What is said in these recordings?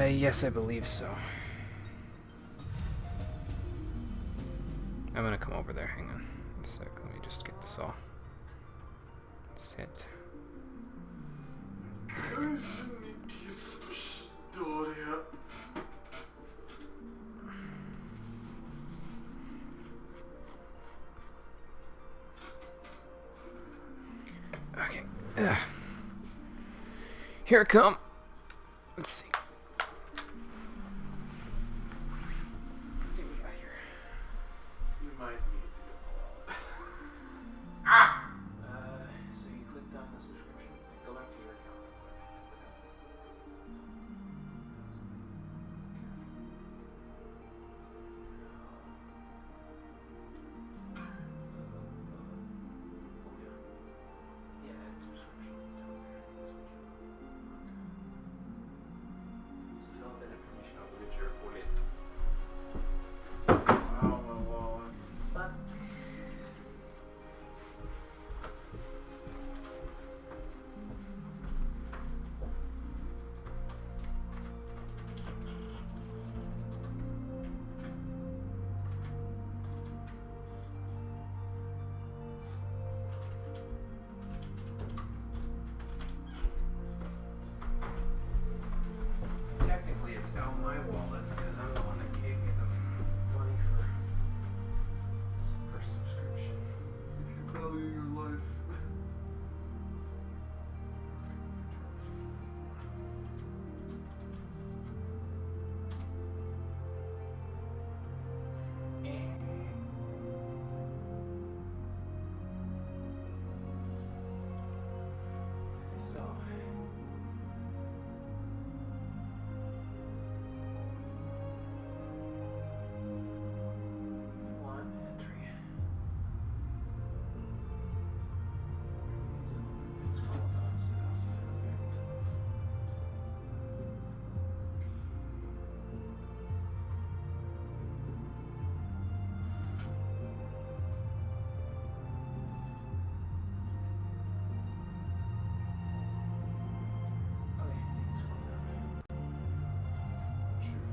Yes, I believe so. I'm gonna come over there. Hang on a sec. Let me just get this all set. Okay. Here it come. Let's see. Let's see what we got here. You might need to get the wallet. Ah! So you clicked on the subscription thing. Go back to your account real quick. Yeah, add subscription. So fill out that information. I'll go get your affiliate. Wow, my wallet. But technically it's now my wallet because I'm the one that gave you the money for subscription. If you value your life. So one entry. So scroll down, see what's there. Okay, scroll down. Sure.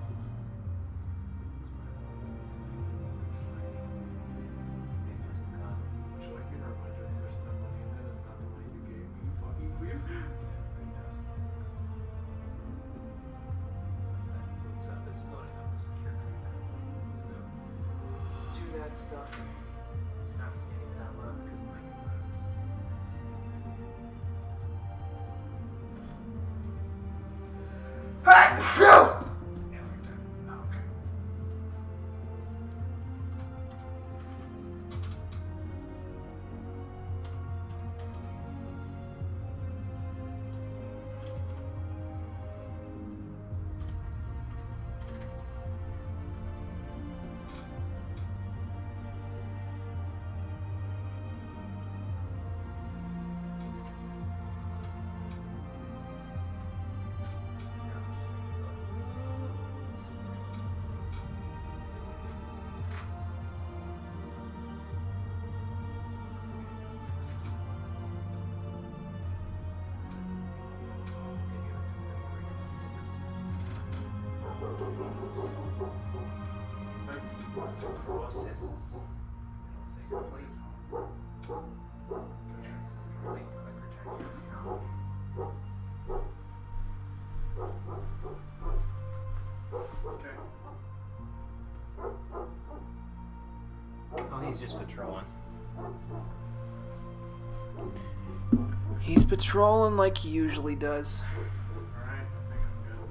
Maybe it's the card. Would you like me to remind you there's no money in there? That's not the money you gave me, you fucking weeb. Except it's loading up the secure credit card. So do that stuff. Not saying it out loud because the mic is on. Yeah, like that. Oh, okay. Thanks. So processes. It'll say complete. Says complete. Click return to account. Okay. Oh, he's just patrolling. He's patrolling like he usually does. Alright, I think I'm good.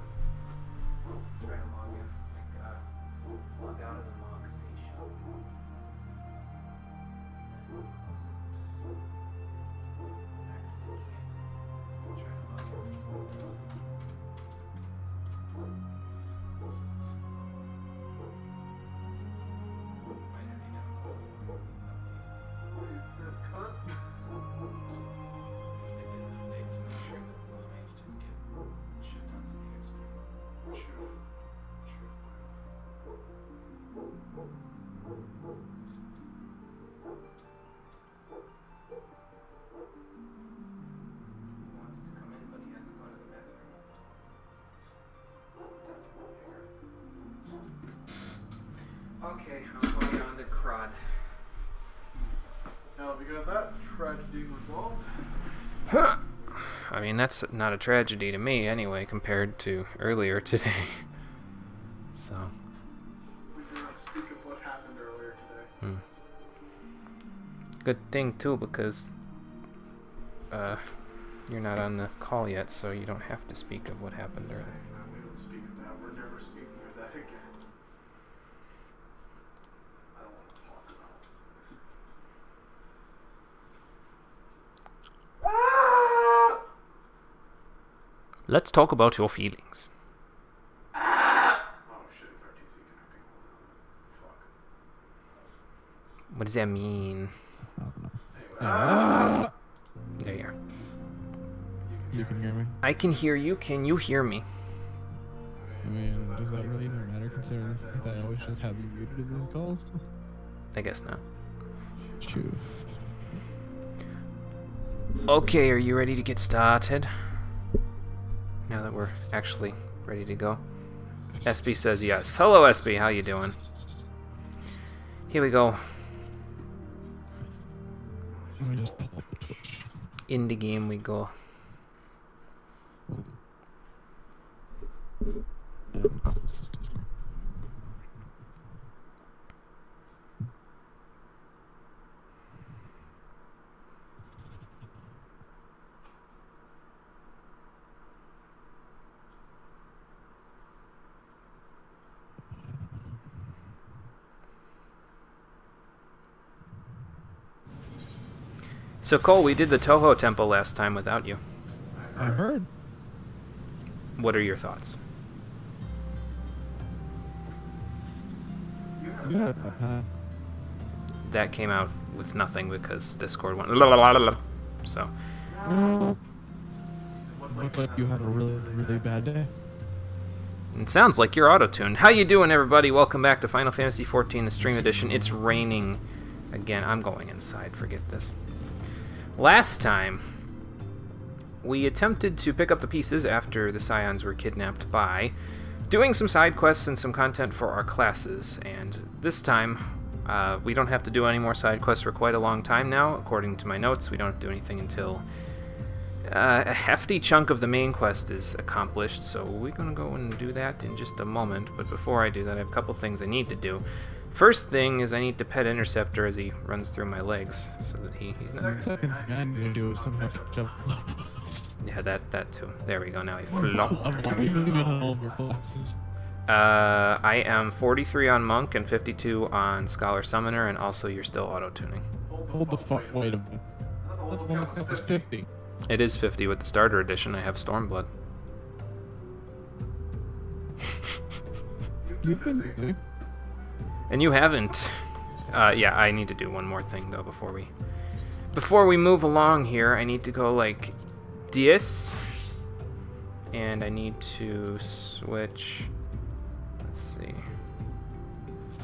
Try to log in. Log out of the log station. And close it. Back to the game. Try to log in. See what it does. Might have you download the update. Please, that cunt. They did an update to make sure that the image didn't get Okay, I'm going on the crud. Now that we got that tragedy resolved. I mean, that's not a tragedy to me anyway, compared to earlier today. So. We did not speak of what happened earlier today. Good thing too, because you're not on the call yet, so you don't have to speak of what happened earlier. We don't speak of that. We're never speaking of that again. I don't want to talk about it. Let's talk about your feelings. Oh shit, it's RTC connecting. Fuck. What does that mean? Anyway. There you are. You can hear me? I can hear you. Can you hear me? I mean, does that really even matter considering that I always just have you muted in these calls? I guess not. Shoot. Okay, are you ready to get started? Now that we're actually ready to go. SB says yes. Hello, SB. How you doing? Here we go. Let me just pull up the Twitch. In the game we go. And close this Discord. So Cole, we did the Toho Temple last time without you. I heard. What are your thoughts? Yeah. That came out with nothing because Discord went la la la la la. So Looked like you had a really, really bad day. it sounds like you're auto-tuned. How you doing, everybody? Welcome back to Final Fantasy XIV, the Stream Edition. It's raining again. I'm going inside. Forget this. Last time, we attempted to pick up the pieces after the Scions were kidnapped by doing some side quests and some content for our classes. And this time, we don't have to do any more side quests for quite a long time now. According to my notes, we don't have to do anything until a hefty chunk of the main quest is accomplished. So we're going to go and do that in just a moment. But before I do that, I have a couple things I need to do. First thing is I need to pet Interceptor as he runs through my legs, so that he's not... The second thing I need to do is somehow catch up. Yeah, that too. There we go, now he flopped. I'm even on all of your classes. I am 43 on Monk and 52 on Scholar Summoner, and also you're still auto-tuning. Hold the fuck, wait a minute. That was 50. It is 50 with the starter edition. I have Stormblood. You've been busy. And you haven't. Yeah, I need to do one more thing though before we move along here. I need to go like this, and I need to switch. Let's see.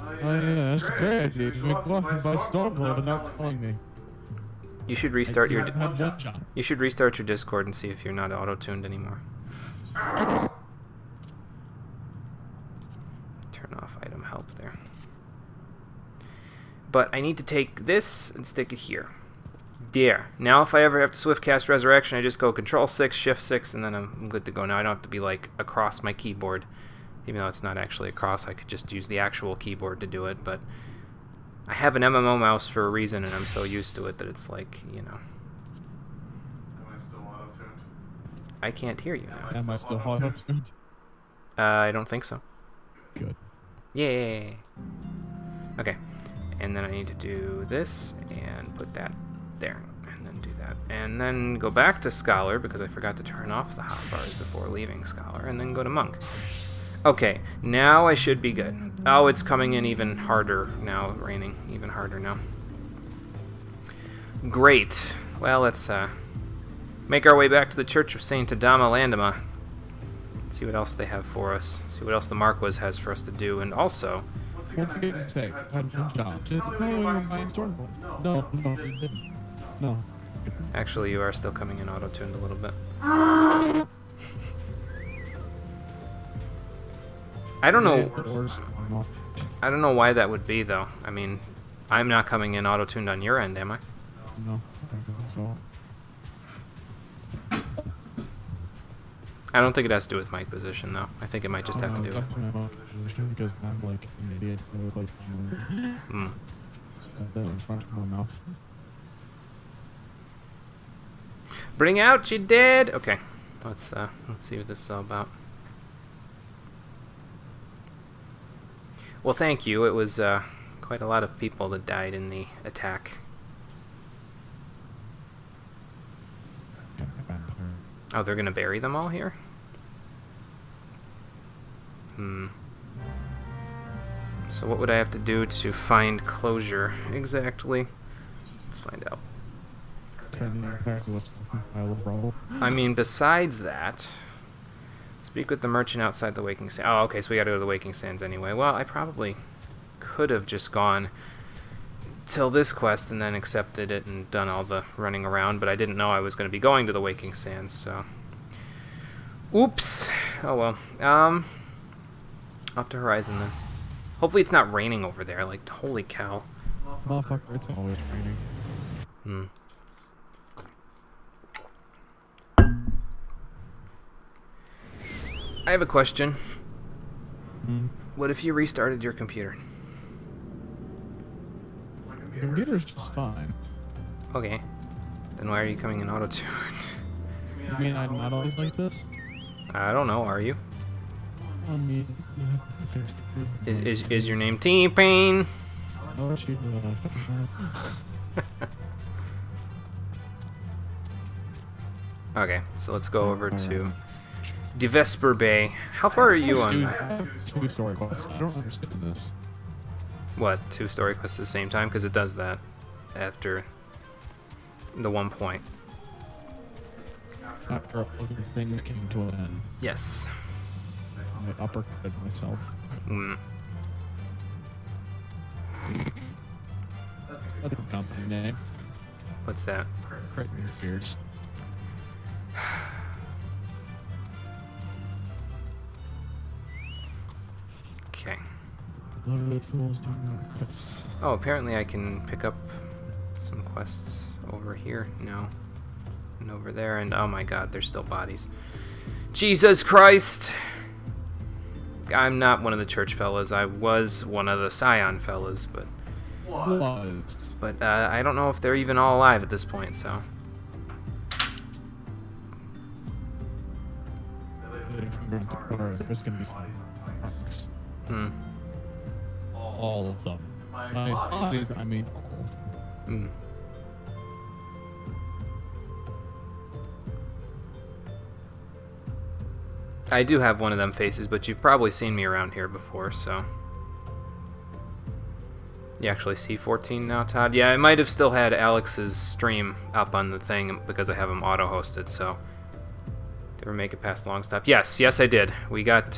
Oh yeah, that's great, dude. You went walking by Stormblood without telling me. You should restart your. Had one job. You should restart your Discord and see if you're not auto-tuned anymore. Turn off item help there. But I need to take this and stick it here. There. Now if I ever have to swift cast Resurrection, I just go Control 6, Shift 6, and then I'm good to go. Now I don't have to be like across my keyboard. Even though it's not actually across, I could just use the actual keyboard to do it. But I have an MMO mouse for a reason, and I'm so used to it that it's like, you know. Am I still auto-tuned? I can't hear you now. Am I still auto-tuned? I don't think so. Good. Yay! Okay. And then I need to do this and put that there, and then do that. And then go back to Scholar, because I forgot to turn off the hotbars before leaving Scholar, and then go to Monk. Okay, now I should be good. Oh, it's coming in even harder now, raining. Even harder now. Great. Well, let's make our way back to the Church of Saint Adama Landama. See what else they have for us. See what else the Marquis has for us to do, and also... What's he gonna say? I had one job. Just tell me you're buying Stormblood. No, you didn't. No. Actually, you are still coming in auto-tuned a little bit. I don't know. The worst. No, I don't know why that would be, though. I mean, I'm not coming in auto-tuned on your end, am I? no, I don't think so. I don't think it has to do with mic position, though. I think it might just have to do with... Because I'm like an idiot. I would like Hmm. that in front of my mouth. Bring out your dead! Okay. Let's see what this is all about. Well, thank you. It was quite a lot of people that died in the attack. Oh, they're gonna bury them all here? So what would I have to do to find closure exactly? Let's find out. I mean, besides that, speak with the merchant outside the Waking Sands. Oh, okay, so we gotta go to the Waking Sands anyway. Well, I probably could have just gone till this quest and then accepted it and done all the running around, but I didn't know I was going to be going to the Waking Sands, so... Oops! Oh well. Up to Horizon then. Hopefully it's not raining over there, like, holy cow. Motherfucker, it's always raining. Hmm. I have a question. What if you restarted your computer? The computer's just fine. Okay. Then why are you coming in auto-tuned? You mean I'm not always like this? I don't know, are you? I mean... Is your name T-Pain? I'll let you do that. Okay, so let's go over to De Vesper Bay. How far are you on? Two-story quests. I don't understand this. What, 2 story quests at the same time? Because it does that after the 1 point. After things came to an end. Yes. I uppercutted myself. That's a company name. What's that? Crit Beards. Okay. What are the tools doing quests? Oh, apparently I can pick up some quests over here. No. And over there, and oh my god, there's still bodies. Jesus Christ! I'm not one of the church fellas. I was one of the Scion fellas, but... Was. But I don't know if they're even all alive at this point, so... There's gonna be some marks. All of them. By bodies, I mean all of them. I do have one of them faces, but you've probably seen me around here before, so... You actually see 14 now, Todd? Yeah, I might have still had Alex's stream up on the thing because I have him auto-hosted, so... Did we make it past Longstop? Yes, I did. We got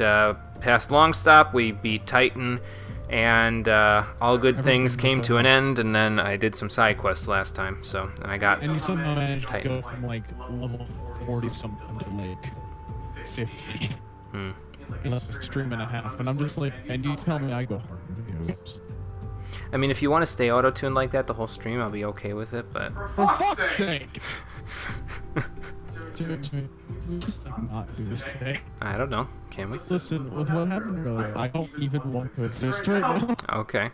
past Longstop, we beat Titan, and all good things came to an end, and then I did some side quests last time, so... And I got And you somehow managed to Titan. go from like level 40-something to like 50. In like a stream and a half, and I'm just like, and you tell me I go hard in video games. I mean, if you want to stay auto-tuned like that the whole stream, I'll be okay with it, but... For fuck's sake! Just like not do this thing. I don't know. Can we? Listen, with what happened earlier, I don't even want to exist right now. Okay.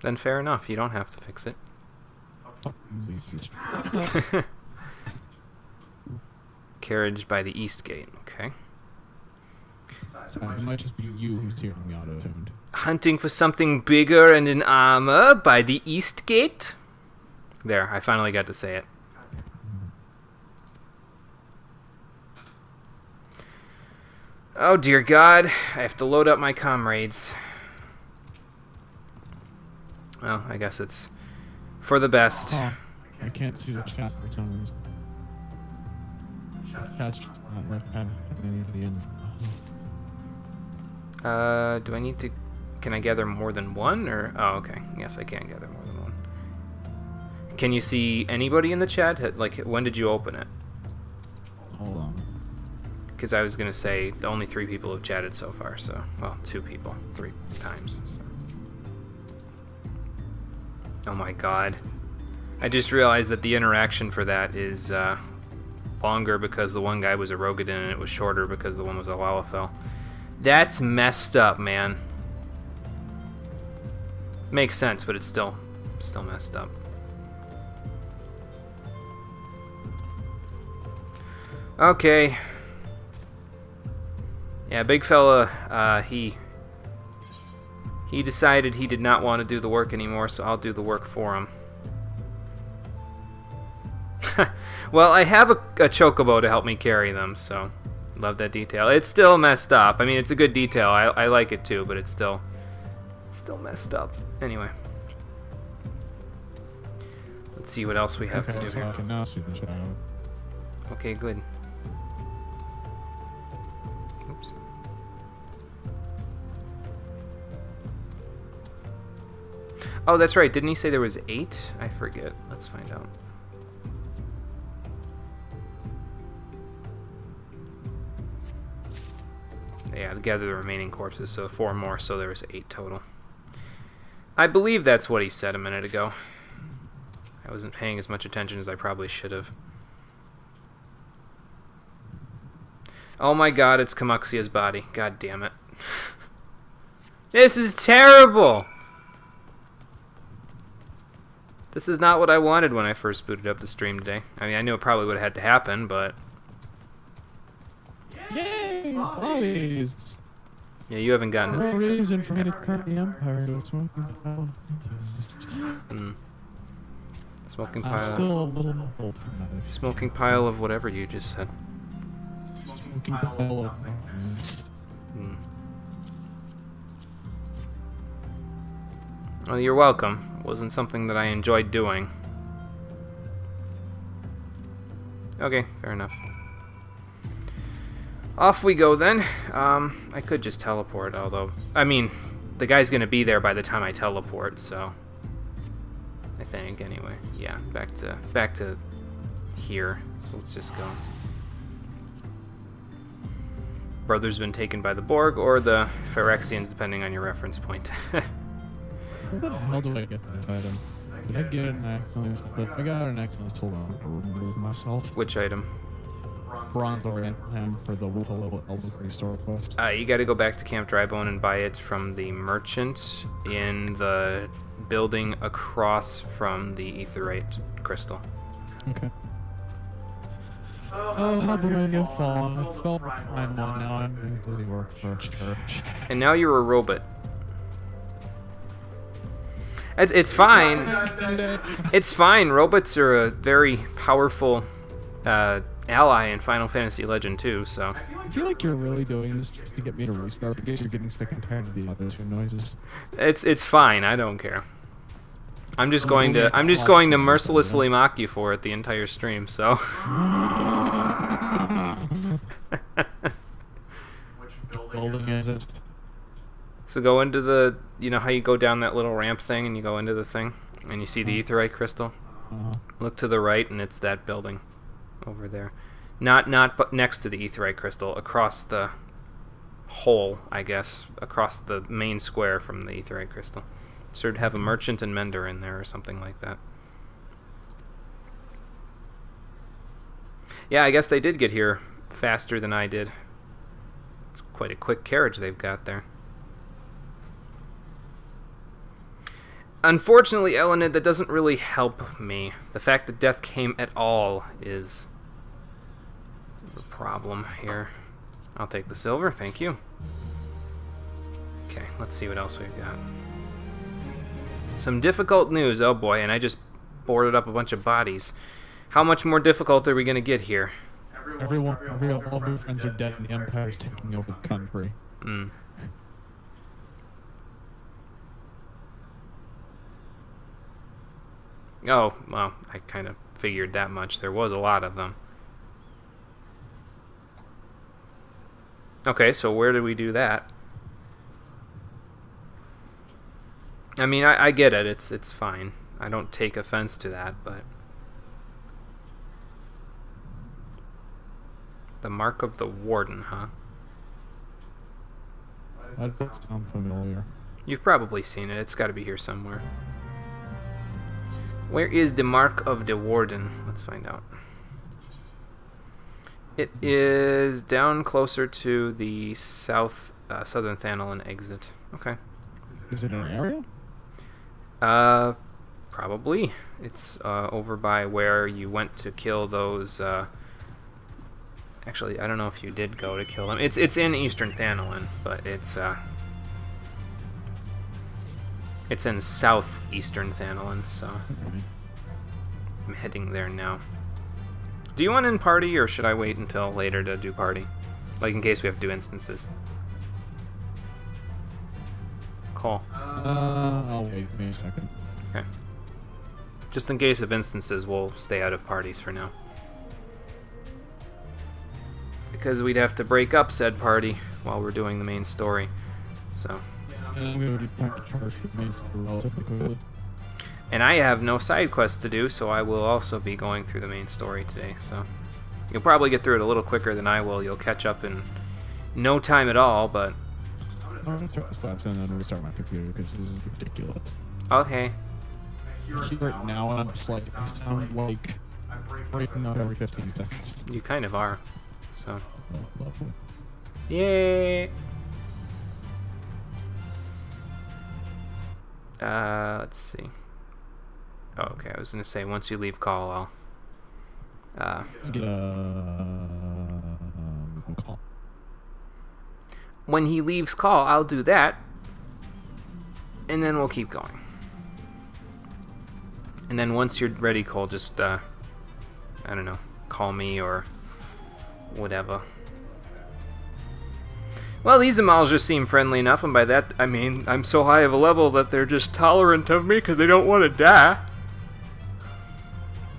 Then fair enough. You don't have to fix it. Carriage by the East Gate. Okay. So it might just be you who's hearing me auto-tuned. Hunting for something bigger and in armor by the East Gate? There, I finally got to say it. Oh dear God, I have to load up my comrades. Well, I guess it's for the best. Oh, I can't see the chat for some reason. Chat's just not having anybody in. Do I need to... Can I gather more than one, or... Oh, okay. Yes, I can gather more than one. Can you see anybody in the chat? Like, when did you open it? Hold on. because I was going to say the only 3 people have chatted so far, so, well, 2 people, 3 times. So. Oh my god. I just realized that the interaction for that is longer because the one guy was a Rogadin and it was shorter because the one was a Lalafell. That's messed up, man. Makes sense, but it's still messed up. Okay. Yeah, big fella, he decided he did not want to do the work anymore, so I'll do the work for him. Well, I have a chocobo to help me carry them, so love that detail. It's still messed up. I mean, it's a good detail. I like it too, but it's still messed up. Anyway. Let's see what else we have to do so here. I can now see the shadow. Okay, good. Oops. Oh, that's right. Didn't he say there was 8? I forget. Let's find out. Yeah, gather the remaining corpses, so 4 more, so there was 8 total. I believe that's what he said a minute ago. I wasn't paying as much attention as I probably should have. Oh my god, it's Kamuxia's body. God damn it. This is terrible! This is not what I wanted when I first booted up the stream today. I mean, I knew it probably would have had to happen, but... Yay! Bodies! Yeah, you haven't gotten No it. reason for me to curb the Empire to a smoking pile. Smoking I'm pile. still a little old for that. Smoking pile of whatever you just said. Smoking pile of... Well, you're welcome. It wasn't something that I enjoyed doing. Okay, fair enough. Off we go then. I could just teleport, although... I mean, the guy's gonna be there by the time I teleport, so... I think, anyway. Yeah, back to here. So let's just go. Brother's been taken by the Borg or the Phyrexians, depending on your reference point. Where the hell do I get this item? Did I get an accident? I got an accident. Hold on, remove myself. Which item? Bronze Orient Ham for the Wolf Elbow Store quest. You gotta go back to Camp Drybone and buy it from the merchant in the building across from the Aetherite crystal. Okay. Oh, how did I get fallen? I fell behind one, now I'm doing busy work for a church. And now you're a robot. It's fine. It's fine. Robots are a very powerful ally in Final Fantasy Legend 2, so... I feel like you're really doing this just to get me to restart because you're getting sick and tired of the other 2 noises. It's fine. I don't care. I'm just going to mercilessly mock you for it the entire stream, so... Which building Building is it? So go into the... You know how you go down that little ramp thing and you go into the thing? And you see the Aetherite crystal? Look to the right and it's that building. Over there. Not but next to the Aetherite crystal. Across the hole, I guess. Across the main square from the Aetherite crystal. So to have a merchant and mender in there or something like that. Yeah, I guess they did get here faster than I did. It's quite a quick carriage they've got there. Unfortunately, Elenid, that doesn't really help me. The fact that death came at all is the problem here. I'll take the silver, thank you. Okay, let's see what else we've got. Some difficult news, oh boy, and I just boarded up a bunch of bodies. How much more difficult are we going to get here? All of your friends are dead and the Empire's taking over the country. Oh, well, I kind of figured that much. There was a lot of them. Okay, so where did we do that? I mean, I get it. It's fine. I don't take offense to that, but... The Mark of the Warden, huh? That does sound familiar. You've probably seen it. It's got to be here somewhere. Where is the Mark of the Warden? Let's find out. It is down closer to the southern Thanolin exit. Okay. Is it an area? Probably. It's over by where you went to kill those. Actually, I don't know if you did go to kill them. It's in Eastern Thanolin, but it's in southeastern Thanolin, so I'm heading there now. Do you want in party, or should I wait until later to do party? Like, in case we have to do instances. Call. I'll wait a second. Okay. Just in case of instances, we'll stay out of parties for now. Because we'd have to break up said party while we're doing the main story. So. I'm going to be back to charge for main story relatively quickly. And I have no side quests to do, so I will also be going through the main story today. So you'll probably get through it a little quicker than I will. You'll catch up in no time at all, but... I'm going to start the stats and then restart my computer because this is ridiculous. Okay. I hear it now and I'm just like, I sound like breaking up every 15 seconds. You kind of are. So. Oh, lovely. Yay! Let's see. Oh, okay, I was gonna say, once you leave call, I'll... Get a call. When he leaves call, I'll do that. And then we'll keep going. And then once you're ready, Cole, just, I don't know, call me or whatever. Well, these Amals just seem friendly enough, and by that, I mean, I'm so high of a level that they're just tolerant of me because they don't want to die.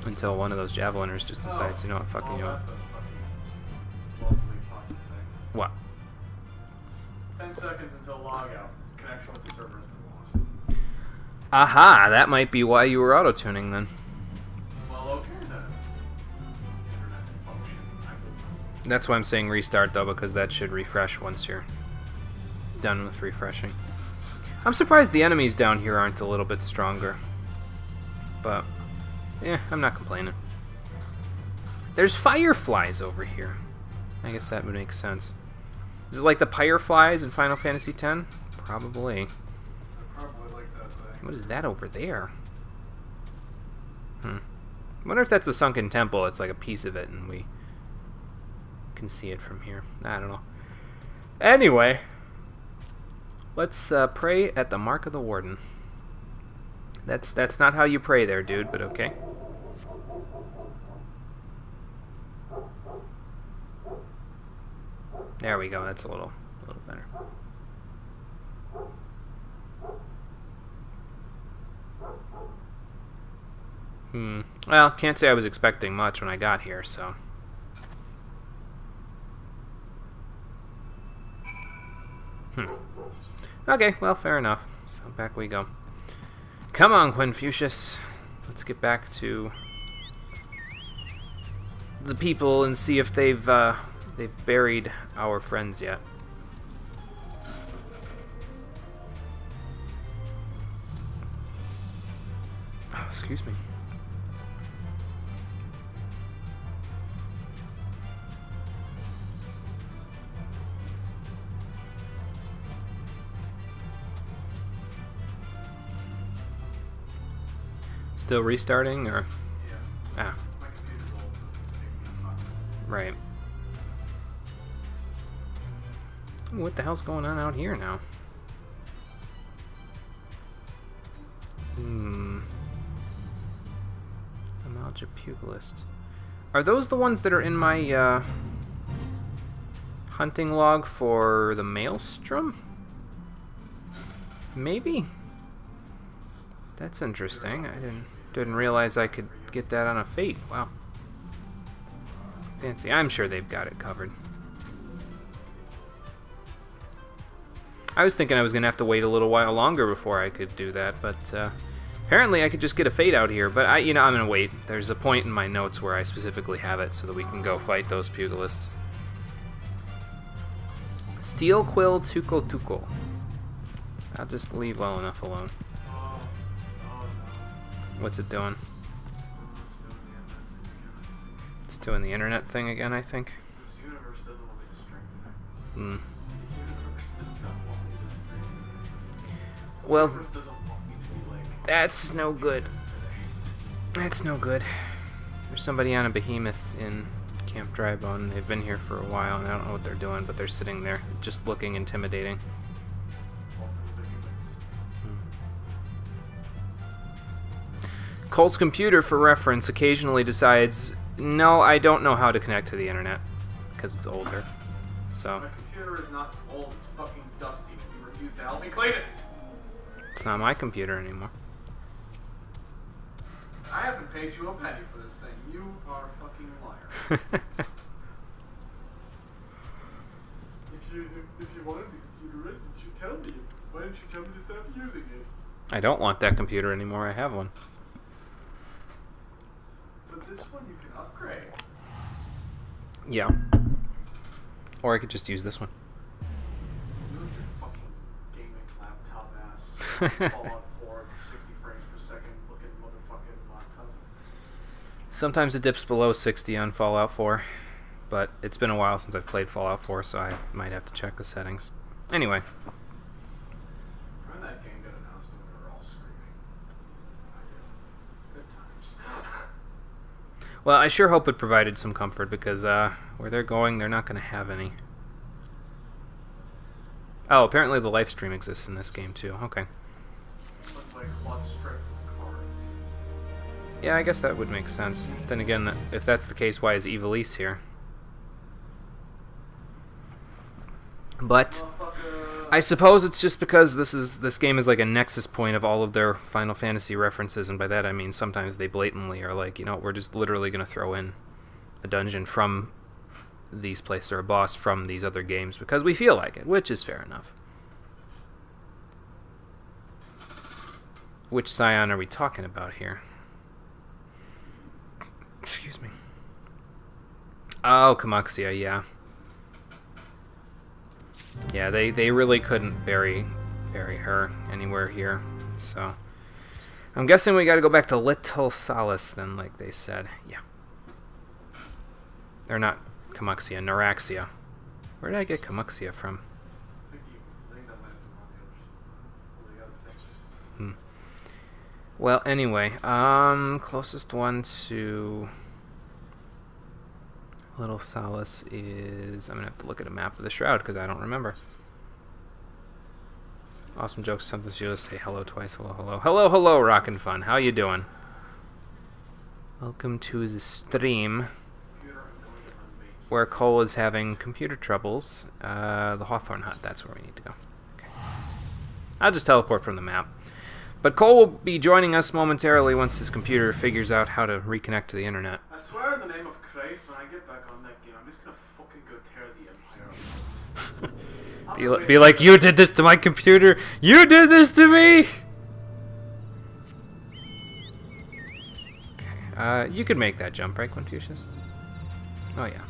Until one of those javeliners just decides, you know what, fucking you up. That's a fucking lovely positive thing. What? 10 seconds until logout. Connection with the server has been lost. Aha, that might be why you were auto-tuning then. Well, okay then. Internet function. That's why I'm saying restart though, because that should refresh once you're done with refreshing. I'm surprised the enemies down here aren't a little bit stronger. But, yeah, I'm not complaining. There's fireflies over here. I guess that would make sense. Is it like the fireflies in Final Fantasy X? Probably. Probably like that thing. What is that over there? I wonder if that's the sunken temple. It's like a piece of it, and we can see it from here. I don't know. Anyway, let's pray at the Mark of the Warden. That's not how you pray there, dude, but okay. There we go. That's a little better. Well, can't say I was expecting much when I got here, so. Okay, well, fair enough. So back we go. Come on, Quinfucius. Let's get back to the people and see if they've buried our friends yet. Oh, excuse me. Still restarting, or? Yeah. Ah. My computer's old, so it's taking a hot second. Right. What the hell's going on out here now? Amalja Pugilist. Are those the ones that are in my hunting log for the Maelstrom? Maybe? That's interesting. I didn't realize I could get that on a fate. Wow. Fancy. I'm sure they've got it covered. I was thinking I was going to have to wait a little while longer before I could do that, but apparently I could just get a fate out here. But I'm going to wait. There's a point in my notes where I specifically have it so that we can go fight those pugilists. Steel Quill Tuco Tuco. I'll just leave well enough alone. Oh, oh no. What's it doing? Oh, It's it's doing the internet thing again. doing the internet thing again, I think. This universe doesn't want me to strengthen it. Hmm. The universe does not want me to strengthen it. Well, The universe doesn't want me to be like... that's no good. exist today. That's no good. There's somebody on a behemoth in Camp Drybone. They've been here for a while, and I don't know what they're doing, but they're sitting there, just looking intimidating. Cole's computer, for reference, occasionally decides, no, I don't know how to connect to the internet, because it's older. So, My computer is not old, it's fucking dusty because you refused to help me clean it. it's not my computer anymore. I haven't paid you a penny for this thing. You are a fucking liar. If you wanted the computer, didn't you tell me? Why didn't you tell me to stop using it? I don't want that computer anymore, I have one. But this one you can upgrade. Yeah. Or I could just use this one. You and your fucking gaming laptop ass. Fallout 4, 60 frames per second looking motherfucking laptop. Sometimes it dips below 60 on Fallout 4, but it's been a while since I've played Fallout 4, so I might have to check the settings. Anyway. When that game got announced and we were all screaming. Good times. Well, I sure hope it provided some comfort, because where they're going, they're not going to have any. Oh, apparently the live stream exists in this game, too. Okay. Looks like Claude Strife is a card. Yeah, I guess that would make sense. Then again, if that's the case, why is Evilise here? But I suppose it's just because this game is like a nexus point of all of their Final Fantasy references, and by that I mean sometimes they blatantly are like, you know, we're just literally going to throw in a dungeon from these places or a boss from these other games because we feel like it, which is fair enough. Which Scion are we talking about here? Excuse me. Oh, Kamuxia, yeah. Yeah, they really couldn't bury her anywhere here, so I'm guessing we gotta go back to Little Solace then, like they said. Yeah. They're not Kamuxia, Neuraxia. Where did I get Kamuxia from? I think that might have been one of the other things. Well, anyway, closest one to Little Solace is... I'm gonna have to look at a map of the Shroud because I don't remember. Awesome jokes, something to just say hello twice. Hello, hello. Hello, hello, Rockin' Fun. How you doing? Welcome to the stream where Cole is having computer troubles. The Hawthorne Hut, that's where we need to go. Okay. I'll just teleport from the map. But Cole will be joining us momentarily once his computer figures out how to reconnect to the internet. I swear in the name of Christ, when I get back on that game, I'm just gonna fucking go tear the Empire apart. Be like, you did this to my computer! You did this to me! Okay, you could make that jump, right, Quintucius? Oh, yeah.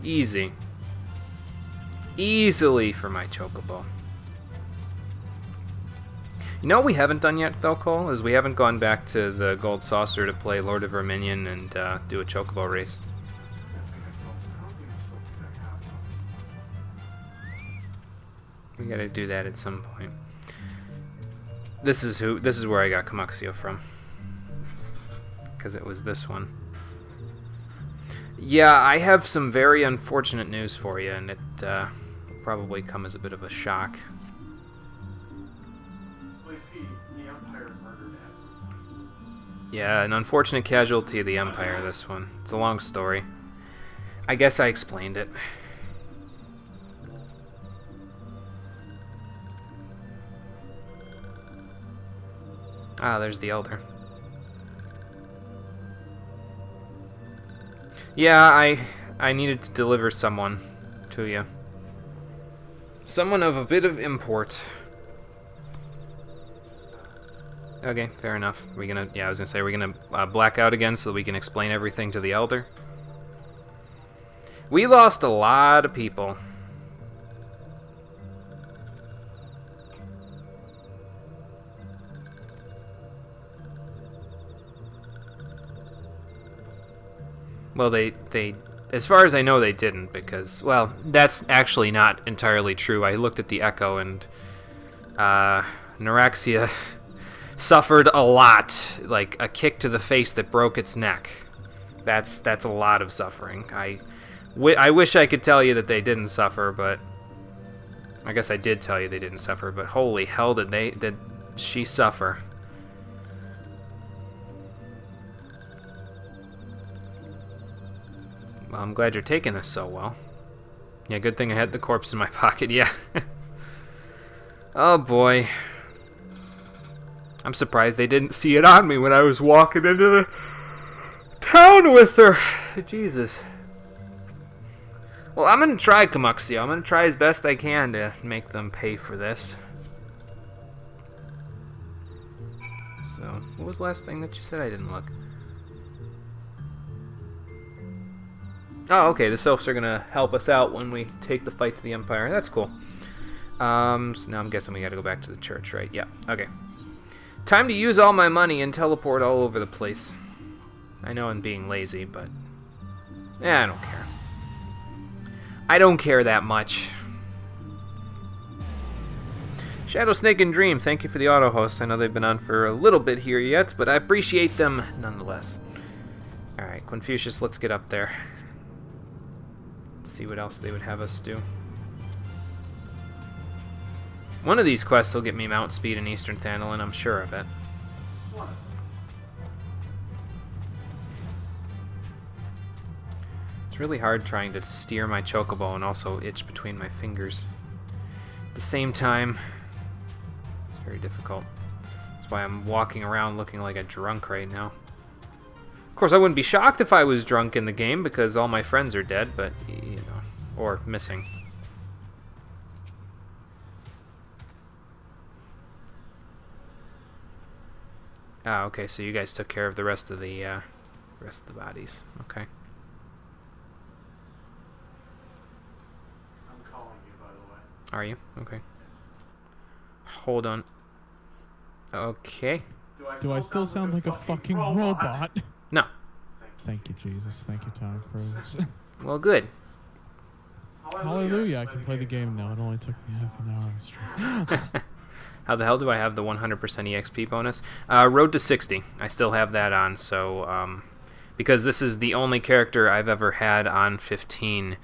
Easy. Easily for my Chocobo. You know what we haven't done yet, though, Cole? Is we haven't gone back to the Gold Saucer to play Lord of Verminion and do a Chocobo race. We gotta do that at some point. This is where I got Kamuxio from. Because it was this one. Yeah, I have some very unfortunate news for you, and it will probably come as a bit of a shock. Well, you see, the Empire murdered everyone. Yeah, an unfortunate casualty of the Empire, this one. It's a long story. I guess I explained it. Ah, there's the Elder. Yeah, I needed to deliver someone to you. Someone of a bit of import. Okay, fair enough. I was gonna say, we're gonna black out again so we can explain everything to the Elder. We lost a lot of people. Well, they, as far as I know, they didn't, because, well, that's actually not entirely true. I looked at the Echo, and Neuraxia suffered a lot, like a kick to the face that broke its neck. That's a lot of suffering. I wish I could tell you that they didn't suffer, but I guess I did tell you they didn't suffer. But holy hell, did she suffer? Well, I'm glad you're taking this so well. Yeah, good thing I had the corpse in my pocket. Yeah. Oh boy. I'm surprised they didn't see it on me when I was walking into the town with her. Jesus. Well, I'm going to try Kamuxio. I'm going to try as best I can to make them pay for this. So, what was the last thing that you said? I didn't look. Oh, okay. The Sylphs are going to help us out when we take the fight to the Empire. That's cool. So now I'm guessing we got to go back to the church, right? Yeah. Okay. Time to use all my money and teleport all over the place. I know I'm being lazy, but I don't care. I don't care that much. Shadow Snake and Dream, thank you for the auto hosts. I know they've been on for a little bit here yet, but I appreciate them nonetheless. Alright, Confucius, let's get up there. Let's see what else they would have us do. One of these quests will get me mount speed in Eastern Thandolin, I'm sure of it. It's really hard trying to steer my chocobo and also itch between my fingers. At the same time, it's very difficult. That's why I'm walking around looking like a drunk right now. Of course, I wouldn't be shocked if I was drunk in the game because all my friends are dead, but, you know, or missing. Ah, okay, so you guys took care of the rest of the bodies. Okay. I'm calling you, by the way. Are you? Okay. Hold on. Okay. Do I still sound like a fucking robot? No. Thank you, Jesus. Thank you, Tom Cruise. Well, good. Hallelujah, I can play the game now. It only took me half an hour to stream. How the hell do I have the 100% EXP bonus? Road to 60. I still have that on, so because this is the only character I've ever had on 15.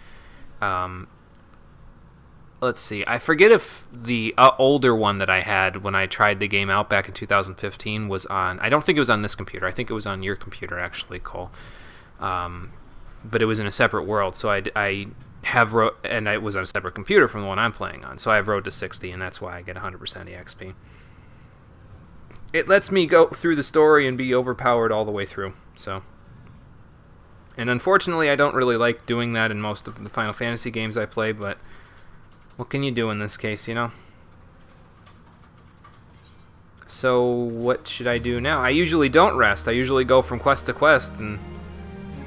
Let's see. I forget if the older one that I had when I tried the game out back in 2015 was on... I don't think it was on this computer. I think it was on your computer, actually, Cole. But it was in a separate world, so I have and it was on a separate computer from the one I'm playing on, so I have Road to 60, and that's why I get 100% EXP. It lets me go through the story and be overpowered all the way through, so... And unfortunately, I don't really like doing that in most of the Final Fantasy games I play, but what can you do in this case, you know? So, what should I do now? I usually don't rest. I usually go from quest to quest and,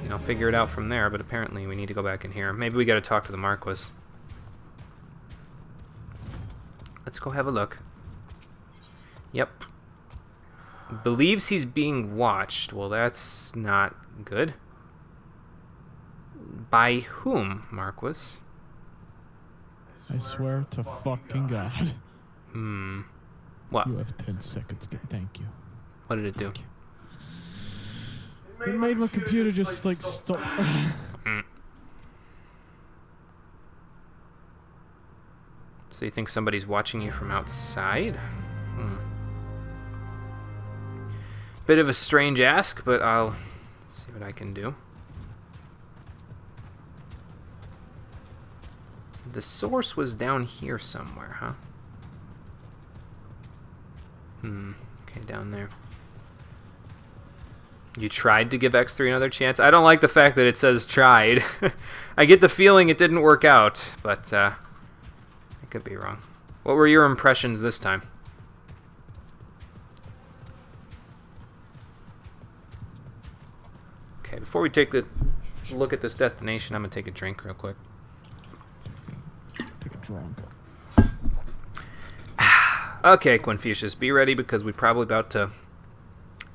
you know, figure it out from there, but apparently we need to go back in here. Maybe we gotta talk to the Marquis. Let's go have a look. Yep. Believes he's being watched. Well, that's not good. By whom, Marquis? I swear to fucking God. What? You have 10 seconds. Thank you. What did it do? It made my computer just like stop. So you think somebody's watching you from outside? Bit of a strange ask, but I'll see what I can do. So the source was down here somewhere, huh? Okay, down there. You tried to give X3 another chance? I don't like the fact that it says tried. I get the feeling it didn't work out, but I could be wrong. What were your impressions this time? Okay, before we take a look at this destination, I'm going to take a drink real quick. Take a drunk. Okay, Confucius, be ready because we're probably about to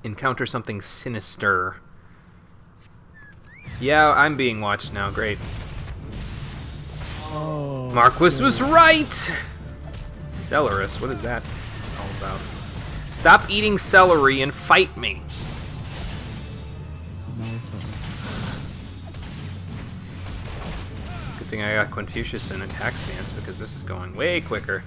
encounter something sinister. Yeah, I'm being watched now. Great. Oh. Marquis was right! Celarus, what is that all about? Stop eating celery and fight me. Good thing I got Confucius in attack stance because this is going way quicker.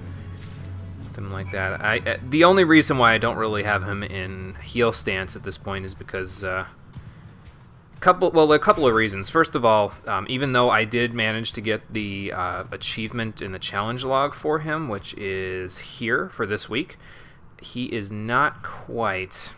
Something like that. The only reason why I don't really have him in heal stance at this point is because a couple of reasons. First of all, even though I did manage to get the achievement in the challenge log for him, which is here for this week, he is not quite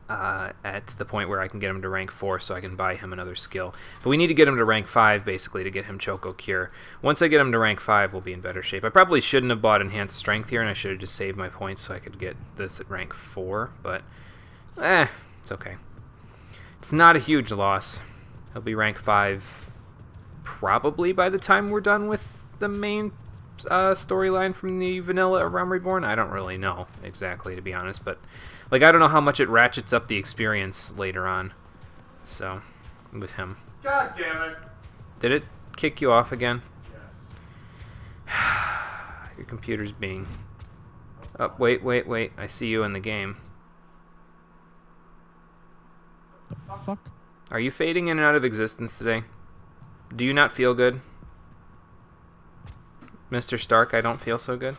at the point where I can get him to rank 4 so I can buy him another skill. But we need to get him to rank 5 basically to get him Choco Cure. Once I get him to rank 5, we'll be in better shape. I probably shouldn't have bought Enhanced Strength here, and I should have just saved my points so I could get this at rank 4, but it's okay. It's not a huge loss. He'll be rank 5 probably by the time we're done with the main storyline from the vanilla Realm Reborn. I don't really know exactly, to be honest, but like I don't know how much it ratchets up the experience later on. So, with him. God damn it. Did it kick you off again? Yes. Your computer's being... Oh, wait. I see you in the game. The fuck? Are you fading in and out of existence today? Do you not feel good? Mr. Stark, I don't feel so good.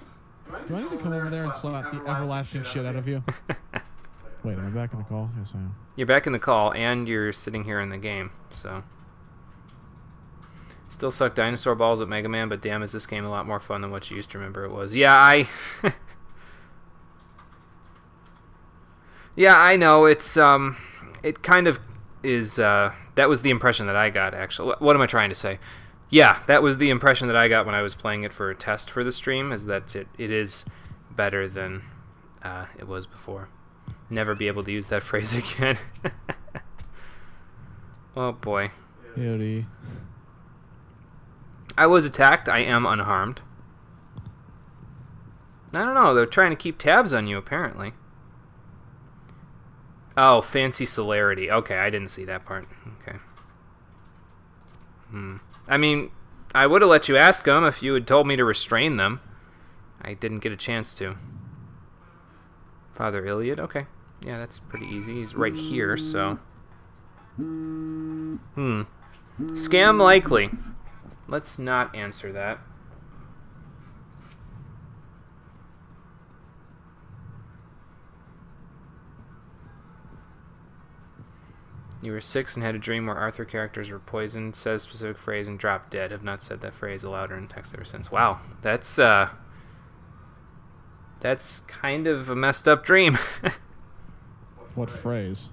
Do I need to come over there and slap the everlasting shit out of you? Wait, am I back in the call? Yes, I am. You're back in the call, and you're sitting here in the game, so... Still suck dinosaur balls at Mega Man, but damn, is this game a lot more fun than what you used to remember it was. Yeah, Yeah, I know, it's, it kind of is, that was the impression that I got, actually. What am I trying to say? Yeah, that was the impression that I got when I was playing it for a test for the stream, is that it is better than it was before. Never be able to use that phrase again. Oh boy. Beauty. I was attacked. I am unharmed. I don't know. They're trying to keep tabs on you, apparently. Oh, fancy celerity. Okay, I didn't see that part. Okay. I mean, I would have let you ask them if you had told me to restrain them. I didn't get a chance to. Father Iliad? Okay. Yeah, that's pretty easy. He's right here, so... Scam likely. Let's not answer that. You were 6 and had a dream where Arthur characters were poisoned, said a specific phrase, and dropped dead. Have not said that phrase aloud or in text ever since. Wow, that's kind of a messed up dream. What phrase?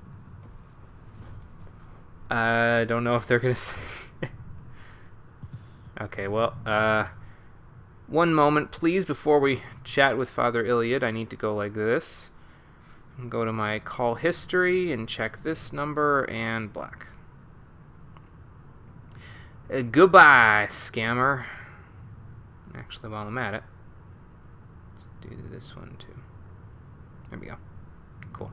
I don't know if they're gonna say... Okay, well, one moment, please, before we chat with Father Iliad. I need to go like this. Go to my call history and check this number and black. Goodbye, scammer. Actually, while I'm at it, let's do this one too. There we go. Cool.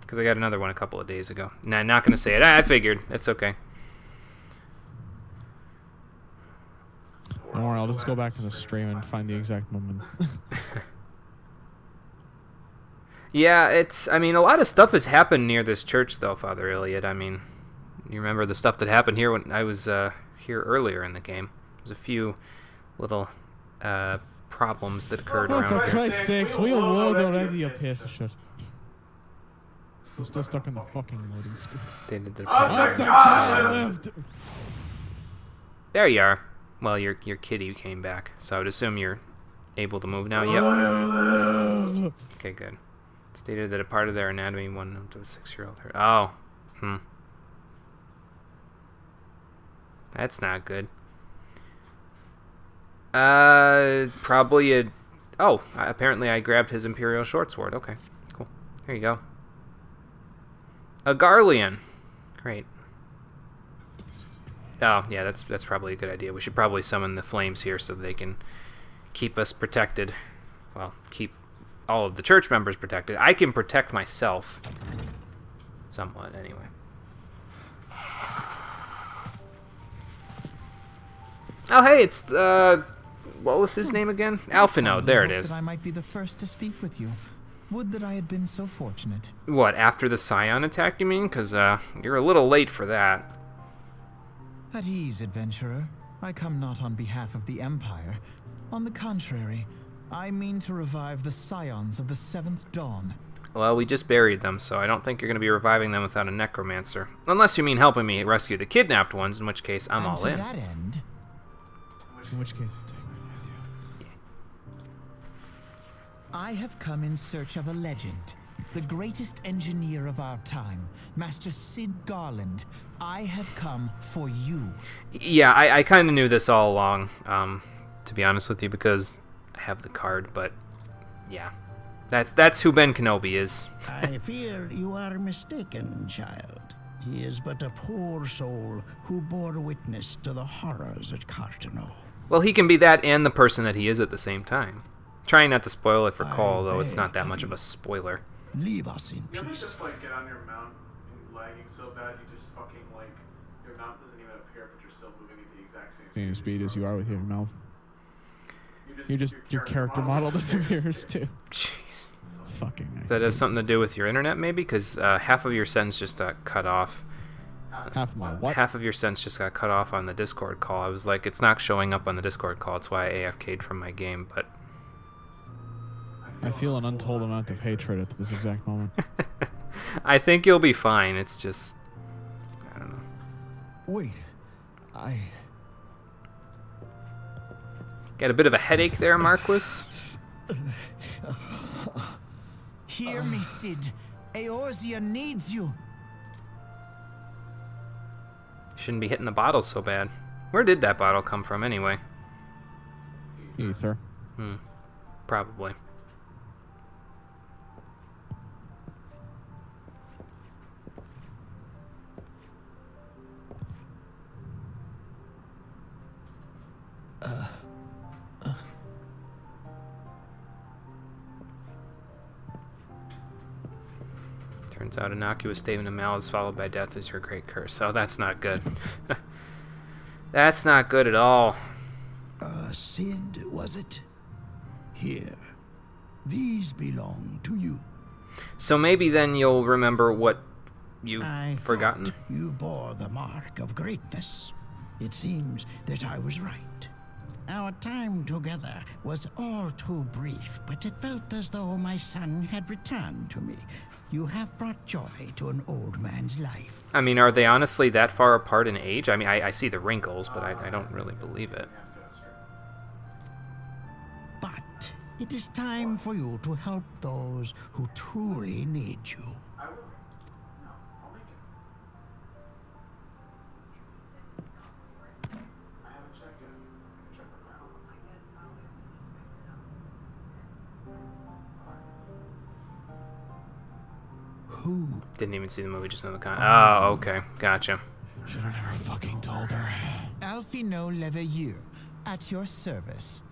Because I got another one a couple of days ago. Nah, not going to say it. I figured. It's okay. Don't worry, I'll just go back in the stream and find the exact moment. Yeah, it's... I mean, a lot of stuff has happened near this church, though, Father Iliad. I mean, you remember the stuff that happened here when I was here earlier in the game. There's a few little problems that occurred Oh, around for here. Christ's sakes, we load already, you piece of shit. I'm still stuck in the fucking loading screen. Stated that Oh, What the God. hell I lived? There you are. Well, your kitty came back, so I would assume you're able to move now. Yep. Okay, good. Stated that a part of their anatomy went up to a 6-year-old. Oh. That's not good. Probably a... Oh, apparently I grabbed his Imperial Short Sword. Okay, cool. There you go. A Garlean. Great. Oh, yeah, that's probably a good idea. We should probably summon the flames here so they can keep us protected. Well, keep all of the church members protected. I can protect myself. Somewhat, anyway. Oh, hey, it's, what was his name again? Alphino, there it is. That I might be the first to speak with you. Would that I had been so fortunate. What, after the Scion attack, you mean? Because, you're a little late for that. At ease, adventurer. I come not on behalf of the Empire. On the contrary, I mean to revive the Scions of the 7th Dawn. Well, we just buried them, so I don't think you're going to be reviving them without a necromancer. Unless you mean helping me rescue the kidnapped ones, in which case I'm all in. To that end... In which case, take me with you. I have come in search of a legend. The greatest engineer of our time, Master Sid Garland. I have come for you. Yeah, I kind of knew this all along, to be honest with you, because I have the card, but yeah. That's who Ben Kenobi is. I fear you are mistaken, child. He is but a poor soul who bore witness to the horrors at Cartano. Well, he can be that and the person that he is at the same time. Trying not to spoil it for Cole, though it's not that much of a spoiler. Leave us in You ever peace. just like get on your mount and lagging so bad you just fucking like your mount doesn't even appear but you're still moving at the exact same Same speed as you are with your mouth. You Your character model disappears too. Jeez. Fucking. Does that have something to do with your internet, maybe? Because half of your sentence just got cut off. Half of my what? Half of your sentence just got cut off on the Discord call. I was like, it's not showing up on the Discord call. It's why I AFK'd from my game, but... I feel an untold amount of hatred at this exact moment. I think you'll be fine. It's just... I don't know. Wait, Got a bit of a headache there, Marquis? Hear me, Sid. Eorzea needs you. Shouldn't be hitting the bottle so bad. Where did that bottle come from, anyway? Ether. Probably. Turns out innocuous statement of malice followed by death is your great curse. Oh, that's not good. That's not good at all. Sid, was it? Here. These belong to you. So maybe then you'll remember what you've I forgotten. thought you bore the mark of greatness. It seems that I was right. Our time together was all too brief, but it felt as though my son had returned to me. You have brought joy to an old man's life. I mean, are they honestly that far apart in age? I mean, I see the wrinkles, but I don't really believe it. But it is time for you to help those who truly need you. I will. No, I'll make it. I haven't checked it. I'm gonna check it now. Who? Didn't even see the movie, just know the con. Oh, okay. Gotcha. Should have never fucking told her. Alphino Leveilleur, at your service.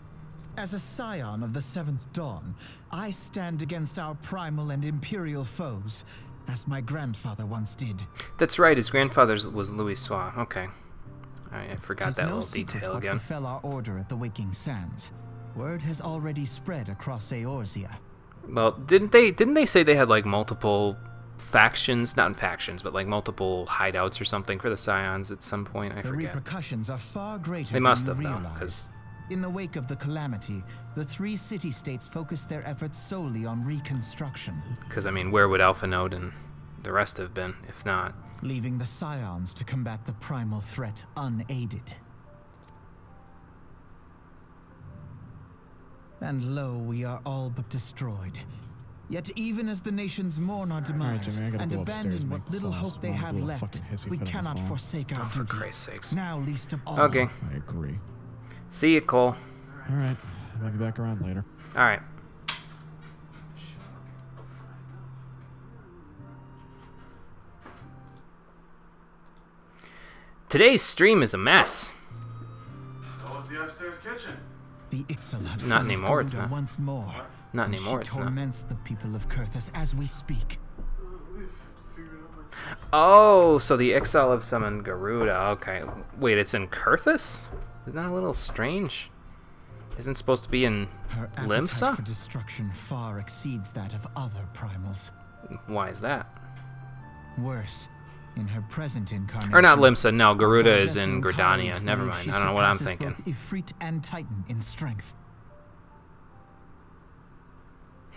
As a scion of the 7th Dawn, I stand against our primal and imperial foes, as my grandfather once did. That's right, his grandfather was Louis Soir. Okay. I forgot 'Tis that no little secret detail what again. befell our order at the Waking Sands. Word has already spread across Eorzea. Well, didn't they say they had like multiple factions, not factions, but like multiple hideouts or something for the Scions at some point? I The forget. repercussions are far greater They than must you have though, realize. because In the wake of the calamity, the 3 city-states focused their efforts solely on reconstruction, I mean, where would Alphanode and the rest have been if not? leaving the Scions to combat the primal threat unaided. And lo, we are all but destroyed. Yet even as the nations mourn our demise Jimmy, I gotta and go upstairs abandon and what make little sauce. hope they Wanna have do a left, fucking hissy we fit on the cannot phone. forsake our For duty. Christ's sakes. Now least of all. Okay. I agree. See you, Cole. Alright. I'll be back around later. Alright. Today's stream is a mess. So is the upstairs kitchen. The Ixal have Not seized anymore, it's Garuda not. once more. Not and anymore, she it's not. torments the people of Kurthus as we speak. We have to figure it out myself. Oh, so the Exile have summoned Garuda. Okay. Wait, it's in Kurthus? Isn't that a little strange? Isn't it supposed to be in Her appetite Limsa? for destruction far exceeds that of other primals. Why is that? Worse, in her present incarnation. Or not Limsa, no, Garuda while is in Desian Gridania. colleagues Never believe mind, she I don't know what I'm surpasses thinking. both Ifrit and Titan in strength.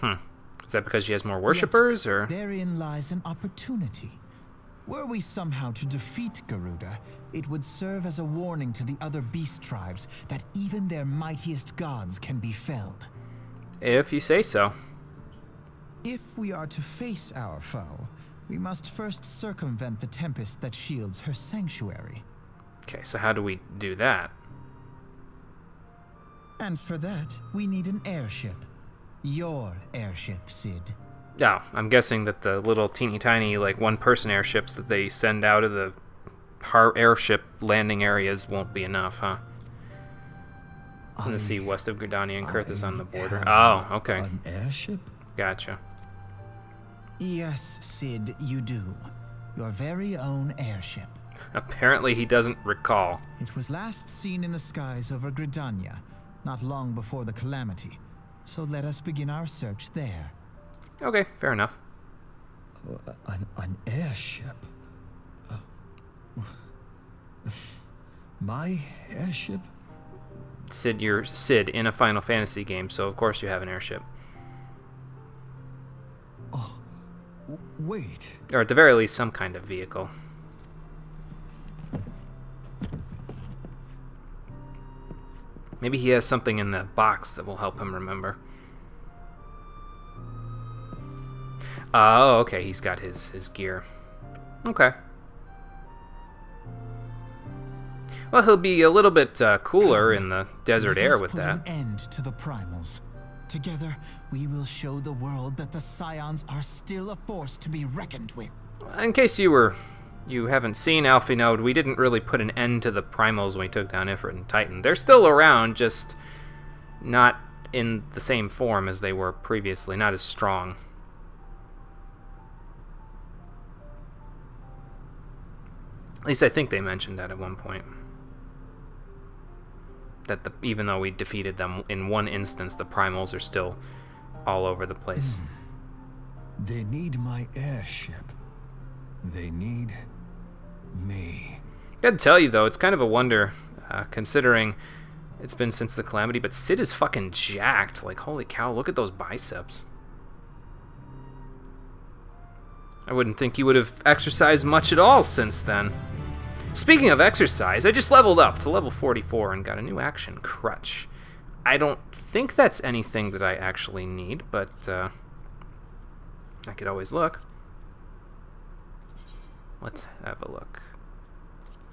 Is that because she has more worshippers, Yet, or? therein lies an opportunity. Were we somehow to defeat Garuda, it would serve as a warning to the other beast tribes that even their mightiest gods can be felled. If you say so. If we are to face our foe, we must first circumvent the tempest that shields her sanctuary. Okay, so how do we do that? And for that, we need an airship. Your airship, Sid. Oh, I'm guessing that the little teeny tiny, like, one-person airships that they send out of the airship landing areas won't be enough, huh? It's in the sea west of Gridania and Kurthus on the border. Oh, okay. An airship? Gotcha. Yes, Sid, you do. Your very own airship. Apparently he doesn't recall. It was last seen in the skies over Gridania, not long before the calamity. So let us begin our search there. Okay, fair enough. An airship? My airship? Sid, you're Sid in a Final Fantasy game, so of course you have an airship. Wait. Or at the very least, some kind of vehicle. Maybe he has something in the box that will help him remember. Oh, okay, he's got his gear. Okay. Well, he'll be a little bit cooler in the desert Let air us with put that. an end to the primals. Together, we will show the world that the Scions are still a force to be reckoned with. In case you haven't seen Alphinode, we didn't really put an end to the primals when we took down Ifrit and Titan. They're still around, just not in the same form as they were previously, not as strong. At least I think they mentioned that at one point. That even though we defeated them in one instance, the primals are still all over the place. They need my airship. They need me. Gotta tell you though, it's kind of a wonder, considering it's been since the Calamity, but Sid is fucking jacked. Like, holy cow, look at those biceps. I wouldn't think he would have exercised much at all since then. Speaking of exercise, I just leveled up to level 44 and got a new action, Crutch. I don't think that's anything that I actually need, but I could always look. Let's have a look.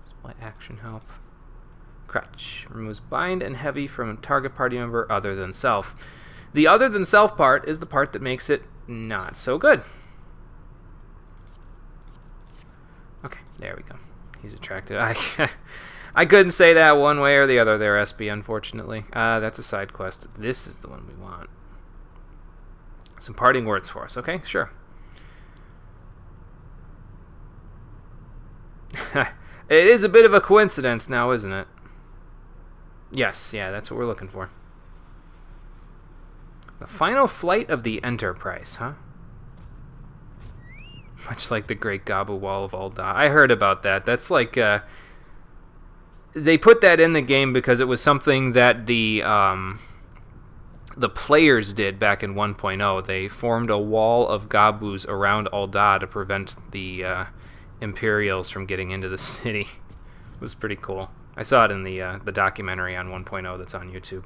Display action help. Crutch. Removes bind and heavy from a target party member other than self. The other than self part is the part that makes it not so good. Okay, there we go. He's attractive. I couldn't say that one way or the other there, SB, unfortunately. That's a side quest. This is the one we want. Some parting words for us. Okay, sure. It is a bit of a coincidence now, isn't it? Yes, yeah, that's what we're looking for. The final flight of the Enterprise, huh? Much like the Great Gabu Wall of Ul'dah. I heard about that. That's like, they put that in the game because it was something that the players did back in 1.0. They formed a wall of Gabus around Ul'dah to prevent the Imperials from getting into the city. It was pretty cool. I saw it in the documentary on 1.0 that's on YouTube.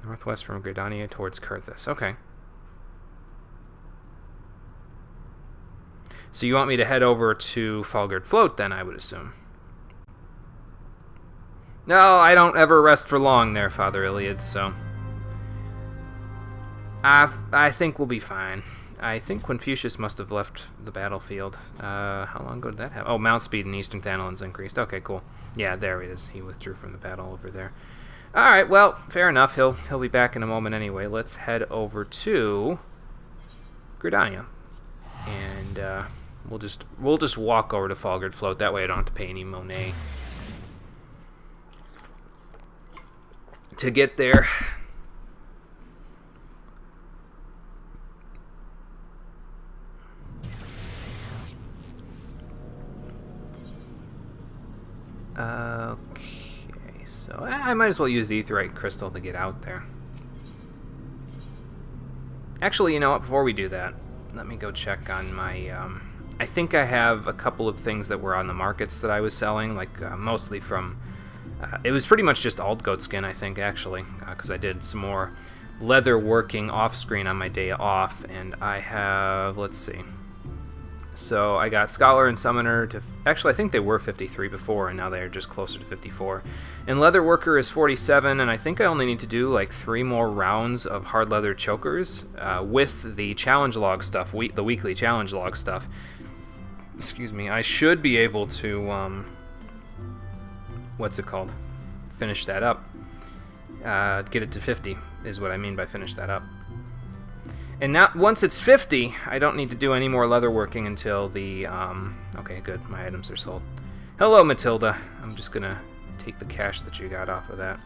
Northwest from Gridania towards Kurthus. Okay. So you want me to head over to Falgard Float then, I would assume. No, I don't ever rest for long there, Father Iliad, so... I think we'll be fine. I think Confucius must have left the battlefield. How long ago did that happen? Oh, mount speed in Eastern Thanalin's increased. Okay, cool. Yeah, there he is. He withdrew from the battle over there. Alright, well, fair enough. He'll be back in a moment anyway. Let's head over to Gridania. And we'll just walk over to Falgard Float. That way I don't have to pay any Monet. to get there. Okay, so I might as well use the aetheryte crystal to get out there. Actually, you know what? Before we do that, let me go check on my... I think I have a couple of things that were on the markets that I was selling, like mostly from... it was pretty much just alt goat skin, I think, actually, because I did some more leather working off-screen on my day off, and I have... let's see. So I got Scholar and Summoner to... actually, I think they were 53 before, and now they're just closer to 54. And Leather Worker is 47, and I think I only need to do like 3 more rounds of Hard Leather Chokers with the challenge log stuff, the weekly challenge log stuff. Excuse me. I should be able to... what's it called? Finish that up. Get it to 50 is what I mean by finish that up. And now, once it's 50, I don't need to do any more leather working until the, okay, good, my items are sold. Hello, Matilda. I'm just gonna take the cash that you got off of that.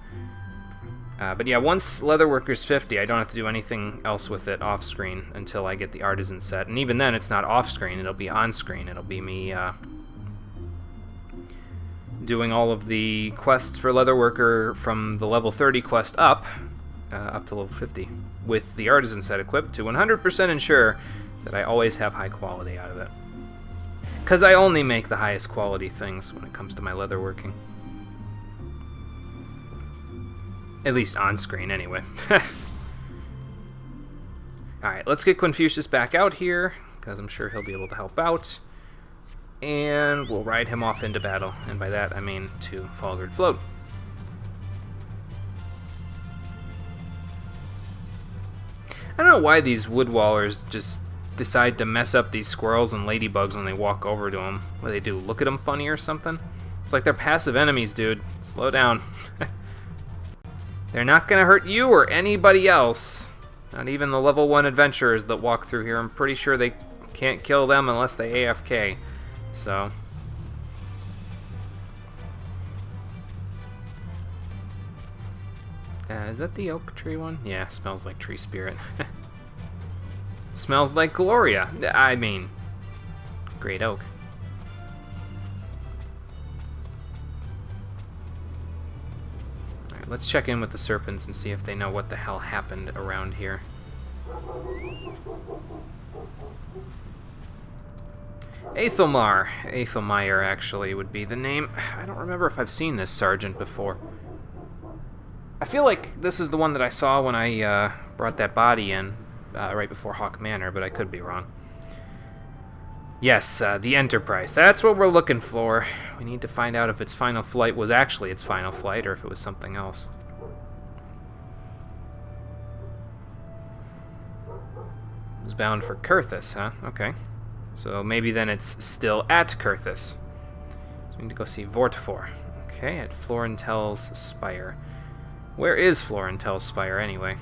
But yeah, once leather worker's 50, I don't have to do anything else with it off-screen until I get the artisan set. And even then, it's not off-screen, it'll be on-screen. It'll be me, doing all of the quests for leather worker from the level 30 quest up to level 50, with the artisan set equipped to 100% ensure that I always have high quality out of it. Because I only make the highest quality things when it comes to my leather working. At least on screen, anyway. Alright, let's get Confucius back out here, because I'm sure he'll be able to help out. And we'll ride him off into battle, and by that I mean to Falgard Float. I don't know why these woodwallers just decide to mess up these squirrels and ladybugs when they walk over to them. What do they do, look at them funny or something? It's like they're passive enemies, dude. Slow down. They're not gonna hurt you or anybody else. Not even the level 1 adventurers that walk through here. I'm pretty sure they can't kill them unless they AFK. So... is that the oak tree one? Yeah, smells like tree spirit. Smells like Gloria. I mean, great oak. Alright, let's check in with the serpents and see if they know what the hell happened around here. Aethelmar. Aethelmeyer, actually, would be the name. I don't remember if I've seen this sergeant before. I feel like this is the one that I saw when I brought that body in right before Hawk Manor, but I could be wrong. Yes, the Enterprise. That's what we're looking for. We need to find out if its final flight was actually its final flight or if it was something else. It was bound for Kurthus, huh? Okay. So maybe then it's still at Kurthus. So we need to go see Vortifor. Okay, at Florentel's Spire. Where is Florentel's Spire, anyway?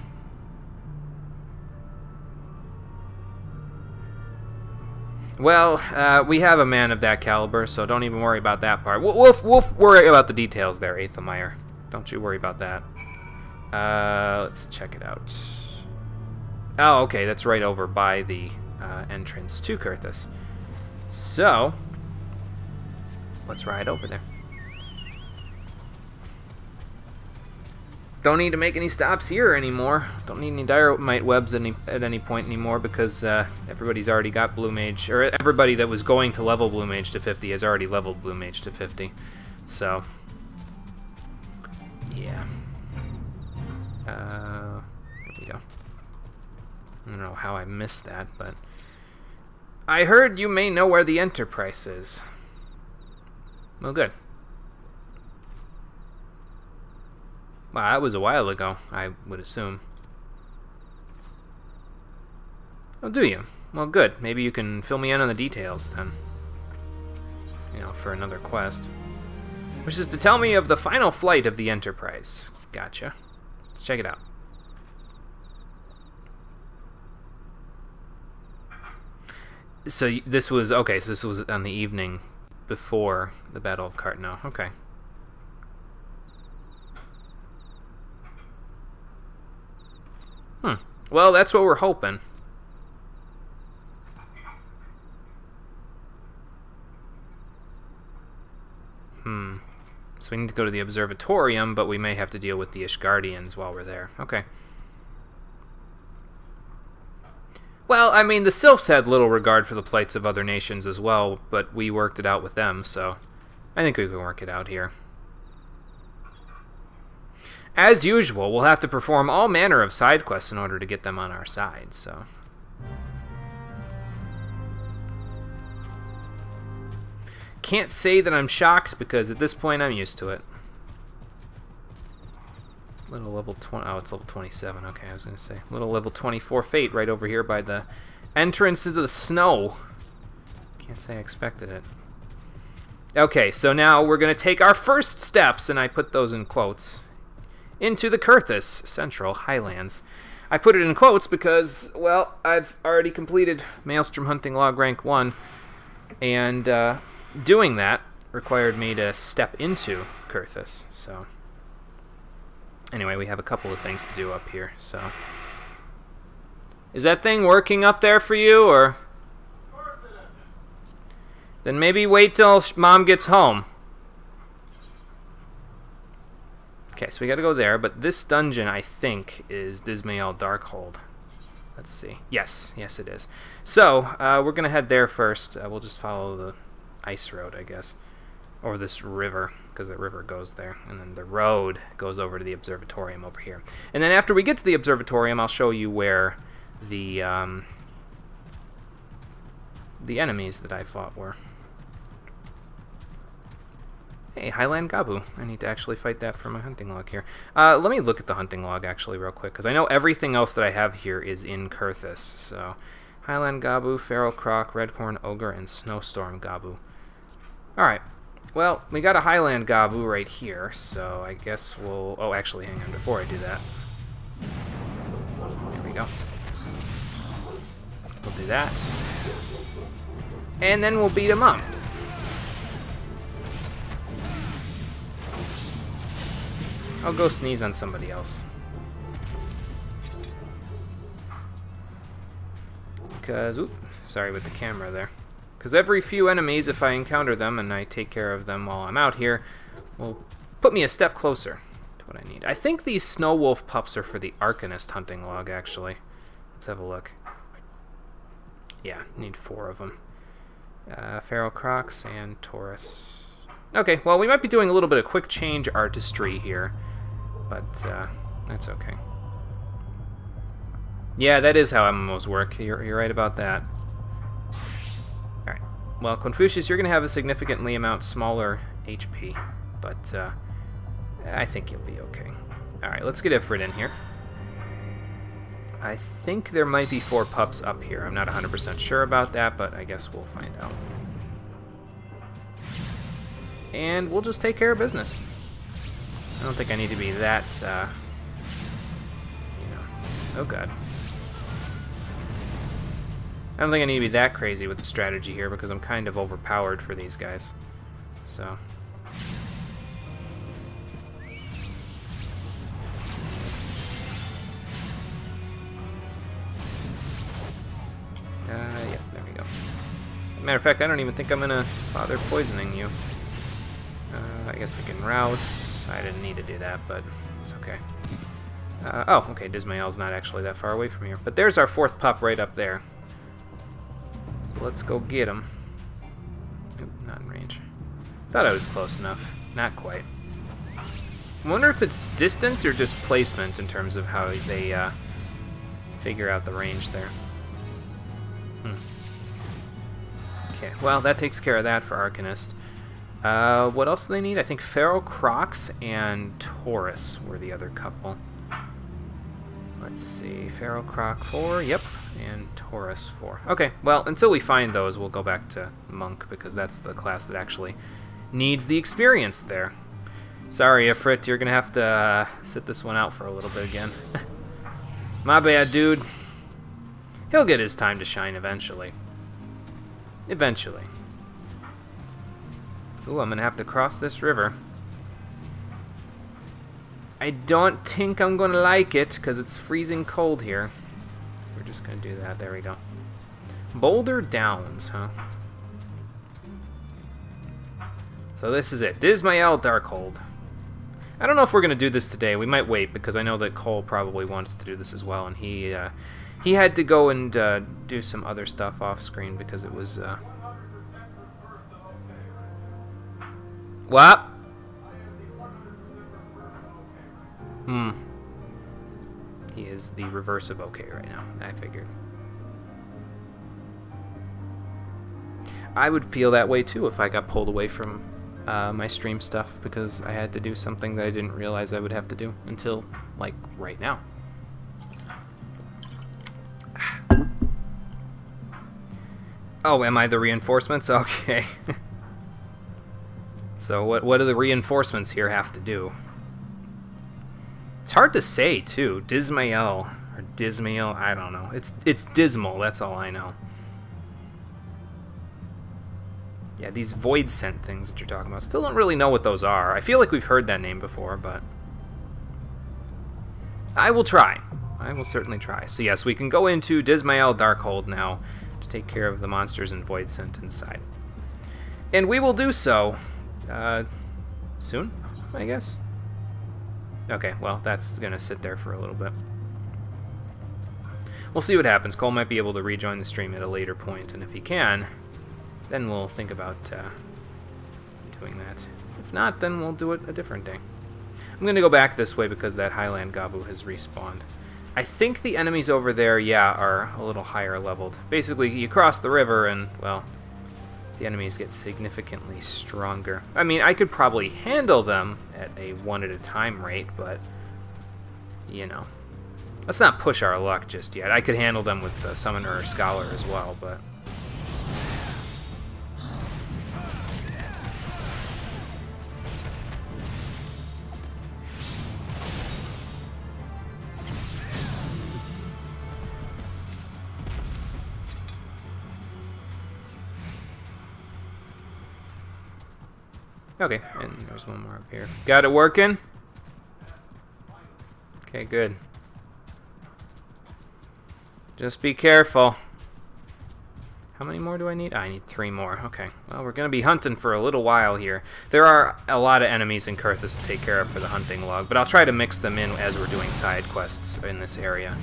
Well, we have a man of that caliber, so don't even worry about that part. We'll worry about the details there, Aethelmeyer. Don't you worry about that. Let's check it out. Oh, okay, that's right over by the entrance to Kurthus. So, let's ride over there. Don't need to make any stops here anymore. Don't need any dynamite webs at any point anymore because everybody's already got Blue Mage, or everybody that was going to level Blue Mage to 50 has already leveled Blue Mage to 50. So, yeah. There we go. I don't know how I missed that, but I heard you may know where the Enterprise is. Well, good. Well, that was a while ago, I would assume. Oh, do you? Well, good. Maybe you can fill me in on the details, then. You know, for another quest. Which is to tell me of the final flight of the Enterprise. Gotcha. Let's check it out. So this was... okay, so this was on the evening before the Battle of Cartno. Okay. Well, that's what we're hoping. So we need to go to the observatorium, but we may have to deal with the Ishgardians while we're there. Okay. Well, I mean, the Sylphs had little regard for the plights of other nations as well, but we worked it out with them, so I think we can work it out here. As usual, we'll have to perform all manner of side quests in order to get them on our side, so... Can't say that I'm shocked, because at this point I'm used to it. Little level 20... Oh, it's level 27. Okay, I was going to say. Little level 24 Fate right over here by the entrance into the snow. Can't say I expected it. Okay, so now we're going to take our first steps, and I put those in quotes, into the Kurthus Central Highlands. I put it in quotes because, well, I've already completed Maelstrom Hunting Log Rank 1, and doing that required me to step into Kurthus, so... Anyway, we have a couple of things to do up here, so... Is that thing working up there for you, or...? Then maybe wait till Mom gets home. Okay, so we gotta go there, but this dungeon, I think, is Dismael Darkhold. Let's see. Yes, it is. So, we're gonna head there first. We'll just follow the ice road, I guess. Or this river, because the river goes there. And then the road goes over to the observatorium over here. And then after we get to the observatorium, I'll show you where the enemies that I fought were. Hey, Highland Gabu. I need to actually fight that for my hunting log here. Let me look at the hunting log, actually, real quick, because I know everything else that I have here is in Kurthus. So, Highland Gabu, Feral Croc, Redhorn Ogre, and Snowstorm Gabu. Alright. Well, we got a Highland Gabu right here, so I guess we'll... Oh, actually, hang on, before I do that. There we go. We'll do that. And then we'll beat him up. I'll go sneeze on somebody else. Because... Oop, sorry with the camera there. Because every few enemies, if I encounter them and I take care of them while I'm out here, will put me a step closer to what I need. I think these Snow Wolf pups are for the Arcanist hunting log, actually. Let's have a look. Yeah, need 4 of them. Feral Crocs and Taurus. Okay, well, we might be doing a little bit of quick change artistry here, but that's okay. Yeah, that is how MMOs work. You're right about that. Well, Confucius, you're going to have a significantly amount smaller HP, but I think you'll be okay. Alright, let's get Ifrit in here. I think there might be 4 pups up here. I'm not 100% sure about that, but I guess we'll find out. And we'll just take care of business. I don't think I need to be that, oh god. I don't think I need to be that crazy with the strategy here because I'm kind of overpowered for these guys. So. Yeah, there we go. Matter of fact, I don't even think I'm gonna bother poisoning you. I guess we can rouse. I didn't need to do that, but it's okay. Oh, okay, Dismael's not actually that far away from here. But there's our 4th pup right up there. So let's go get him. Oop, not in range. Thought I was close enough. Not quite. I wonder if it's distance or displacement in terms of how they figure out the range there. Okay, well, that takes care of that for Arcanist. What else do they need? I think Feral Crocs and Taurus were the other couple. Let's see, Feral Croc 4, yep, and Taurus 4. Okay, well, until we find those, we'll go back to Monk, because that's the class that actually needs the experience there. Sorry, Ifrit, you're gonna have to sit this one out for a little bit again. My bad, dude. He'll get his time to shine eventually. Eventually. Ooh, I'm gonna have to cross this river. I don't think I'm gonna like it, because it's freezing cold here. we're just gonna do that. There we go. Boulder Downs, huh? So this is it. Dismael Darkhold. I don't know if we're gonna do this today. We might wait because I know that Cole probably wants to do this as well, and he had to go and do some other stuff off screen because it was what? He is the reverse of okay right now. I figured. I would feel that way too if I got pulled away from my stream stuff because I had to do something that I didn't realize I would have to do until, like, right now. Oh, am I the reinforcements? Okay. So what do the reinforcements here have to do? It's hard to say, too. Dismael or Dismael, I don't know. It's dismal, that's all I know. Yeah, these void scent things that you're talking about. Still don't really know what those are. I feel like we've heard that name before, but I will try. I will certainly try. So yes, we can go into Dismael Darkhold now to take care of the monsters and void scent inside. And we will do so soon, I guess. Okay, well, that's going to sit there for a little bit. We'll see what happens. Cole might be able to rejoin the stream at a later point, and if he can, then we'll think about doing that. If not, then we'll do it a different day. I'm going to go back this way because that Highland Gabu has respawned. I think the enemies over there, yeah, are a little higher leveled. Basically, you cross the river and, well, the enemies get significantly stronger. I mean, I could probably handle them at a one-at-a-time rate, but, you know. Let's not push our luck just yet. I could handle them with Summoner or Scholar as well, but... Okay, and there's one more up here. Got it working? Okay, good. Just be careful. How many more do I need? I need 3 more. Okay, well, we're going to be hunting for a little while here. There are a lot of enemies in Kurthus to take care of for the hunting log, but I'll try to mix them in as we're doing side quests in this area.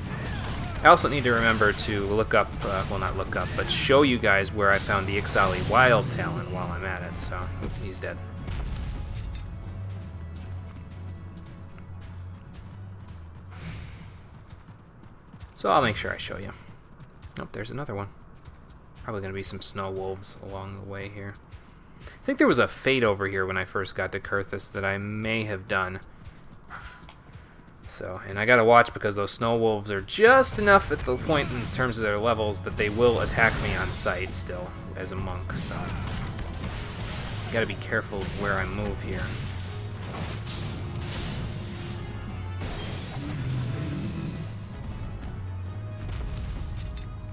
I also need to remember to look up, well, not look up, but show you guys where I found the XIV Wild Talent while I'm at it, so he's dead. So I'll make sure I show you. Oh, there's another one. Probably going to be some snow wolves along the way here. I think there was a fate over here when I first got to Kurthus that I may have done. So, and I gotta watch because those snow wolves are just enough at the point in terms of their levels that they will attack me on sight still as a monk, so gotta be careful of where I move here.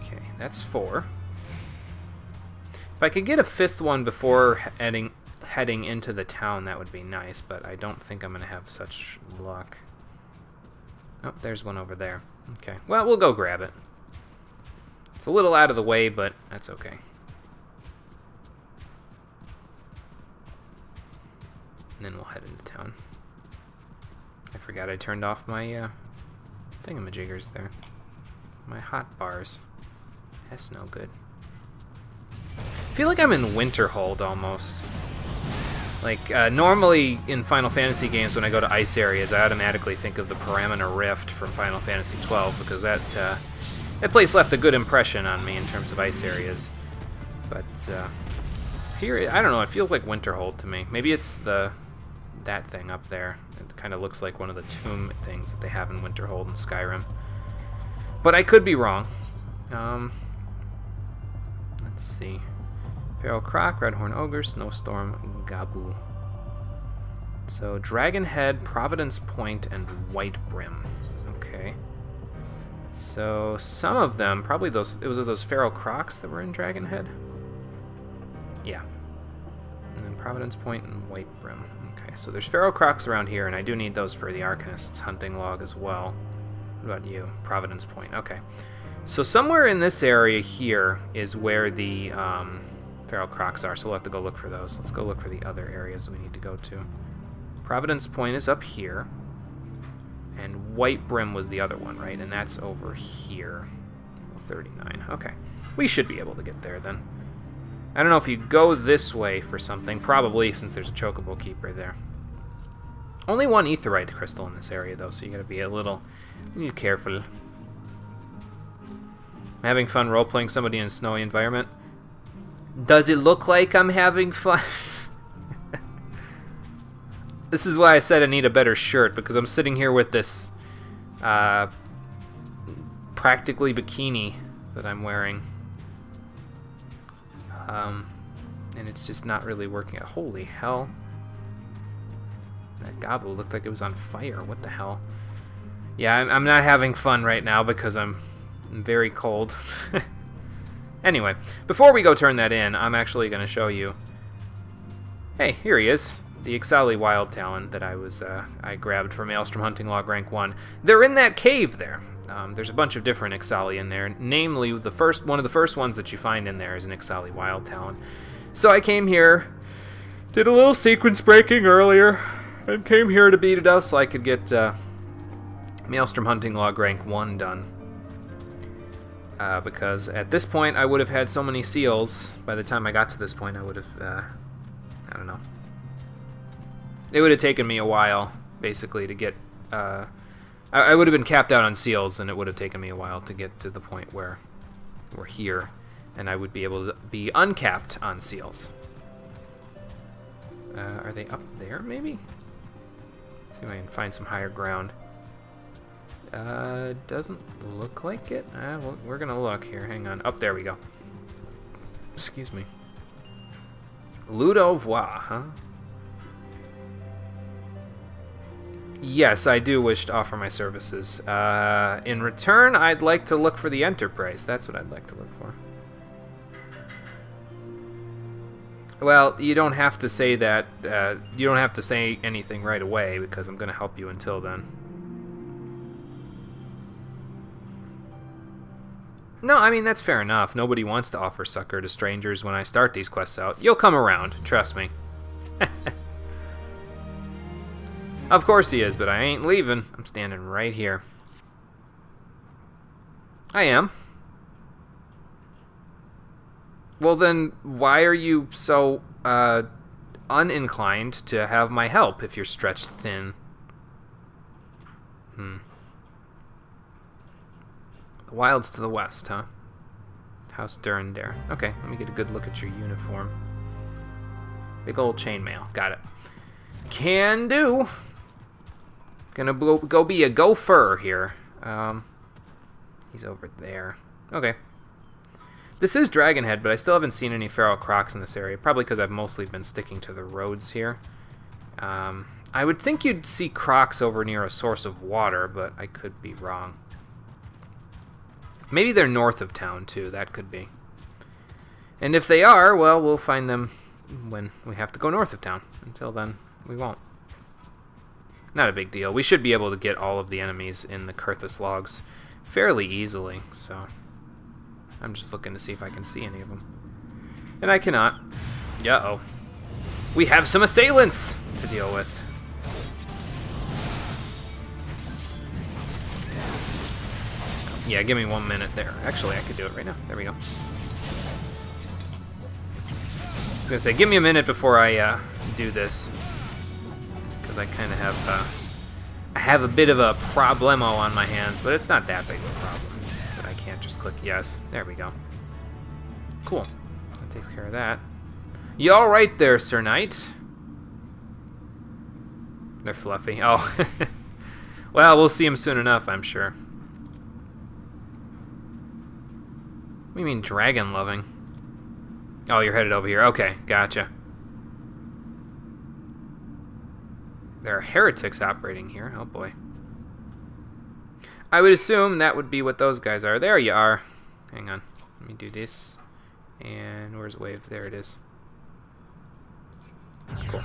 Okay, that's 4. If I could get a 5th one before heading into the town, that would be nice, but I don't think I'm gonna have such luck. Oh, there's one over there. Okay, well, we'll go grab it. It's a little out of the way, but that's okay. And then we'll head into town. I forgot I turned off my thingamajiggers there. My hot bars. That's no good. I feel like I'm in Winterhold almost. Like, normally in Final Fantasy games when I go to ice areas, I automatically think of the Paramina Rift from Final Fantasy XII because that place left a good impression on me in terms of ice areas. But here, I don't know, it feels like Winterhold to me. Maybe it's that thing up there. It kind of looks like one of the tomb things that they have in Winterhold and Skyrim. But I could be wrong. Let's see. Feral Croc, Redhorn Ogre, Snowstorm, Gabu. So, Dragonhead, Providence Point, and White Brim. Okay. So, some of them, probably it was those Feral Crocs that were in Dragonhead? Yeah. And then Providence Point and White Brim. Okay, so there's Feral Crocs around here, and I do need those for the Arcanist's hunting log as well. What about you? Providence Point. Okay. So somewhere in this area here is where the feral crocs are, so we'll have to go look for those. Let's go look for the other areas we need to go to. Providence Point is up here, and White Brim was the other one, right? And that's over here. 39. Okay. We should be able to get there then. I don't know if you go this way for something. Probably, since there's a chocobo keeper there. Only one aetheryte crystal in this area, though, so you gotta be a little careful. I'm having fun role-playing somebody in a snowy environment. Does it look like I'm having fun? This is why I said I need a better shirt, because I'm sitting here with this practically bikini that I'm wearing. And it's just not really working out. Holy hell. That gobble looked like it was on fire. What the hell? Yeah, I'm not having fun right now because I'm very cold. Anyway, before we go turn that in, I'm actually going to show you... Hey, here he is. The XIV Wild Talon that I grabbed for Maelstrom Hunting Log Rank 1. They're in that cave there. There's a bunch of different XIV in there. Namely, one of the first ones that you find in there is an XIV Wild Talon. So I came here, did a little sequence breaking earlier, and came here to beat it out so I could get Maelstrom Hunting Log Rank 1 done. Because at this point I would have had so many seals. By the time I got to this point I would have, I don't know. It would have taken me a while, basically, to get... I would have been capped out on seals, and it would have taken me a while to get to the point where we're here, and I would be able to be uncapped on seals. Are they up there, maybe? See if I can find some higher ground. Doesn't look like it. Well, we're gonna look here. Hang on. Up there we go. Excuse me. Ludovois, huh? Yes, I do wish to offer my services. In return, I'd like to look for the Enterprise. That's what I'd like to look for. Well, you don't have to say that. You don't have to say anything right away, because I'm going to help you until then. No, I mean, that's fair enough. Nobody wants to offer succor to strangers when I start these quests out. You'll come around, trust me. Of course he is, but I ain't leaving. I'm standing right here. I am. Well then, why are you so, uninclined to have my help if you're stretched thin? The wilds to the west, huh? House Durandare. Okay, let me get a good look at your uniform. Big old chainmail. Got it. Can do. Gonna go be a gopher here. He's over there. Okay. This is Dragonhead, but I still haven't seen any feral crocs in this area. Probably because I've mostly been sticking to the roads here. I would think you'd see crocs over near a source of water, but I could be wrong. Maybe they're north of town, too. That could be. And if they are, well, we'll find them when we have to go north of town. Until then, we won't. Not a big deal. We should be able to get all of the enemies in the Kurthus logs fairly easily, so... I'm just looking to see if I can see any of them. And I cannot. Uh-oh. We have some assailants to deal with. Yeah, give me 1 minute there. Actually, I could do it right now. There we go. I was gonna say, give me a minute before I do this. Because I kind of have a bit of a problemo on my hands, but it's not that big of a problem. But I can't just click yes. There we go. Cool. That takes care of that. You all right there, Sir Knight? They're fluffy. Oh. Well, we'll see him soon enough, I'm sure. What do you mean dragon loving? Oh, you're headed over here. Okay, gotcha. There are heretics operating here. Oh boy. I would assume that would be what those guys are. There you are. Hang on. Let me do this. And where's Wave? There it is. Cool.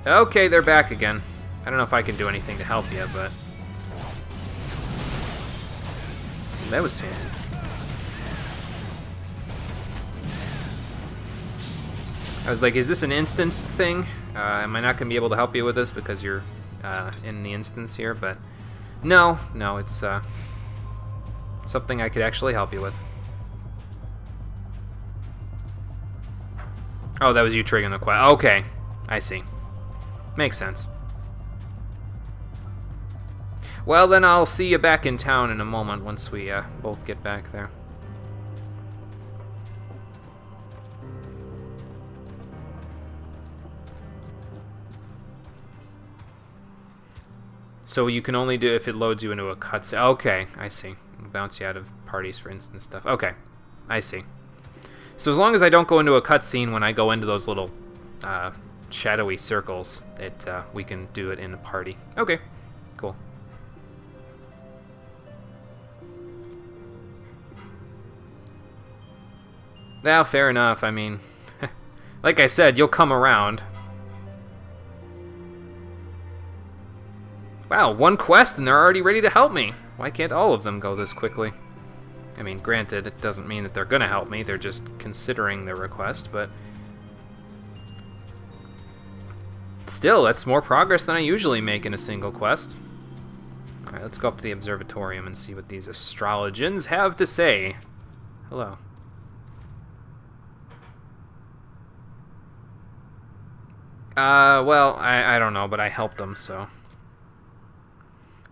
Okay, they're back again. I don't know if I can do anything to help you, but... that was fancy. I was like, is this an instance thing? Am I not going to be able to help you with this because you're in the instance here? But no, it's something I could actually help you with. Oh, that was you triggering the quest. Okay, I see. Makes sense. Well, then I'll see you back in town in a moment once we both get back there. So you can only do if it loads you into a cutscene. Okay, I see. It'll bounce you out of parties, for instance, stuff. Okay, I see. So as long as I don't go into a cutscene when I go into those little shadowy circles, we can do it in a party. Okay, cool. Now, fair enough. I mean, like I said, you'll come around. Wow, one quest and they're already ready to help me. Why can't all of them go this quickly? I mean, granted, it doesn't mean that they're gonna help me. They're just considering their request, but still, that's more progress than I usually make in a single quest. Alright, let's go up to the observatorium and see what these astrologians have to say. Hello. Well, I don't know, but I helped them, so.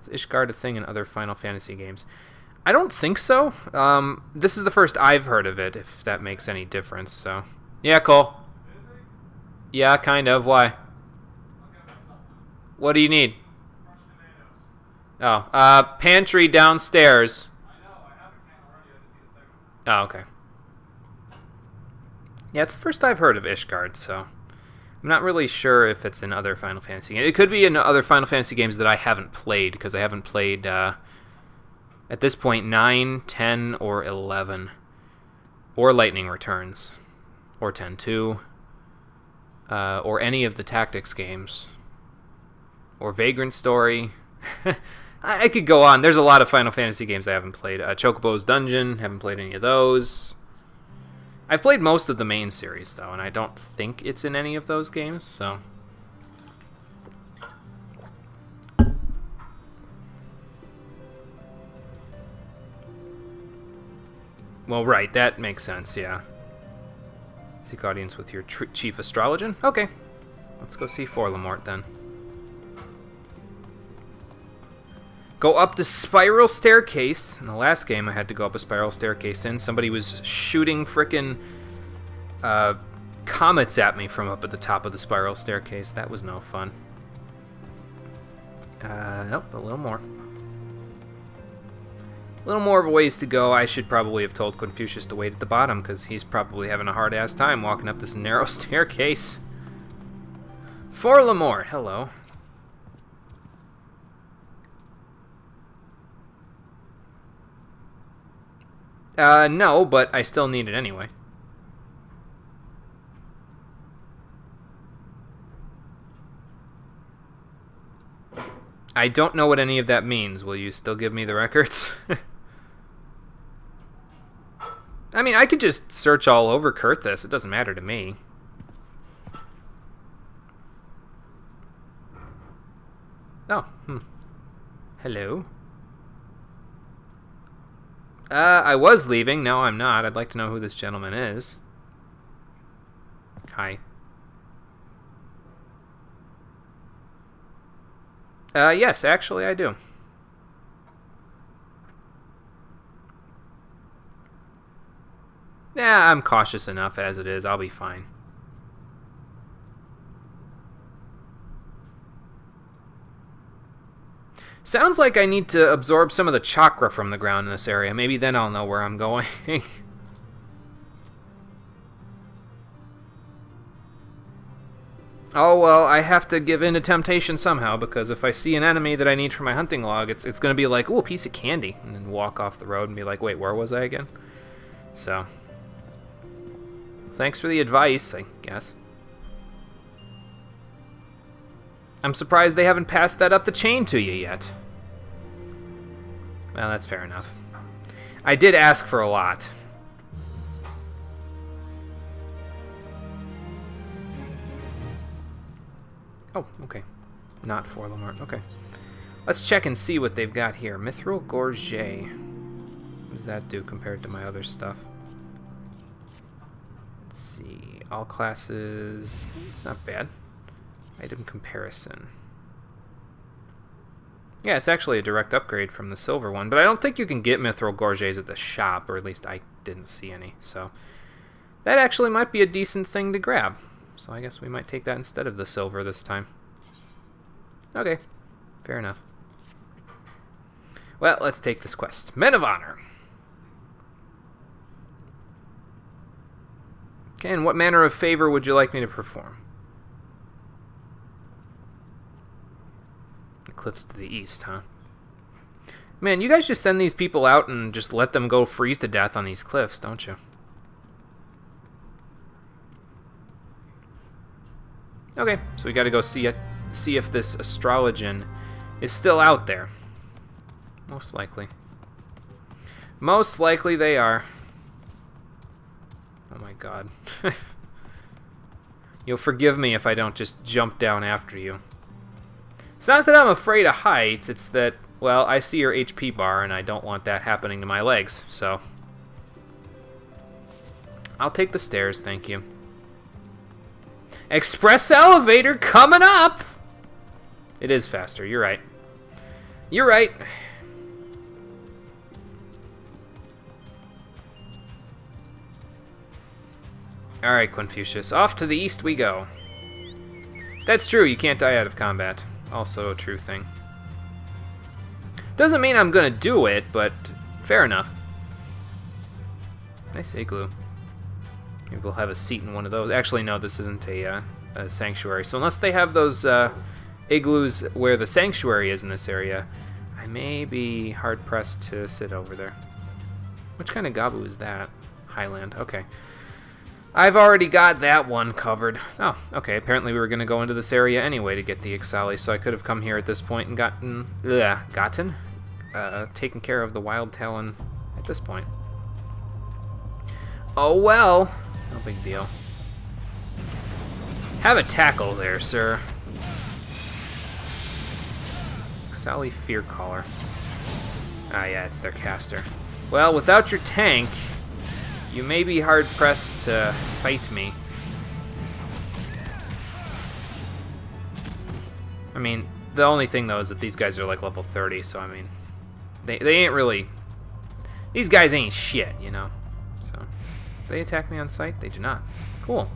Is Ishgard a thing in other Final Fantasy games? I don't think so. This is the first I've heard of it, if that makes any difference, so. Yeah, Cole. Yeah, kind of. Why? What do you need? Oh, pantry downstairs. Oh, okay. Yeah, it's the first I've heard of Ishgard, so. I'm not really sure if it's in other Final Fantasy games. It could be in other Final Fantasy games that I haven't played, because I haven't played, at this point, 9, 10, or 11. Or Lightning Returns. Or 10-2. Or any of the Tactics games. Or Vagrant Story. I could go on. There's a lot of Final Fantasy games I haven't played. Chocobo's Dungeon, haven't played any of those. I've played most of the main series, though, and I don't think it's in any of those games, so. Well, right, that makes sense, yeah. Seek audience with your chief astrologian? Okay. Let's go see Forlamort, then. Go up the spiral staircase. In the last game, I had to go up a spiral staircase in. Somebody was shooting frickin' comets at me from up at the top of the spiral staircase. That was no fun. Nope, a little more. A little more of a ways to go. I should probably have told Confucius to wait at the bottom, because he's probably having a hard-ass time walking up this narrow staircase. Forlamort, hello. No, but I still need it anyway. I don't know what any of that means. Will you still give me the records? I mean, I could just search all over Kurthus. It doesn't matter to me. Oh, Hello. I was leaving. No, I'm not. I'd like to know who this gentleman is. Hi. Yes, actually I do. Yeah, I'm cautious enough as it is. I'll be fine. Sounds like I need to absorb some of the chakra from the ground in this area. Maybe then I'll know where I'm going. Oh, well, I have to give in to temptation somehow, because if I see an enemy that I need for my hunting log, it's going to be like, ooh, a piece of candy, and then walk off the road and be like, wait, where was I again? So, thanks for the advice, I guess. I'm surprised they haven't passed that up the chain to you yet. Well, that's fair enough. I did ask for a lot. Oh, okay. Not for Lamar. Okay. Let's check and see what they've got here. Mithril Gorget. What does that do compared to my other stuff? Let's see. All classes. It's not bad. Item comparison. Yeah, it's actually a direct upgrade from the silver one, but I don't think you can get Mithril Gorgets at the shop, or at least I didn't see any, so that actually might be a decent thing to grab. So I guess we might take that instead of the silver this time. Okay, fair enough. Well, let's take this quest. Men of Honor. Okay, and what manner of favor would you like me to perform? The cliffs to the east, huh? Man, you guys just send these people out and just let them go freeze to death on these cliffs, don't you? Okay, so we gotta go see if this astrologian is still out there. Most likely. Most likely they are. Oh my god. You'll forgive me if I don't just jump down after you. It's not that I'm afraid of heights, it's that, well, I see your HP bar and I don't want that happening to my legs, so I'll take the stairs, thank you. Express elevator coming up! It is faster, you're right. You're right. Alright, Confucius, off to the east we go. That's true, you can't die out of combat. Also a true thing. Doesn't mean I'm gonna do it, but fair enough. Nice igloo. Maybe we'll have a seat in one of those. Actually, no, this isn't a sanctuary. So unless they have those igloos where the sanctuary is in this area, I may be hard-pressed to sit over there. Which kind of gabu is that? Highland, okay. I've already got that one covered. Oh, okay, apparently we were going to go into this area anyway to get the XIV, so I could have come here at this point and taken care of the Wild Talon at this point. Oh well, no big deal. Have a tackle there, sir. XIV Fear Caller. Ah yeah, it's their caster. Well, without your tank, you may be hard-pressed to fight me. I mean, the only thing, though, is that these guys are like level 30, so I mean, they ain't really... These guys ain't shit, you know? So, do they attack me on sight? They do not. Cool.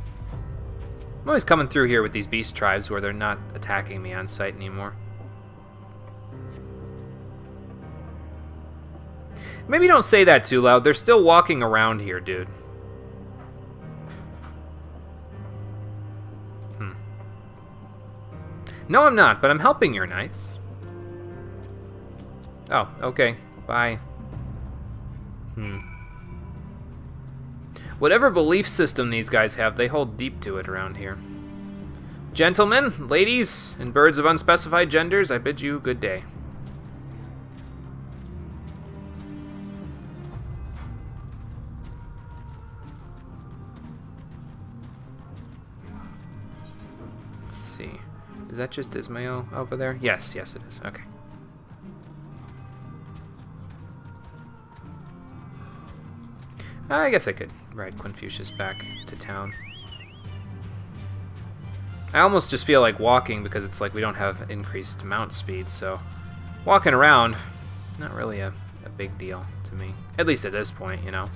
I'm always coming through here with these beast tribes where they're not attacking me on sight anymore. Maybe don't say that too loud. They're still walking around here, dude. No, I'm not, but I'm helping your knights. Oh, okay. Bye. Whatever belief system these guys have, they hold deep to it around here. Gentlemen, ladies, and birds of unspecified genders, I bid you good day. Let's see. Is that just Ismail over there? Yes, yes it is. Okay. I guess I could ride Confucius back to town. I almost just feel like walking because it's like we don't have increased mount speed, so walking around, not really a big deal to me. At least at this point, you know.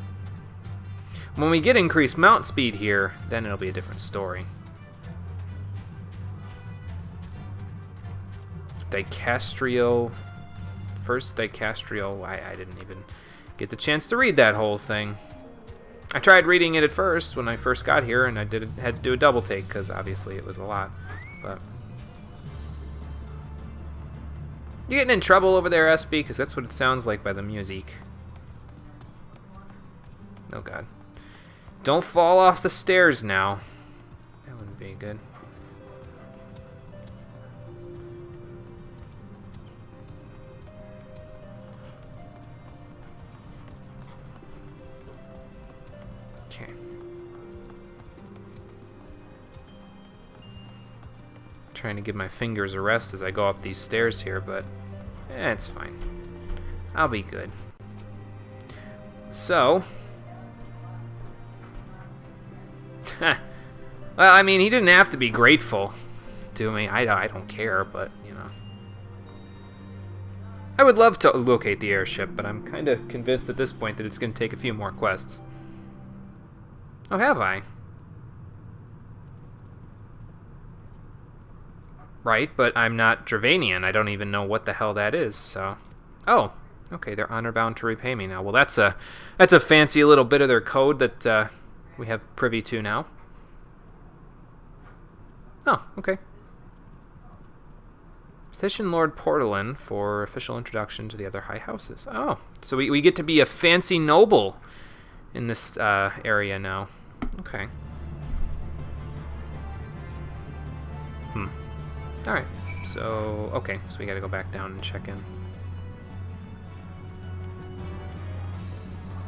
When we get increased mount speed here, then it'll be a different story. Dicastrial... First Dicastrial... I didn't even get the chance to read that whole thing. I tried reading it at first when I first got here, and I had to do a double take because obviously it was a lot. But you getting in trouble over there, SB? Because that's what it sounds like by the music. Oh god! Don't fall off the stairs now. That wouldn't be good. Trying to give my fingers a rest as I go up these stairs here, but it's fine. I'll be good. So, well, I mean, he didn't have to be grateful to me. I don't care, but, you know. I would love to locate the airship, but I'm kind of convinced at this point that it's going to take a few more quests. Oh, have I? Right, but I'm not Dravanian. I don't even know what the hell that is, so... Oh, okay, they're honor-bound to repay me now. Well, that's a fancy little bit of their code that we have privy to now. Oh, okay. Petition Lord Portalin for official introduction to the other high houses. Oh, so we get to be a fancy noble in this area now. Okay. Alright, so, okay, so we gotta go back down and check in.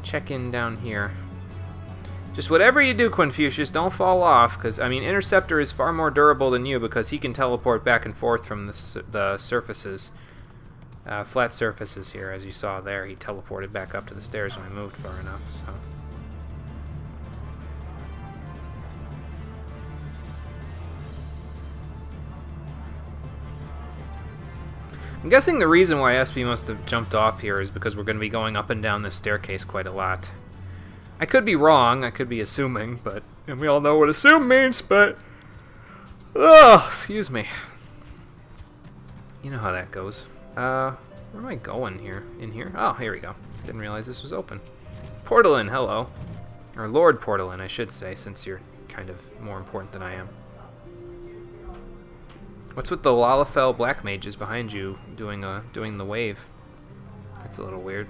Check in down here. Just whatever you do, Confucius, don't fall off, because, I mean, Interceptor is far more durable than you because he can teleport back and forth from the surfaces. Flat surfaces here, as you saw there. He teleported back up to the stairs when I moved far enough, so... I'm guessing the reason why SP must have jumped off here is because we're going to be going up and down this staircase quite a lot. I could be wrong, I could be assuming, but... And we all know what assume means, but... Oh, excuse me. You know how that goes. Where am I going here? In here? Oh, here we go. Didn't realize this was open. Portalin, hello. Or Lord Portalin, I should say, since you're kind of more important than I am. What's with the Lalafell black mages behind you doing the wave? That's a little weird.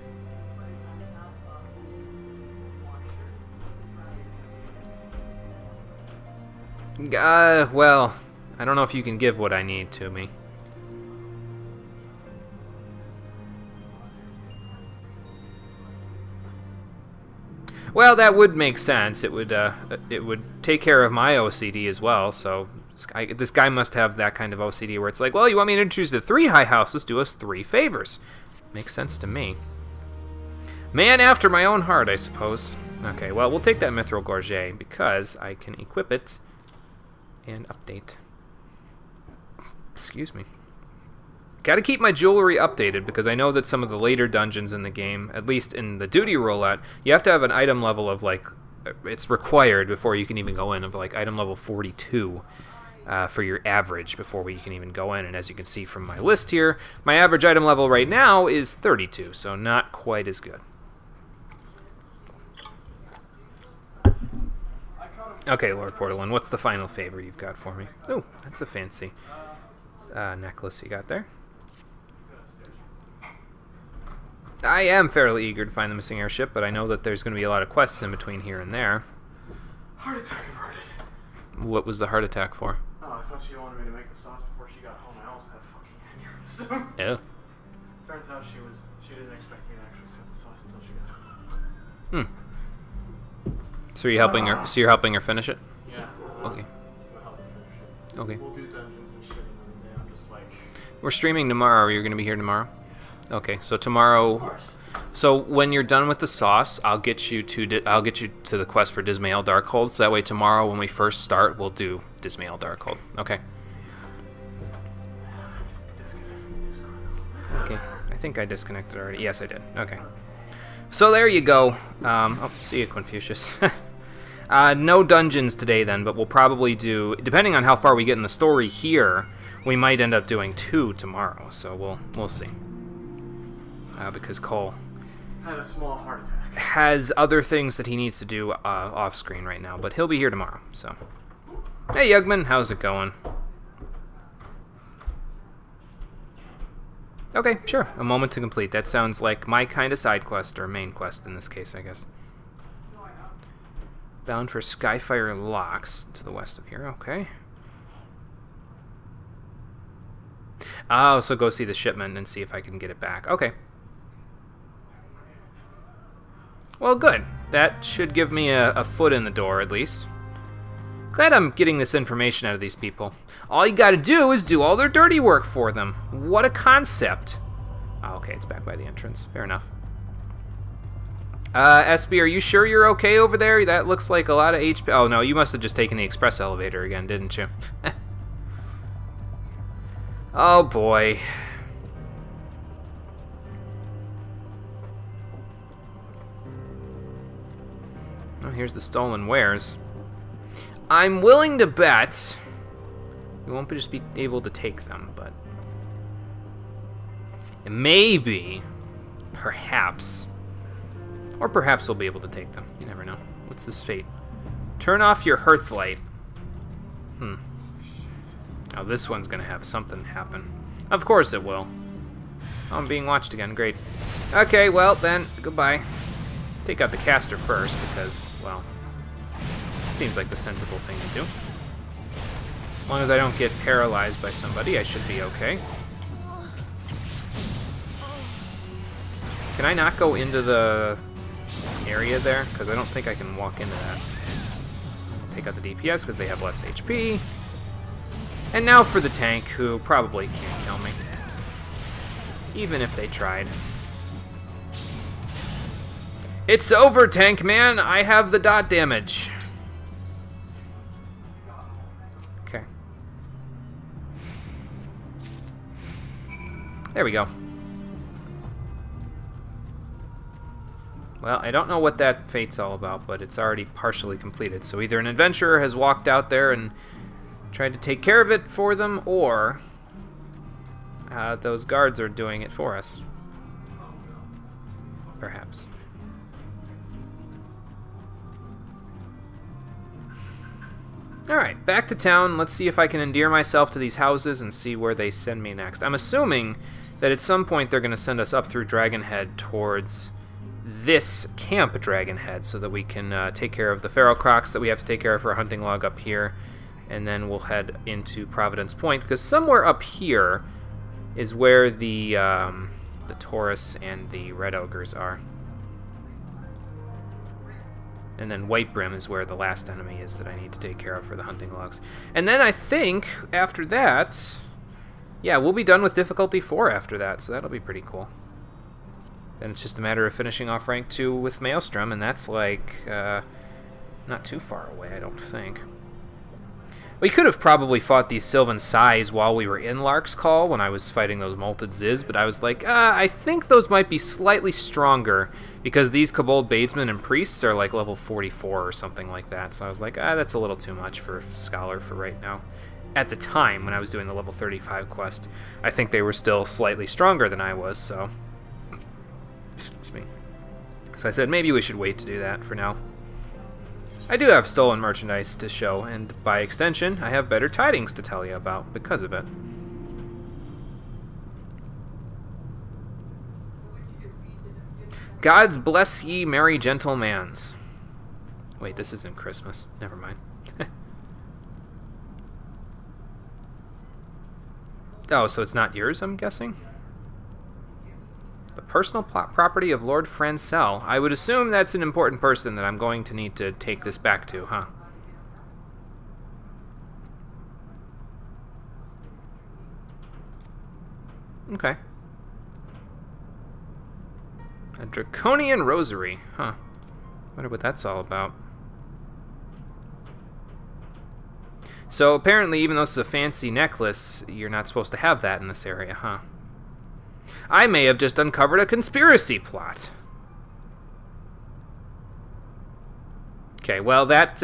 Well, I don't know if you can give what I need to me. Well, that would make sense. It would take care of my OCD as well, so... This guy must have that kind of OCD where it's like, well, you want me to introduce the 3 high houses, do us 3 favors. Makes sense to me. Man after my own heart, I suppose. Okay, well, we'll take that Mithril Gorget because I can equip it and update. Excuse me. Gotta keep my jewelry updated because I know that some of the later dungeons in the game, at least in the duty rollout, you have to have an item level of, like, it's required before you can even go in, of, like, item level 42. For your average before we can even go in. And as you can see from my list here, my average item level right now is 32, so not quite as good. Okay, Lord Portalin, what's the final favor you've got for me? Oh, that's a fancy necklace you got there. I am fairly eager to find the missing airship, but I know that there's going to be a lot of quests in between here and there. Heart attack averted. What was the heart attack for? Oh, I thought she wanted me to make the sauce before she got home. I almost had a fucking aneurysm. Yeah. Turns out she didn't expect me to actually set the sauce until she got home. So you're helping her. So you're helping her finish it. Yeah. Okay. We'll help her finish it. Okay. We'll do dungeons and shit, and then I'm just like. We're streaming tomorrow. Are you going to be here tomorrow? Okay. So tomorrow. Of course. So when you're done with the sauce, I'll get you to the quest for Dismail Darkhold. So that way tomorrow when we first start, we'll do Dismail Darkhold. Okay. Okay. I think I disconnected already. Yes, I did. Okay. So there you go. Oh, see you, Confucius. No dungeons today then, but we'll probably do, depending on how far we get in the story here, we might end up doing 2 tomorrow. So we'll see. Because Cole Had a small heart attack. has other things that he needs to do off screen right now, but he'll be here tomorrow. So, hey Yugman, how's it going? Okay, sure. A moment to complete. That sounds like my kind of side quest, or main quest in this case, I guess. Bound for Skyfire Locks to the west of here. Okay. Oh, so go see the shipment and see if I can get it back. Okay. Well, good. That should give me a foot in the door, at least. Glad I'm getting this information out of these people. All you gotta do is do all their dirty work for them. What a concept. Oh, okay, it's back by the entrance. Fair enough. SB, are you sure you're okay over there? That looks like a lot of HP. Oh, no, you must have just taken the express elevator again, didn't you? Oh, boy. Oh, here's the stolen wares. I'm willing to bet we won't just be able to take them, but maybe, perhaps, or perhaps we'll be able to take them. You never know. What's this fate? Turn off your hearth light. Oh, this one's gonna have something happen. Of course it will. Oh, I'm being watched again. Great. Okay, well then, goodbye. Take out the caster first, because, well, seems like the sensible thing to do. As long as I don't get paralyzed by somebody, I should be okay. Can I not go into the area there? Because I don't think I can walk into that. Take out the DPS because they have less HP. And now for the tank, who probably can't kill me. Even if they tried. It's over, tank man! I have the dot damage. Okay. There we go. Well, I don't know what that fate's all about, but it's already partially completed. So either an adventurer has walked out there and tried to take care of it for them, or those guards are doing it for us. Perhaps. Alright, back to town. Let's see if I can endear myself to these houses and see where they send me next. I'm assuming that at some point they're going to send us up through Dragonhead towards this Camp Dragonhead so that we can take care of the feral crocs that we have to take care of for a hunting log up here. And then we'll head into Providence Point, because somewhere up here is where the Taurus and the Red Ogres are. And then White Brim is where the last enemy is that I need to take care of for the hunting logs. And then I think, after that, yeah, we'll be done with difficulty 4 after that, so that'll be pretty cool. Then it's just a matter of finishing off rank 2 with Maelstrom, and that's like, not too far away, I don't think. We could have probably fought these Sylvan Sais while we were in Lark's Call when I was fighting those Malted Ziz, but I was like, I think those might be slightly stronger because these Kobold Badesmen and Priests are like level 44 or something like that. So I was like, that's a little too much for Scholar for right now. At the time when I was doing the level 35 quest, I think they were still slightly stronger than I was, so... Excuse me. So I said maybe we should wait to do that for now. I do have stolen merchandise to show, and by extension, I have better tidings to tell you about because of it. Gods bless ye merry gentlemans. Wait, this isn't Christmas. Never mind. Oh, so it's not yours, I'm guessing? The personal property of Lord Francel. I would assume that's an important person that I'm going to need to take this back to, huh? Okay. A draconian rosary, huh? Wonder what that's all about. So apparently, even though this is a fancy necklace, you're not supposed to have that in this area, huh? I may have just uncovered a conspiracy plot. Okay, well, that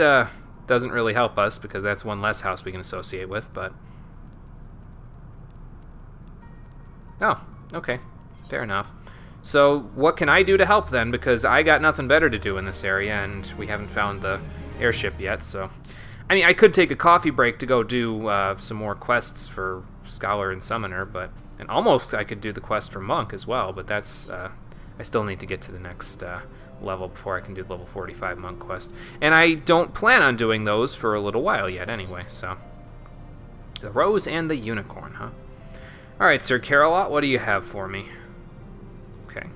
doesn't really help us, because that's one less house we can associate with, but... Oh, okay. Fair enough. So, what can I do to help, then? Because I got nothing better to do in this area, and we haven't found the airship yet, so... I mean, I could take a coffee break to go do some more quests for Scholar and Summoner, but... And almost I could do the quest for Monk as well, but that's... I still need to get to the next level before I can do the level 45 Monk quest. And I don't plan on doing those for a little while yet anyway, so... The Rose and the Unicorn, huh? Alright, Sir Carolot, what do you have for me? Okay.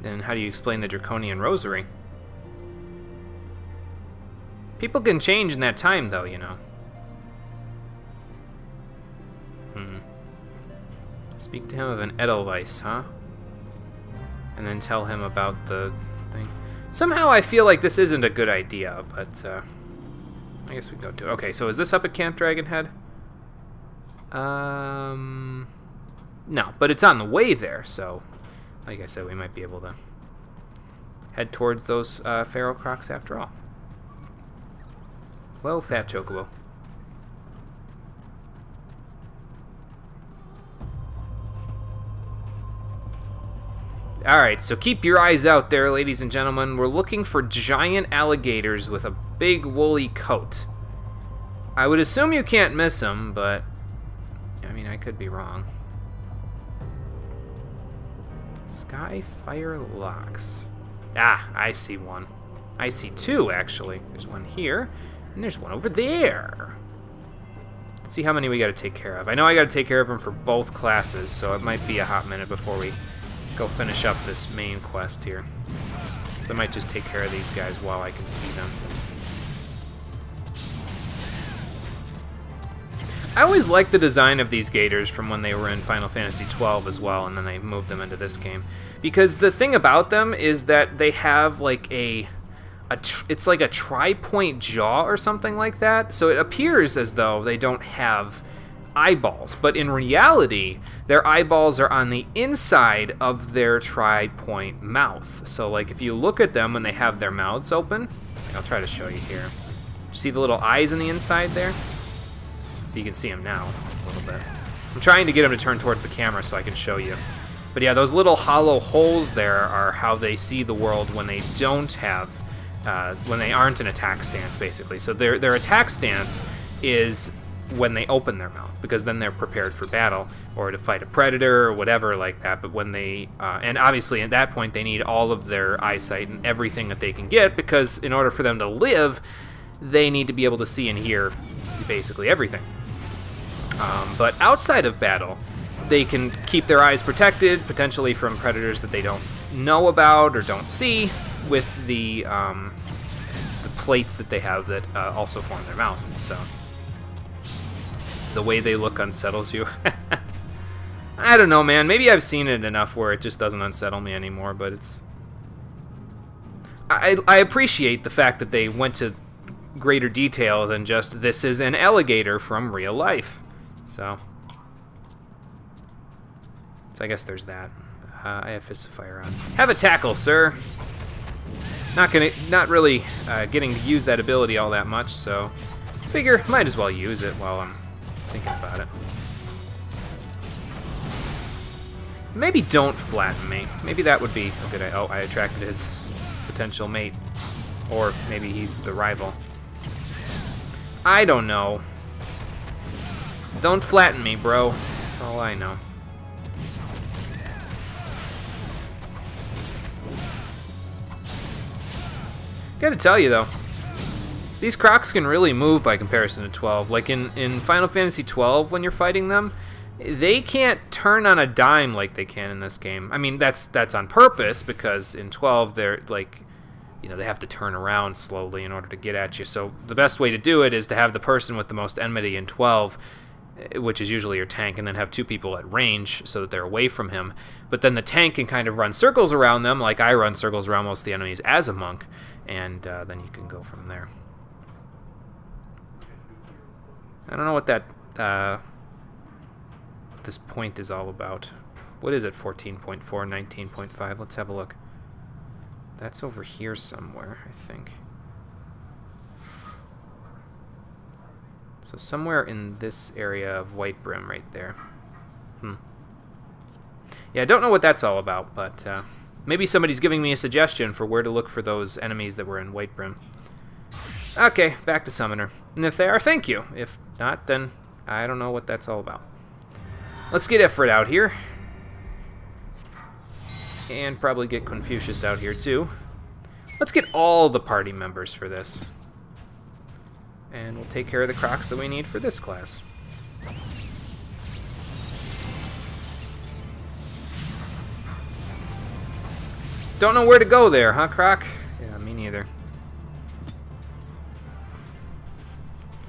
Then how do you explain the Draconian Rosary? People can change in that time, though, you know. Speak to him of an Edelweiss, huh? And then tell him about the thing. Somehow I feel like this isn't a good idea, but I guess we can go to it. Okay, so is this up at Camp Dragonhead? No, but it's on the way there, so like I said, we might be able to head towards those Pharaoh Crocs after all. Whoa, fat chocobo. Alright, so keep your eyes out there, ladies and gentlemen. We're looking for giant alligators with a big woolly coat. I would assume you can't miss them, but I mean, I could be wrong. Skyfire locks. Ah, I see one. I see two, actually. There's one here, and there's one over there. Let's see how many we gotta take care of. I know I gotta take care of them for both classes, so it might be a hot minute before we go finish up this main quest here. So I might just take care of these guys while I can see them. I always liked the design of these gators from when they were in Final Fantasy XII as well, and then they moved them into this game. Because the thing about them is that they have like it's like a tri-point jaw or something like that. So it appears as though they don't have eyeballs, but in reality, their eyeballs are on the inside of their tri-point mouth. So like if you look at them when they have their mouths open, I'll try to show you here. See the little eyes on the inside there? So you can see them now a little bit. I'm trying to get them to turn towards the camera so I can show you. But yeah, those little hollow holes there are how they see the world when they don't have, when they aren't in attack stance, basically. So their attack stance is when they open their mouth, because then they're prepared for battle or to fight a predator or whatever like that. But when they, and obviously at that point they need all of their eyesight and everything that they can get, because in order for them to live, they need to be able to see and hear basically everything. But outside of battle, they can keep their eyes protected, potentially from predators that they don't know about or don't see, with the plates that they have that also form their mouth. So the way they look unsettles you. I don't know, man. Maybe I've seen it enough where it just doesn't unsettle me anymore, but it's... I appreciate the fact that they went to greater detail than just, this is an alligator from real life. So I guess there's that. I have Fist of Fire on. Have a tackle, sir. Not really getting to use that ability all that much, so figure might as well use it while I'm thinking about it. Maybe don't flatten me. Maybe that would be a good idea. Oh, I attracted his potential mate, or maybe he's the rival. I don't know. Don't flatten me, bro. That's all I know. Gotta tell you, though, these Crocs can really move by comparison to 12. Like in Final Fantasy 12, when you're fighting them, they can't turn on a dime like they can in this game. I mean, that's on purpose, because in 12, they're like, you know, they have to turn around slowly in order to get at you. So the best way to do it is to have the person with the most enmity in 12, which is usually your tank, and then have two people at range so that they're away from him. But then the tank can kind of run circles around them, like I run circles around most of the enemies as a monk, and then you can go from there. I don't know what that this point is all about. What is it? 14.4, 19.5. Let's have a look. That's over here somewhere, I think. So somewhere in this area of White Brim right there. Yeah, I don't know what that's all about, but maybe somebody's giving me a suggestion for where to look for those enemies that were in White Brim. Okay, back to Summoner. And if they are, thank you. If not, then I don't know what that's all about. Let's get Ifrit out here. And probably get Confucius out here too. Let's get all the party members for this. And we'll take care of the Crocs that we need for this class. Don't know where to go there, huh, Croc? Yeah, me neither.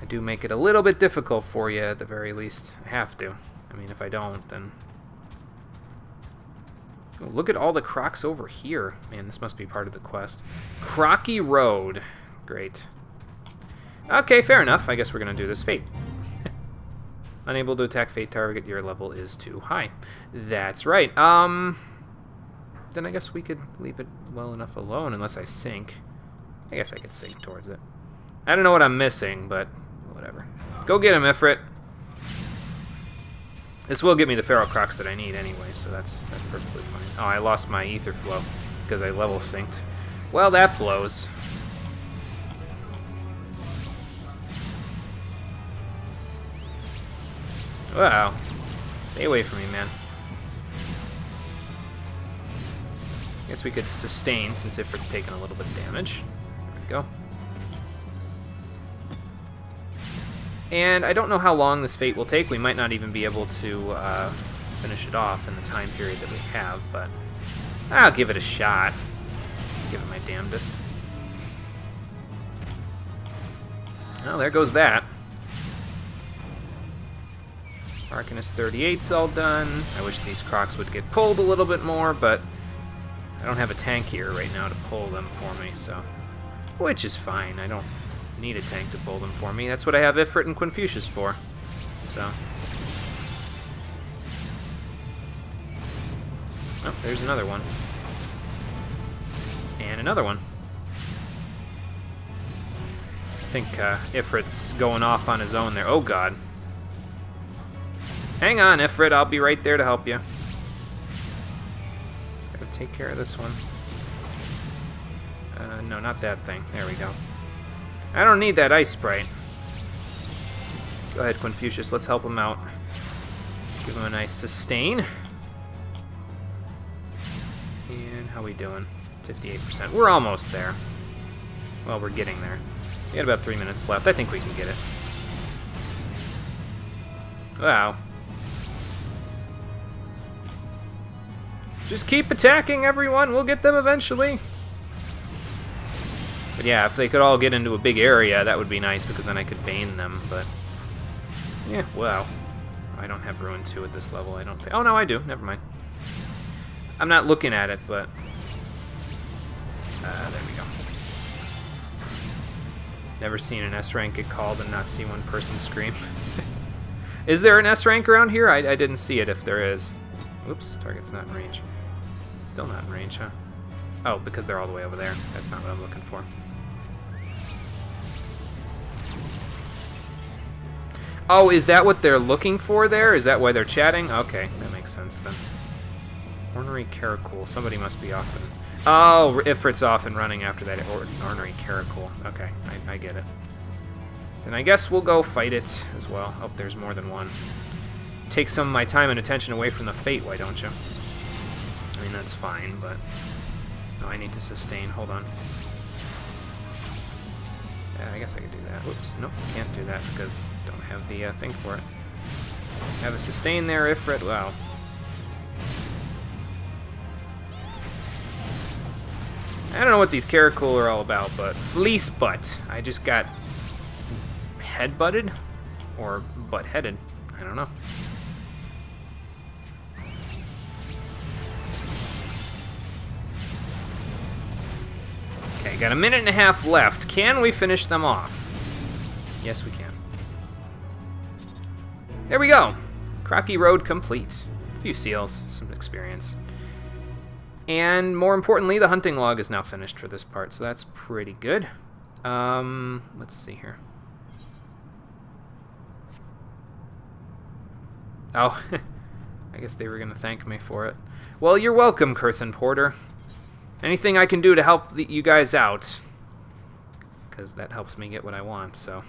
do make it a little bit difficult for you at the very least. I have to. I mean, if I don't, then... Oh, look at all the crocs over here. Man, this must be part of the quest. Crocky Road. Great. Okay, fair enough. I guess we're going to do this. Fate. Unable to attack Fate target. Your level is too high. That's right. Then I guess we could leave it well enough alone unless I sink. I guess I could sink towards it. I don't know what I'm missing, but whatever. Go get him, Ifrit. This will give me the Feral Crocs that I need anyway, so that's perfectly fine. Oh, I lost my Ether Flow because I level synced. Well, that blows. Wow. Stay away from me, man. Guess we could sustain since Ifrit's taken a little bit of damage. There we go. And I don't know how long this Fate will take. We might not even be able to finish it off in the time period that we have, but I'll give it a shot. Give it my damnedest. Well, there goes that. Arcanist 38's all done. I wish these Crocs would get pulled a little bit more, but I don't have a tank here right now to pull them for me, so... Which is fine. I don't need a tank to pull them for me. That's what I have Ifrit and Confucius for. So... Oh, there's another one. And another one. I think Ifrit's going off on his own there. Oh, God. Hang on, Ifrit. I'll be right there to help you. Just gotta take care of this one. No, not that thing. There we go. I don't need that Ice Sprite. Go ahead, Confucius. Let's help him out. Give him a nice sustain. And how we doing? 58%. We're almost there. Well, we're getting there. We got about 3 minutes left. I think we can get it. Wow. Just keep attacking, everyone. We'll get them eventually. But yeah, if they could all get into a big area, that would be nice, because then I could bane them, but... Yeah, wow. I don't have Ruin 2 at this level, I don't think... Oh, no, I do. Never mind. I'm not looking at it, but... there we go. Never seen an S rank get called and not see one person scream. Is there an S rank around here? I didn't see it if there is. Oops, target's not in range. Still not in range, huh? Oh, because they're all the way over there. That's not what I'm looking for. Oh, is that what they're looking for there? Is that why they're chatting? Okay, that makes sense then. Ornery Caracool. Somebody must be off and... Oh, Ifrit's off and running after that Ornery Caracool. Okay, I get it. Then I guess we'll go fight it as well. Oh, there's more than one. Take some of my time and attention away from the Fate, why don't you? I mean, that's fine, but... No, I need to sustain. Hold on. I guess I could do that. Whoops. Nope, can't do that because I don't have the thing for it. Have a sustain there, Ifrit. Wow. I don't know what these Caracool are all about, but Fleece Butt. I just got head-butted? Or butt-headed. I don't know. Okay, got a minute and a half left. Can we finish them off? Yes, we can. There we go. Crocky Road complete. A few seals, some experience. And more importantly, the hunting log is now finished for this part, so that's pretty good. Let's see here. Oh, I guess they were going to thank me for it. Well, you're welcome, Curthin Porter. Anything I can do to help you guys out, because that helps me get what I want, so.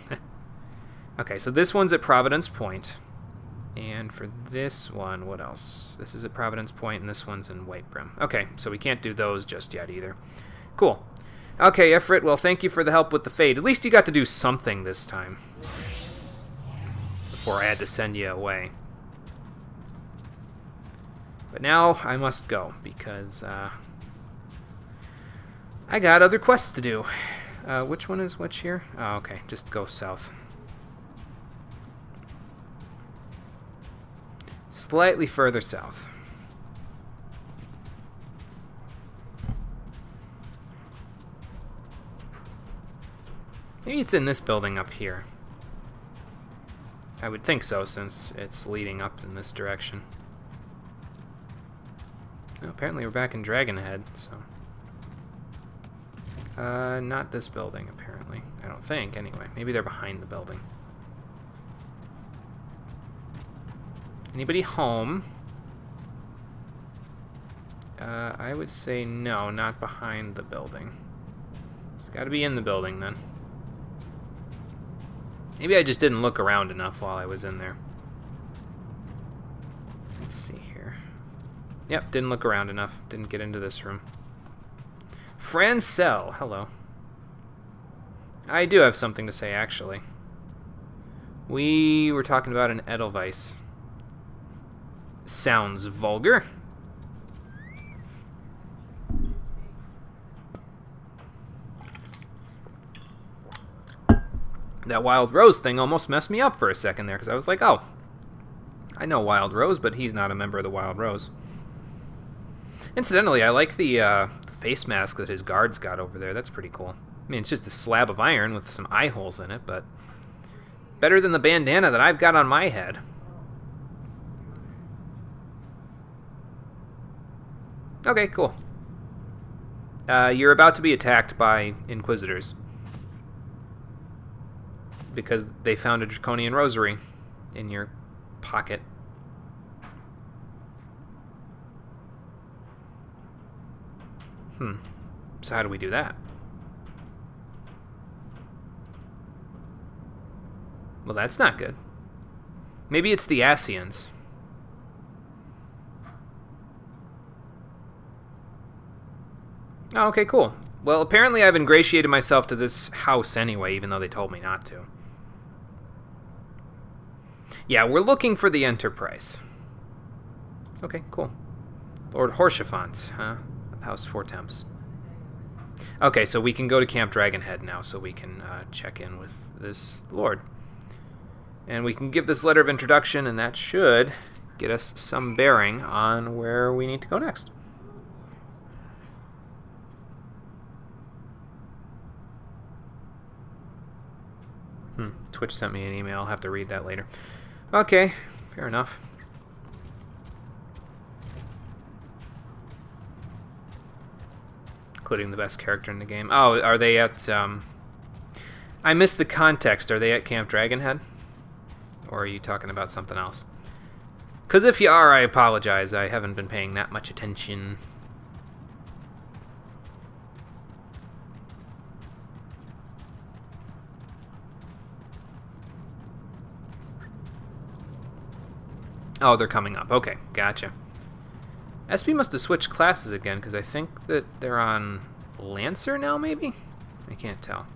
Okay, so this one's at Providence Point. And for this one, what else? This is at Providence Point, and this one's in White Brim. Okay, so we can't do those just yet either. Cool. Okay, Ifrit, well, thank you for the help with the Fate. At least you got to do something this time. Before I had to send you away. But now I must go, because I got other quests to do. Which one is which here? Oh, okay, just go south. Slightly further south. Maybe it's in this building up here. I would think so, since it's leading up in this direction. Oh, apparently we're back in Dragonhead, so... not this building, apparently. I don't think, anyway. Maybe they're behind the building. Anybody home? I would say no, not behind the building. It's gotta be in the building, then. Maybe I just didn't look around enough while I was in there. Let's see here. Yep, didn't look around enough. Didn't get into this room. Francel, hello. I do have something to say, actually. We were talking about an Edelweiss. Sounds vulgar. That Wild Rose thing almost messed me up for a second there, because I was like, oh, I know Wild Rose, but he's not a member of the Wild Rose. Incidentally, I like the face mask that his guards got over there. That's pretty cool. I mean, it's just a slab of iron with some eye holes in it, but better than the bandana that I've got on my head. Okay, cool. You're about to be attacked by Inquisitors. Because they found a draconian rosary in your pocket. So how do we do that? Well, that's not good. Maybe it's the Asians. Oh, okay, cool. Well, apparently I've ingratiated myself to this house anyway, even though they told me not to. Yeah, we're looking for the Enterprise. Okay, cool. Lord Horschiffant, huh? Of House Four Temps. Okay, so we can go to Camp Dragonhead now, so we can check in with this Lord. And we can give this letter of introduction, and that should get us some bearing on where we need to go next. Twitch sent me an email. I'll have to read that later. Okay, fair enough. Including the best character in the game. Oh, are they at... I missed the context. Are they at Camp Dragonhead? Or are you talking about something else? Because if you are, I apologize. I haven't been paying that much attention. Oh, they're coming up. Okay, gotcha. SP must have switched classes again, because I think that they're on Lancer now, maybe? I can't tell.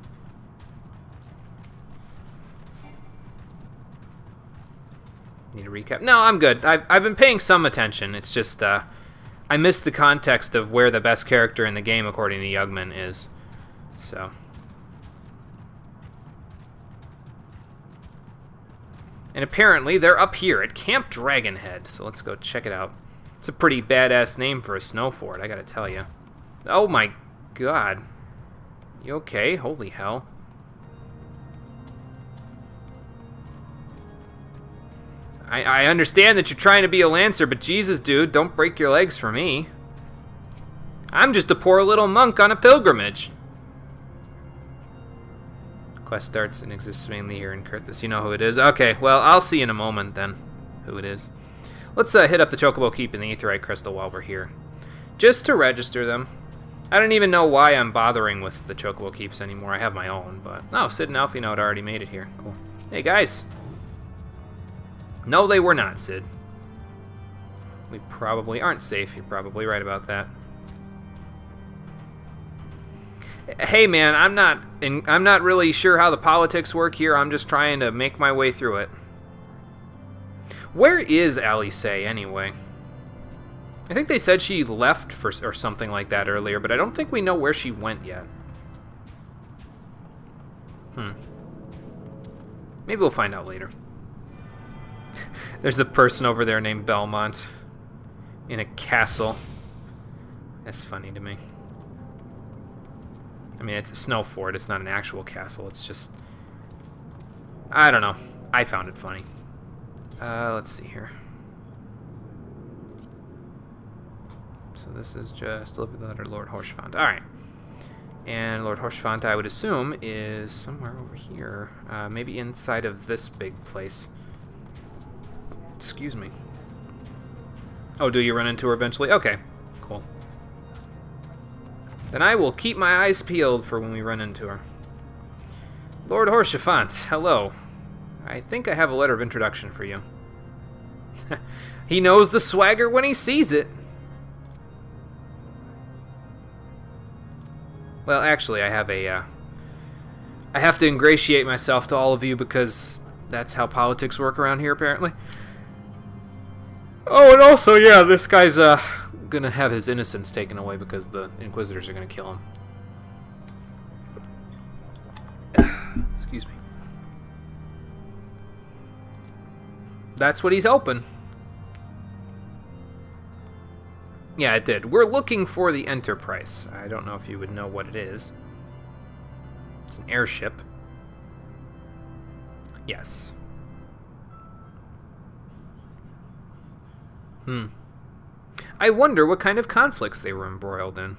Need a recap? No, I'm good. I've been paying some attention. It's just, I missed the context of where the best character in the game, according to Yugman, is. So... And apparently they're up here at Camp Dragonhead, so let's go check it out. It's a pretty badass name for a snow fort, I gotta tell you. Oh my god. You okay? Holy hell. I understand that you're trying to be a Lancer, but Jesus, dude, don't break your legs for me. I'm just a poor little monk on a pilgrimage. Quest starts and exists mainly here in Kurthus. You know who it is. Okay, well, I'll see in a moment, then, who it is. Let's hit up the Chocobo Keep and the Aetheryte Crystal while we're here. Just to register them. I don't even know why I'm bothering with the Chocobo Keeps anymore. I have my own, but... Oh, Sid and Alfie had already made it here. Cool. Hey, guys. No, they were not, Sid. We probably aren't safe. You're probably right about that. Hey man, I'm not really sure how the politics work here. I'm just trying to make my way through it. Where is Alice anyway? I think they said she left or something like that earlier, but I don't think we know where she went yet. Maybe we'll find out later. There's a person over there named Belmont in a castle. That's funny to me. I mean, it's a snow fort. It's not an actual castle. It's just... I don't know. I found it funny. Let's see here. So this is just deliver the letter to Lord Horshfont. Alright. And Lord Horshfont, I would assume, is somewhere over here. Maybe inside of this big place. Excuse me. Oh, do you run into her eventually? Okay, cool. Then I will keep my eyes peeled for when we run into her. Lord Horshfont, hello. I think I have a letter of introduction for you. He knows the swagger when he sees it. Well, actually, I have a... I have to ingratiate myself to all of you because that's how politics work around here, apparently. Oh, and also, yeah, this guy's gonna have his innocence taken away because the Inquisitors are gonna kill him. Excuse me. That's what he's hoping. Yeah, it did. We're looking for the Enterprise. I don't know if you would know what it is. It's an airship. Yes. I wonder what kind of conflicts they were embroiled in.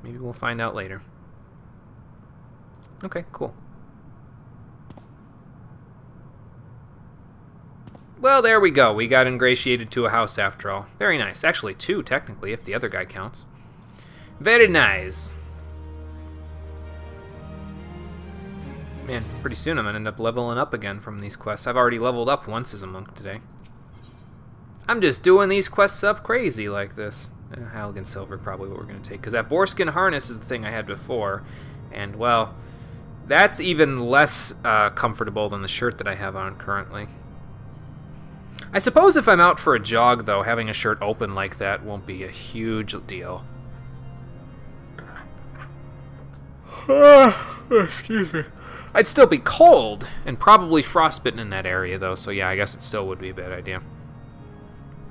Maybe we'll find out later. Okay, cool. Well, there we go. We got ingratiated to a house after all. Very nice. Actually, 2, technically, if the other guy counts. Very nice. Man, pretty soon I'm going to end up leveling up again from these quests. I've already leveled up once as a monk today. I'm just doing these quests up crazy like this. Halligan Silver, probably what we're going to take. Because that boarskin harness is the thing I had before. And, well, that's even less comfortable than the shirt that I have on currently. I suppose if I'm out for a jog, though, having a shirt open like that won't be a huge deal. Excuse me. I'd still be cold, and probably frostbitten in that area, though, so yeah, I guess it still would be a bad idea.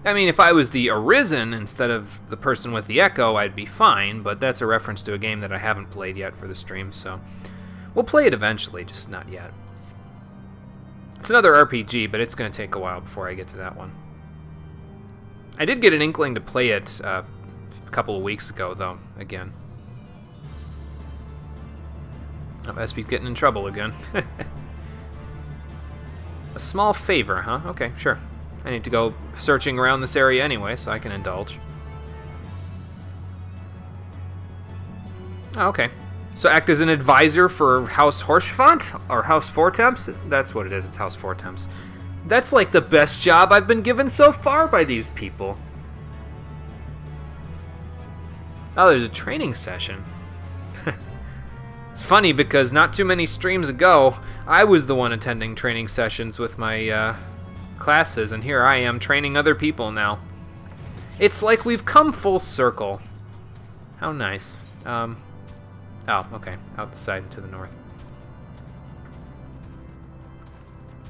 I mean, if I was the Arisen instead of the person with the Echo, I'd be fine, but that's a reference to a game that I haven't played yet for the stream, so... We'll play it eventually, just not yet. It's another RPG, but it's going to take a while before I get to that one. I did get an inkling to play it a couple of weeks ago, though, again. Oh, SP's getting in trouble again. A small favor, huh? Okay, sure. I need to go searching around this area anyway, so I can indulge. Oh, okay. So act as an advisor for House Horshfont? Or House Fortemps? That's what it is, it's House Fortemps. That's like the best job I've been given so far by these people. Oh, there's a training session. It's funny because not too many streams ago, I was the one attending training sessions with my classes, and here I am training other people now. It's like we've come full circle. How nice. Oh, okay. Out the side and to the north.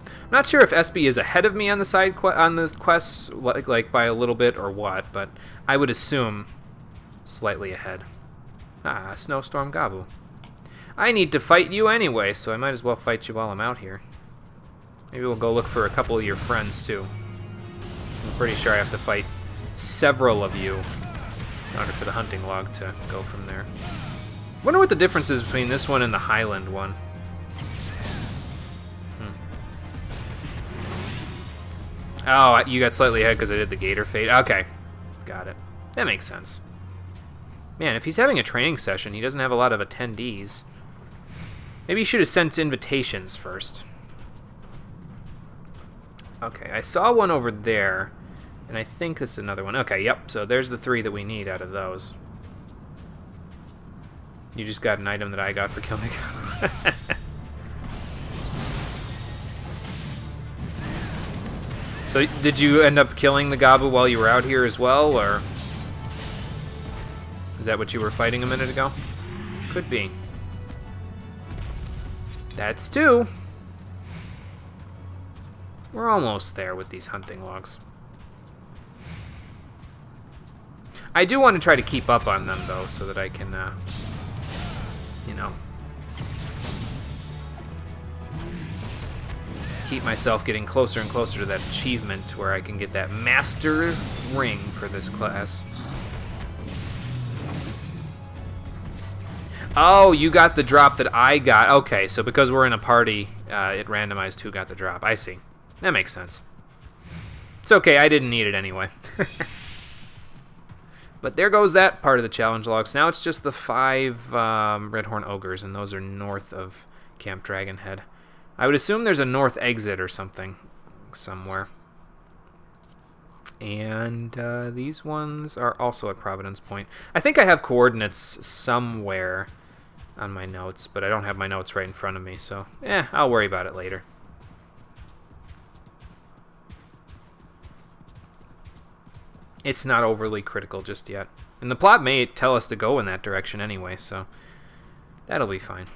I'm not sure if SB is ahead of me on the side on the quests, like by a little bit or what, but I would assume slightly ahead. Ah, Snowstorm Gabu. I need to fight you anyway, so I might as well fight you while I'm out here. Maybe we'll go look for a couple of your friends, too. So I'm pretty sure I have to fight several of you in order for the hunting log to go from there. Wonder what the difference is between this one and the Highland one. Oh, you got slightly ahead because I did the Gator Fate. Okay, got it. That makes sense. Man, if he's having a training session, he doesn't have a lot of attendees. Maybe he should have sent invitations first. Okay, I saw one over there, and I think this is another one. Okay, yep, so there's the 3 that we need out of those. You just got an item that I got for killing. So, did you end up killing the Gabu while you were out here as well, or... Is that what you were fighting a minute ago? Could be. That's 2. We're almost there with these hunting logs. I do want to try to keep up on them, though, so that I can, you know, keep myself getting closer and closer to that achievement where I can get that master ring for this class. Oh, you got the drop that I got. Okay, so because we're in a party, it randomized who got the drop. I see. That makes sense. It's okay, I didn't need it anyway. But there goes that part of the challenge logs. Now it's just the 5 Redhorn Ogres, and those are north of Camp Dragonhead. I would assume there's a north exit or something somewhere. And these ones are also at Providence Point. I think I have coordinates somewhere on my notes, but I don't have my notes right in front of me, so I'll worry about it later. It's not overly critical just yet. And the plot may tell us to go in that direction anyway, so that'll be fine.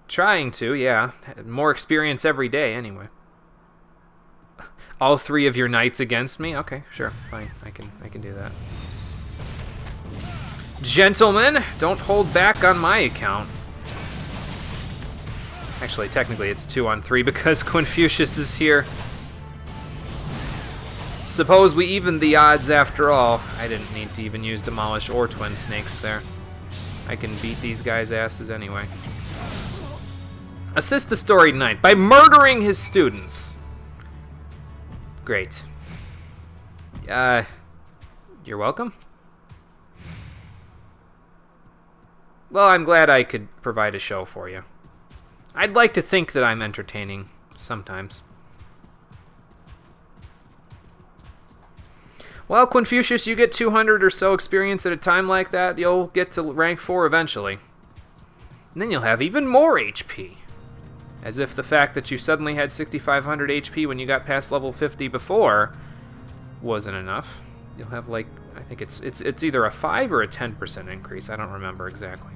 Trying to, yeah. More experience every day, anyway. All 3 of your knights against me? Okay, sure, fine. I can do that. Gentlemen, don't hold back on my account. Actually, technically it's 2 on 3 because Confucius is here. Suppose we evened the odds after all. I didn't need to even use Demolish or Twin Snakes there. I can beat these guys' asses anyway. Assist the storied knight by murdering his students. Great. You're welcome. Well, I'm glad I could provide a show for you. I'd like to think that I'm entertaining sometimes. Well, Confucius, you get 200 or so experience at a time like that, you'll get to rank 4 eventually. And then you'll have even more HP. As if the fact that you suddenly had 6,500 HP when you got past level 50 before wasn't enough. You'll have, like, I think it's either a 5 or a 10% increase. I don't remember exactly.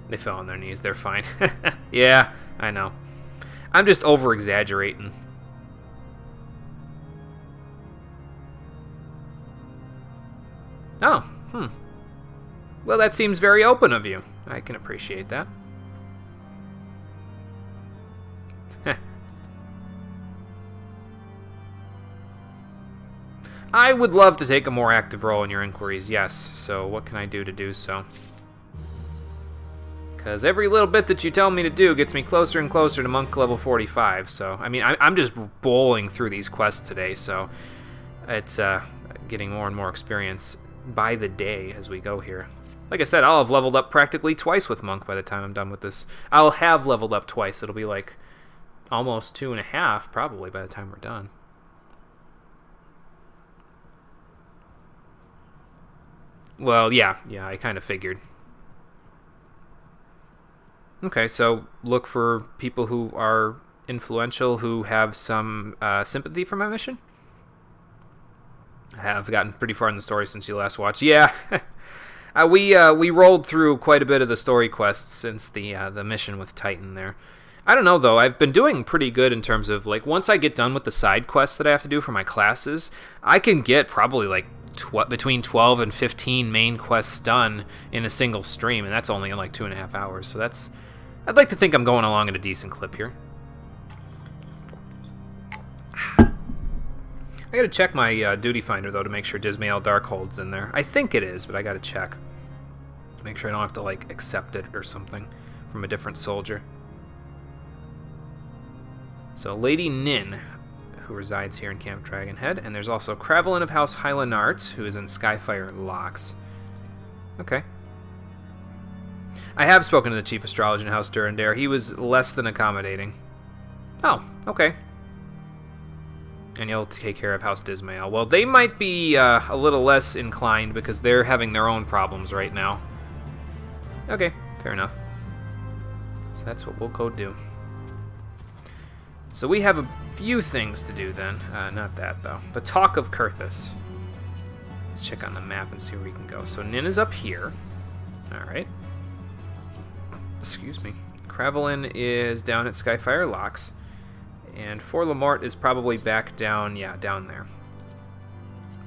They fell on their knees. They're fine. Yeah, I know. I'm just over-exaggerating. Oh, Well, that seems very open of you. I can appreciate that. I would love to take a more active role in your inquiries, yes. So what can I do to do so? Because every little bit that you tell me to do gets me closer and closer to monk level 45. So, I mean, I'm just bowling through these quests today, so it's getting more and more experience by the day as we go here. Like I said, I'll have leveled up practically twice with monk by the time I'm done with this. I'll have leveled up twice. It'll be like almost 2.5 probably by the time we're done. Well, yeah, I kind of figured. Okay, so look for people who are influential, who have some sympathy for my mission. I have gotten pretty far in the story since you last watched. Yeah, we rolled through quite a bit of the story quests since the mission with Titan there. I don't know, though. I've been doing pretty good in terms of, like, once I get done with the side quests that I have to do for my classes, I can get probably, like, between 12 and 15 main quests done in a single stream, and that's only in, like, 2.5 hours. So that's... I'd like to think I'm going along at a decent clip here. I gotta check my duty finder, though, to make sure Dismael Darkhold's in there. I think it is, but I gotta check. Make sure I don't have to, like, accept it or something from a different soldier. So, Lady Nin, who resides here in Camp Dragonhead, and there's also Cravelin of House Hylanart, who is in Skyfire Locks. Okay. I have spoken to the Chief Astrologer in House Durandare. He was less than accommodating. Oh, okay. And you'll take care of House Dismael. Well, they might be a little less inclined because they're having their own problems right now. Okay, fair enough. So that's what we'll go do. So we have a few things to do then. Not that, though. The Talk of Kurthus. Let's check on the map and see where we can go. So Nin is up here. Alright. Excuse me. Kravelin is down at Skyfire Locks. And Fort Lamort is probably back down, yeah, down there.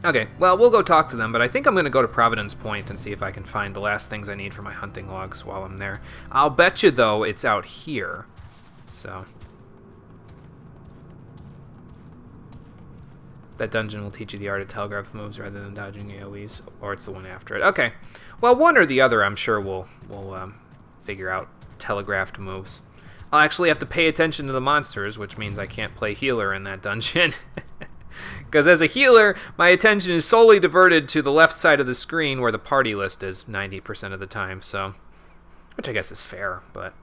Okay, well, we'll go talk to them, but I think I'm going to go to Providence Point and see if I can find the last things I need for my hunting logs while I'm there. I'll bet you, though, it's out here. So that dungeon will teach you the art of telegraph moves rather than dodging AoEs, or it's the one after it. Okay, well, one or the other, I'm sure we'll figure out telegraphed moves. I'll actually have to pay attention to the monsters, which means I can't play healer in that dungeon. Because as a healer, my attention is solely diverted to the left side of the screen where the party list is 90% of the time, so... Which I guess is fair, but...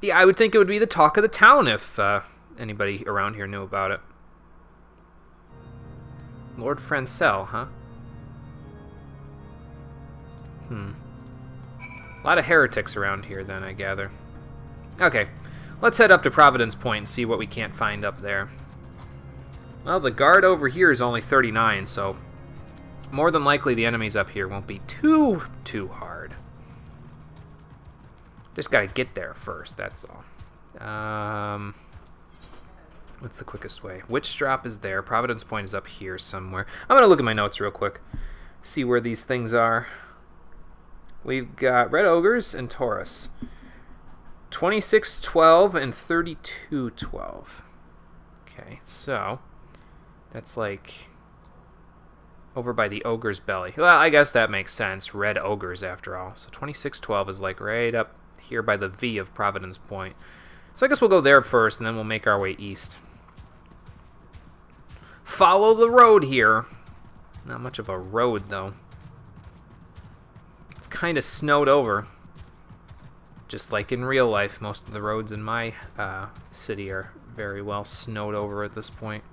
Yeah, I would think it would be the talk of the town if anybody around here knew about it. Lord Francel, huh? A lot of heretics around here, then, I gather. Okay, let's head up to Providence Point and see what we can't find up there. Well, the guard over here is only 39, so more than likely the enemies up here won't be too hard. Just gotta get there first, that's all. What's the quickest way? Witch Drop is there. Providence Point is up here somewhere. I'm gonna look at my notes real quick, see where these things are. We've got Red Ogres and Taurus. 2612 and 3212. Okay, so that's like over by the Ogre's Belly. Well, I guess that makes sense. Red Ogres, after all. So 2612 is like right up here by the V of Providence Point. So I guess we'll go there first, and then we'll make our way east. Follow the road here. Not much of a road, though. It's kind of snowed over. Just like in real life, most of the roads in my city are very well snowed over at this point.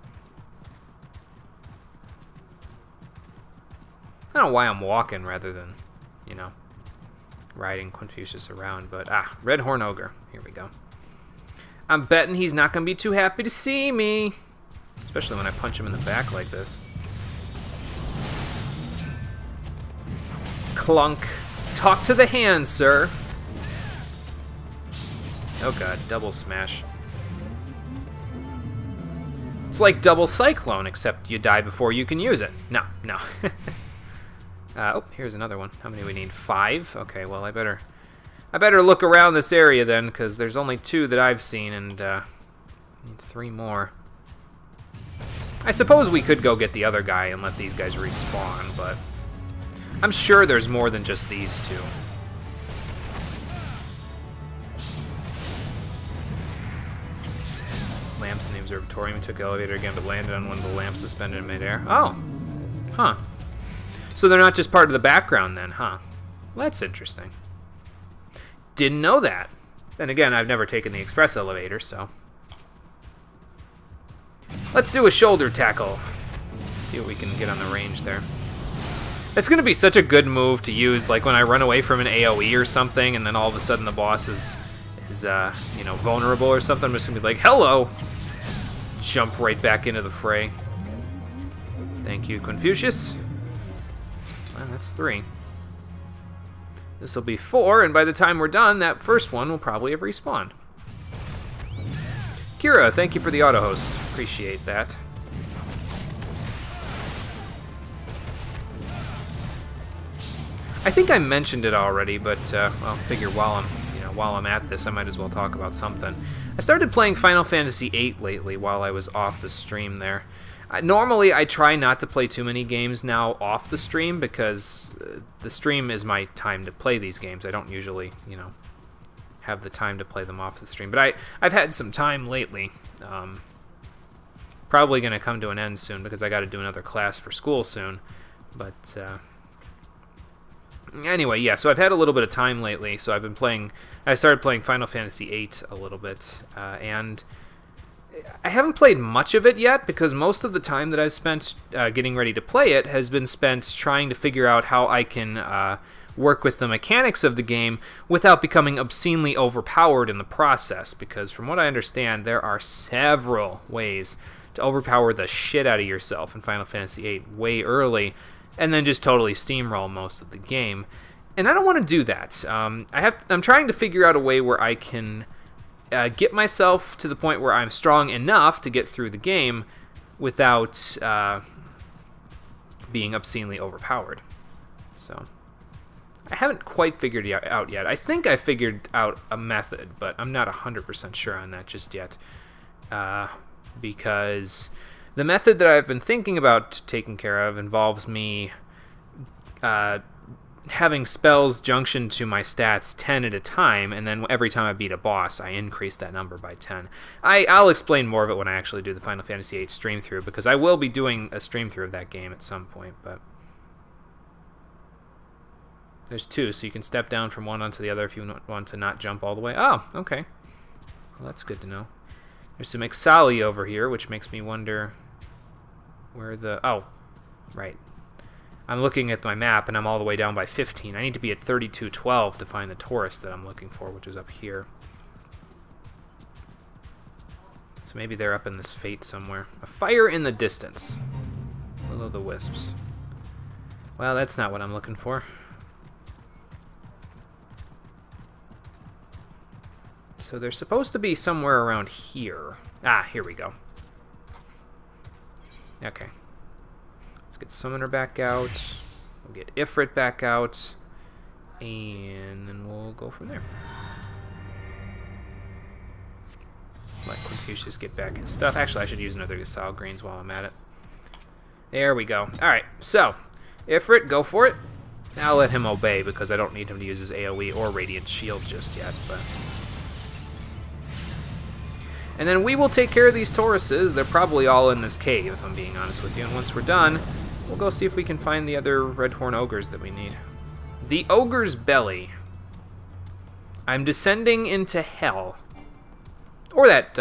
I don't know why I'm walking rather than, you know, riding Confucius around, but Red Horn Ogre. Here we go. I'm betting he's not going to be too happy to see me. Especially when I punch him in the back like this. Clunk. Talk to the hand, sir. Oh god, double smash. It's like double cyclone, except you die before you can use it. No. Oh, here's another one. How many do we need? 5? Okay, well, I better look around this area then, because there's only 2 that I've seen, and need 3 more. I suppose we could go get the other guy and let these guys respawn, but I'm sure there's more than just these 2. Lamps in the observatorium. Took the elevator again, but landed on one of the lamps suspended in midair. Oh, huh. So they're not just part of the background then, huh? Well, that's interesting. Didn't know that. Then again, I've never taken the express elevator, so... Let's do a shoulder tackle. Let's see what we can get on the range there. It's going to be such a good move to use, like when I run away from an AoE or something, and then all of a sudden the boss is you know, vulnerable or something. I'm just going to be like, hello! Jump right back into the fray. Thank you, Confucius. Well, that's 3. This will be 4, and by the time we're done, that first one will probably have respawned. Kira, thank you for the auto-host. Appreciate that. I think I mentioned it already, but well, figure while I'm at this, I might as well talk about something. I started playing Final Fantasy VIII lately while I was off the stream there. Normally, I try not to play too many games now off the stream because the stream is my time to play these games. I don't usually, you know, have the time to play them off the stream. But I've had some time lately. Probably going to come to an end soon because I got to do another class for school soon. But anyway, yeah, so I've had a little bit of time lately. So I started playing Final Fantasy VIII a little bit. And I haven't played much of it yet because most of the time that I've spent getting ready to play it has been spent trying to figure out how I can work with the mechanics of the game without becoming obscenely overpowered in the process, because from what I understand, there are several ways to overpower the shit out of yourself in Final Fantasy VIII way early, and then just totally steamroll most of the game. And I don't want to do that. I'm trying to figure out a way where I can get myself to the point where I'm strong enough to get through the game without being obscenely overpowered. So I haven't quite figured it out yet. I think I figured out a method, but I'm not 100% sure on that just yet. Because the method that I've been thinking about taking care of involves me having spells junction to my stats 10 at a time, and then every time I beat a boss, I increase that number by 10. I'll explain more of it when I actually do the Final Fantasy VIII stream through, because I will be doing a stream through of that game at some point, but there's two, so you can step down from one onto the other if you want to not jump all the way. Oh, okay. Well, that's good to know. There's some Ixali over here, which makes me wonder where the... Oh, right. I'm looking at my map, and I'm all the way down by 15. I need to be at 3212 to find the Taurus that I'm looking for, which is up here. So maybe they're up in this fate somewhere. A fire in the distance. Will-o'-the-wisps. Well, that's not what I'm looking for. So they're supposed to be somewhere around here. Ah, here we go. Okay. Let's get Summoner back out. We'll get Ifrit back out. And then we'll go from there. Let Confucius get back his stuff. Actually, I should use another Gasal Greens while I'm at it. There we go. Alright, so Ifrit, go for it. I'll let him obey because I don't need him to use his AoE or Radiant Shield just yet. But and then we will take care of these Tauruses. They're probably all in this cave, if I'm being honest with you. And once we're done, we'll go see if we can find the other Redhorn Ogres that we need. The Ogre's Belly. I'm descending into hell. Or that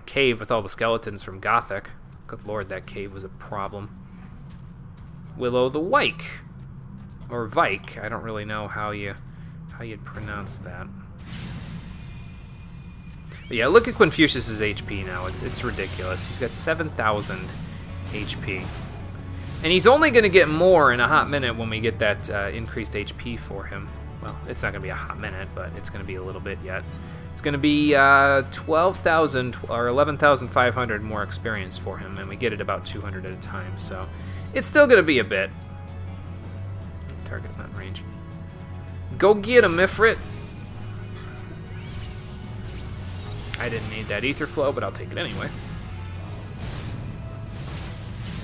cave with all the skeletons from Gothic. Good lord, that cave was a problem. Willow the Wyke. Or Vike. I don't really know how you'd pronounce that. But yeah, look at Confucius's HP now. It's ridiculous. He's got 7,000 HP. And he's only going to get more in a hot minute when we get that increased HP for him. Well, it's not going to be a hot minute, but it's going to be a little bit yet. It's going to be 12,000 or 11,500 more experience for him, and we get it about 200 at a time, so it's still going to be a bit. Target's not in range. Go get him, Ifrit! I didn't need that ether flow, but I'll take it anyway.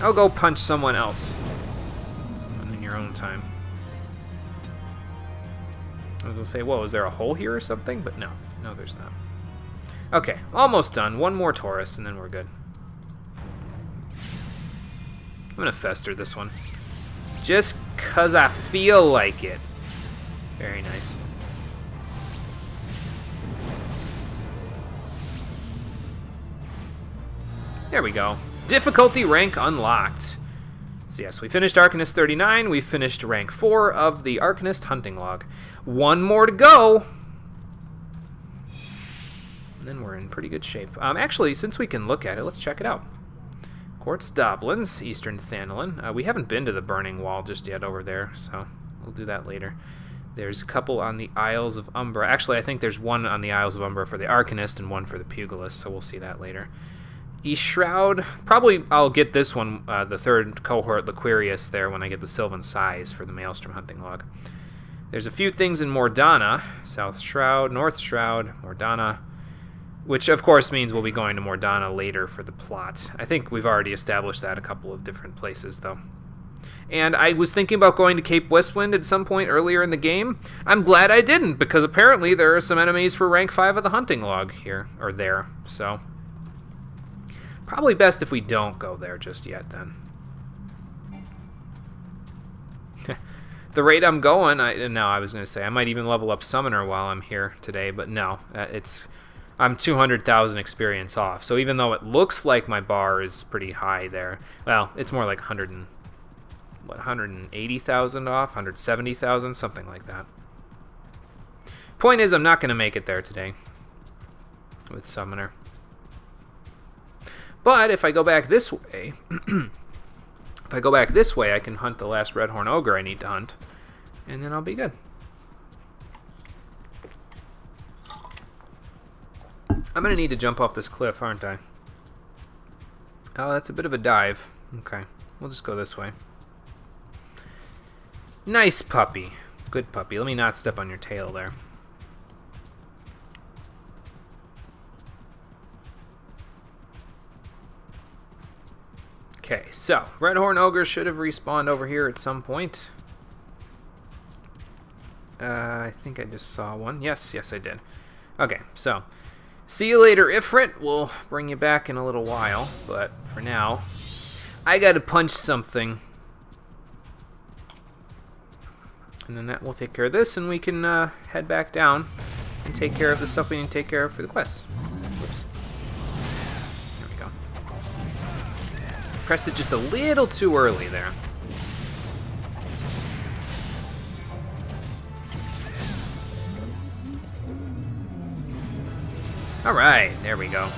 I'll go punch someone else. Someone in your own time. I was going to say, whoa, is there a hole here or something? But no. No, there's not. Okay, almost done. One more Taurus, and then we're good. I'm going to fester this one. Just because I feel like it. Very nice. There we go. Difficulty rank unlocked. So yes, we finished Arcanist 39. We finished rank 4 of the Arcanist hunting log. One more to go. And then we're in pretty good shape. Actually, since we can look at it, let's check it out. Quartz Doblins, Eastern Thanalin. We haven't been to the Burning Wall just yet over there, so we'll do that later. There's a couple on the Isles of Umbra. Actually, I think there's one on the Isles of Umbra for the Arcanist and one for the Pugilist, so we'll see that later. East Shroud, probably I'll get this one, the third cohort, Laquarius, there when I get the Sylvan Size for the Maelstrom hunting log. There's a few things in Mordana, South Shroud, North Shroud, Mordana, which of course means we'll be going to Mordana later for the plot. I think we've already established that a couple of different places, though. And I was thinking about going to Cape Westwind at some point earlier in the game. I'm glad I didn't, because apparently there are some enemies for rank 5 of the hunting log here, or there, so probably best if we don't go there just yet, then. The rate I'm going, I was going to say, I might even level up Summoner while I'm here today, but no, I'm 200,000 experience off. So even though it looks like my bar is pretty high there, well, it's more like 180,000 off, 170,000, something like that. Point is, I'm not going to make it there today with Summoner. But if I go back this way, if If I go back this way, I can hunt the last Redhorn Ogre I need to hunt, and then I'll be good. I'm going to need to jump off this cliff, aren't I? Oh, that's a bit of a dive. Okay, we'll just go this way. Nice puppy. Good puppy. Let me not step on your tail there. Okay, so Redhorn Ogre should have respawned over here at some point. I think I just saw one. Yes, I did. Okay, so see you later, Ifrit. We'll bring you back in a little while, but for now, I gotta punch something. And then that will take care of this, and we can head back down and take care of the stuff we need to take care of for the quests. Whoops. There we go. Pressed it just a little too early there. Alright, there we go.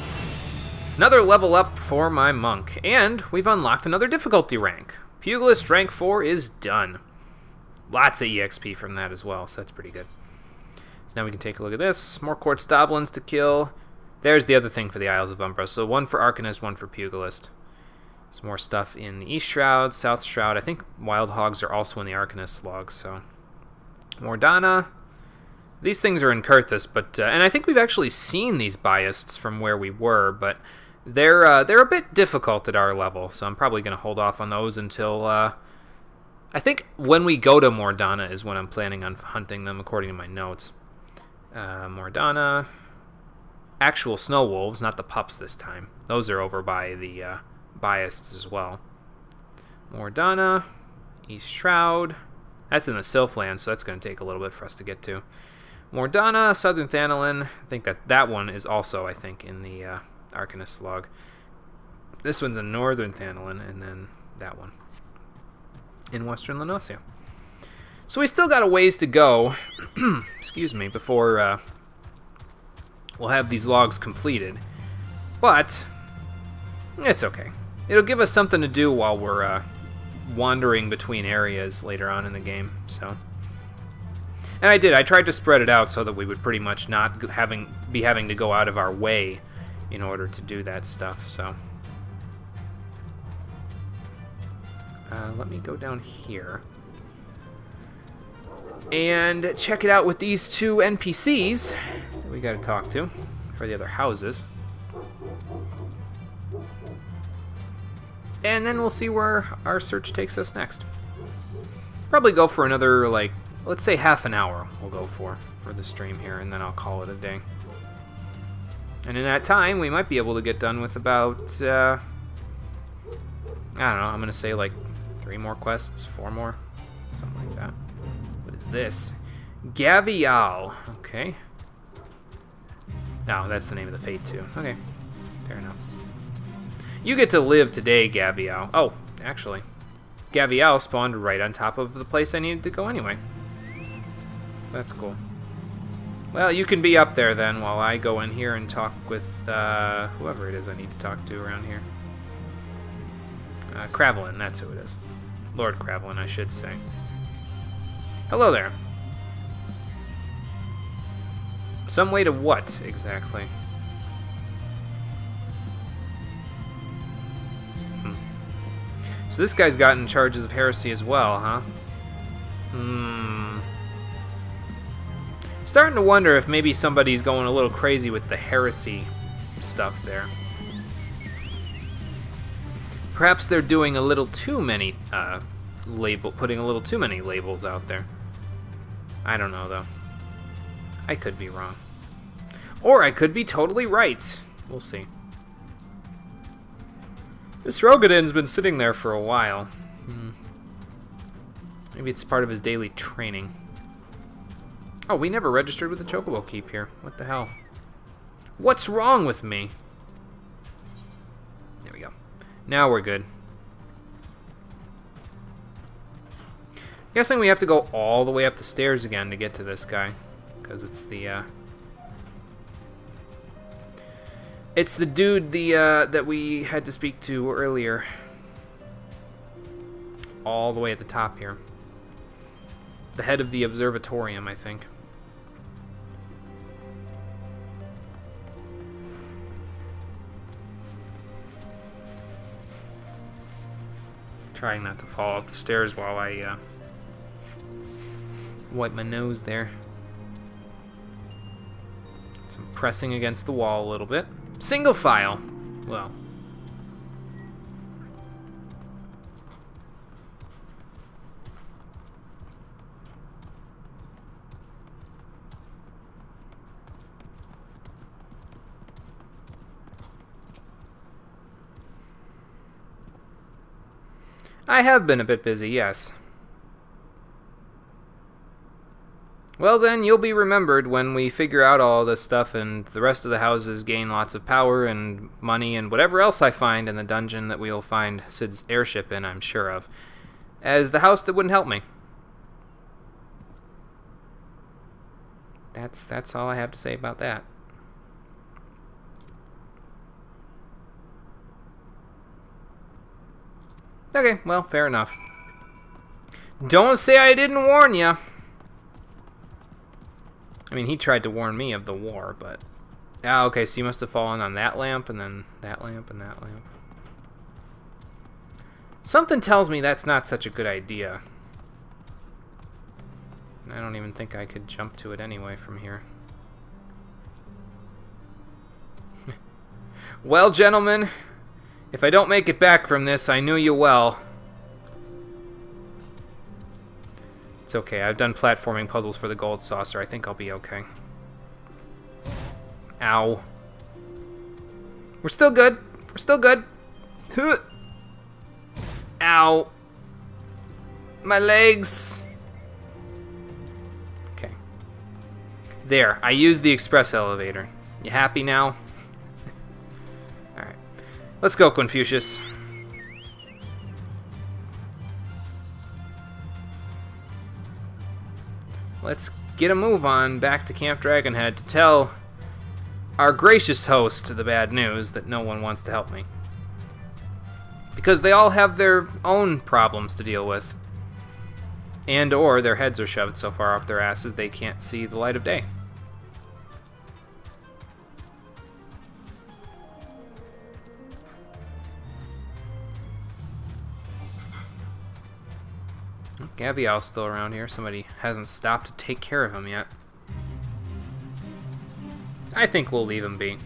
Another level up for my monk, and we've unlocked another difficulty rank. Pugilist rank 4 is done. Lots of EXP from that as well, so that's pretty good. So now we can take a look at this. More Quartz Doblins to kill. There's the other thing for the Isles of Umbra. So one for Arcanist, one for Pugilist. Some more stuff in the East Shroud, South Shroud. I think Wild Hogs are also in the Arcanist log, so... Mordana. These things are in Kurthus, but... and I think we've actually seen these Biasts from where we were, but... They're a bit difficult at our level, so I'm probably going to hold off on those until... I think when we go to Mordana is when I'm planning on hunting them, according to my notes. Mordana. Actual snow wolves, not the pups this time. Those are over by the Biasts as well. Mordana. East Shroud. That's in the Sylphland, so that's going to take a little bit for us to get to. Mordana, Southern Thanalin. I think that one is also, I think, in the Arcanist log. This one's in Northern Thanalin, and then that one in Western Lenosia. So we still got a ways to go, excuse me, before we'll have these logs completed. But it's okay. It'll give us something to do while we're wandering between areas later on in the game. So, and I tried to spread it out so that we would pretty much not be having to go out of our way in order to do that stuff. So. Let me go down here and check it out with these two NPCs that we got to talk to for the other houses. And then we'll see where our search takes us next. Probably go for another, like, let's say half an hour we'll go for the stream here, and then I'll call it a day. And in that time, we might be able to get done with about, I don't know, I'm going to say like 3 more quests, 4 more, something like that. What is this? Gavial. Okay. No, that's the name of the Fate too. Okay, fair enough. You get to live today, Gavial. Oh, actually, Gavial spawned right on top of the place I needed to go anyway. So that's cool. Well, you can be up there then while I go in here and talk with whoever it is I need to talk to around here. Kravelin, that's who it is. Lord Kravelin, I should say. Hello there. Some way to what, exactly? So this guy's gotten charges of heresy as well, huh? Starting to wonder if maybe somebody's going a little crazy with the heresy stuff there. Perhaps they're doing a little too many putting a little too many labels out there. I don't know though. I could be wrong. Or I could be totally right. We'll see. This Rogadin's been sitting there for a while. Maybe it's part of his daily training. Oh, we never registered with the Chocobo Keep here. What the hell? What's wrong with me? There we go. Now we're good. Guessing we have to go all the way up the stairs again to get to this guy. Because it's the, it's the dude that we had to speak to earlier. all the way at the top here. The head of the observatorium, I think. Trying not to fall off the stairs while I wipe my nose there. So I'm pressing against the wall a little bit. Single file. Well. I have been a bit busy, yes. Well then, you'll be remembered when we figure out all this stuff and the rest of the houses gain lots of power and money and whatever else I find in the dungeon that we'll find Sid's airship in, I'm sure of, as the house that wouldn't help me. That's all I have to say about that. Okay, well, fair enough. Don't say I didn't warn you. I mean, he tried to warn me of the war, but... Ah, okay, so you must have fallen on that lamp, and then that lamp, and that lamp. Something tells me that's not such a good idea. I don't even think I could jump to it anyway from here. Well, gentlemen, if I don't make it back from this, I knew you well. It's okay, I've done platforming puzzles for the gold saucer. I think I'll be okay. Ow. We're still good. We're still good. Huh. Ow. My legs. Okay. There, I used the express elevator. You happy now? Alright. Let's go, Confucius. Let's get a move on back to Camp Dragonhead to tell our gracious host the bad news that no one wants to help me. Because they all have their own problems to deal with. And or their heads are shoved so far up their asses they can't see the light of day. Gavial's still around here. Somebody hasn't stopped to take care of him yet. I think we'll leave him be.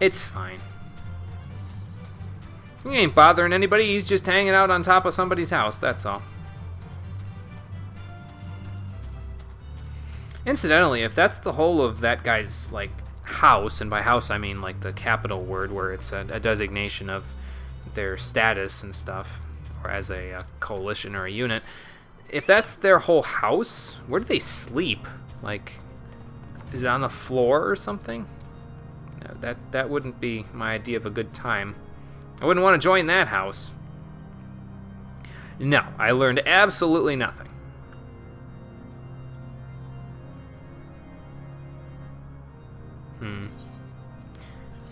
It's fine. He ain't bothering anybody. He's just hanging out on top of somebody's house, that's all. Incidentally, if that's the whole of that guy's, like, house, and by house I mean, like, the capital word where it's a designation of their status and stuff, or as a coalition or a unit, if that's their whole house, where do they sleep? Like, is it on the floor or something? No, that wouldn't be my idea of a good time. I wouldn't want to join that house. No, I learned absolutely nothing.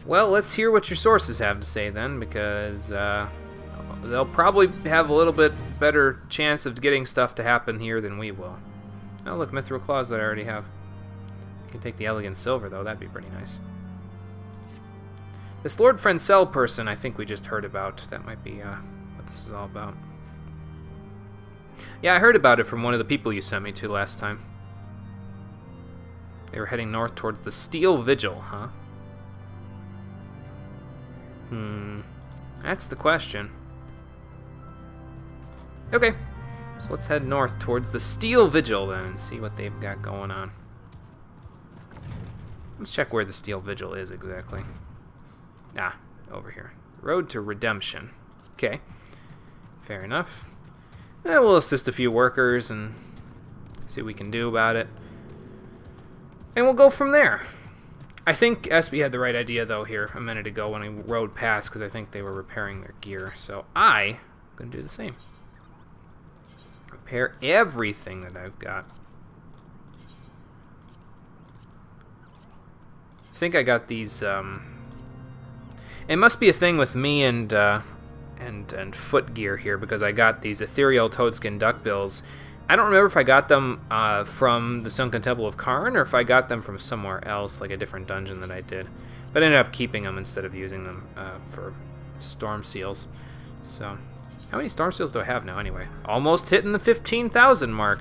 Well, let's hear what your sources have to say then, because they'll probably have a little bit better chance of getting stuff to happen here than we will. Oh, look, Mithril Claws that I already have. I can take the Elegant Silver, though. That'd be pretty nice. This Lord Frencel person I think we just heard about. That might be what this is all about. Yeah, I heard about it from one of the people you sent me to last time. They were heading north towards the Steel Vigil, huh? That's the question. Okay, so let's head north towards the Steel Vigil then and see what they've got going on. Let's check where the Steel Vigil is exactly. Ah, over here. Road to Redemption. Okay, fair enough. We'll assist a few workers and see what we can do about it. And we'll go from there. I think SB had the right idea, though, here a minute ago when I rode past, because I think they were repairing their gear. So I'm going to do the same. Repair everything that I've got. I think I got these, it must be a thing with me and and foot gear here because I got these ethereal toadskin duckbills. I don't remember if I got them from the Sunken Temple of Karn or if I got them from somewhere else, like a different dungeon that I did. But I ended up keeping them instead of using them for storm seals. So, how many storm seals do I have now anyway? Almost hitting the 15,000 mark.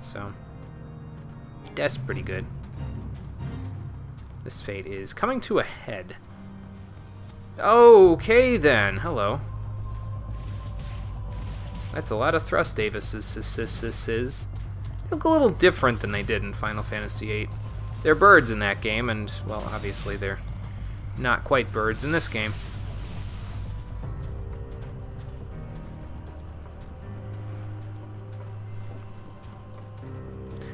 So, that's pretty good. This fate is coming to a head. Okay then, hello. That's a lot of thrust Davises. They look a little different than they did in Final Fantasy VIII. They're birds in that game, and, well, obviously they're not quite birds in this game.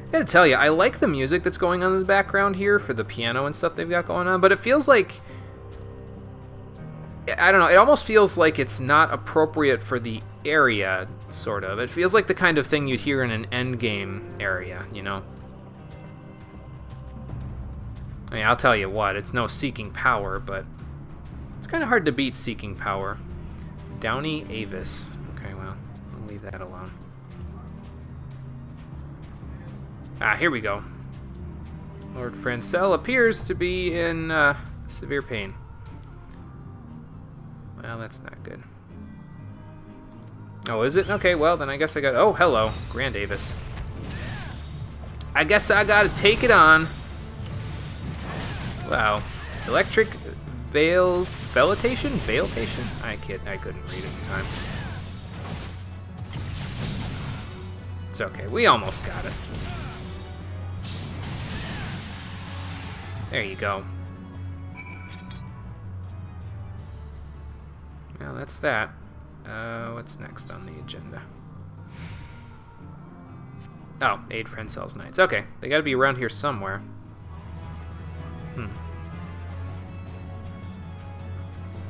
I gotta tell you, I like the music that's going on in the background here for the piano and stuff they've got going on, but it feels like... I don't know, it almost feels like it's not appropriate for the area, sort of. It feels like the kind of thing you'd hear in an endgame area, you know? I mean, I'll tell you what, it's no Seeking Power, but it's kind of hard to beat Seeking Power. Downey Avis. Okay, well, I'll leave that alone. Ah, here we go. Lord Francel appears to be in severe pain. Well, that's not good. Oh, is it? Okay, well, then I guess I got... Oh, hello, Grand Avis. I guess I gotta take it on. Wow. Electric Veilitation? I couldn't read at the time. It's okay, we almost got it. There you go. Well, that's that. What's next on the agenda? Oh, aid Francel's Knights. Okay, they gotta be around here somewhere.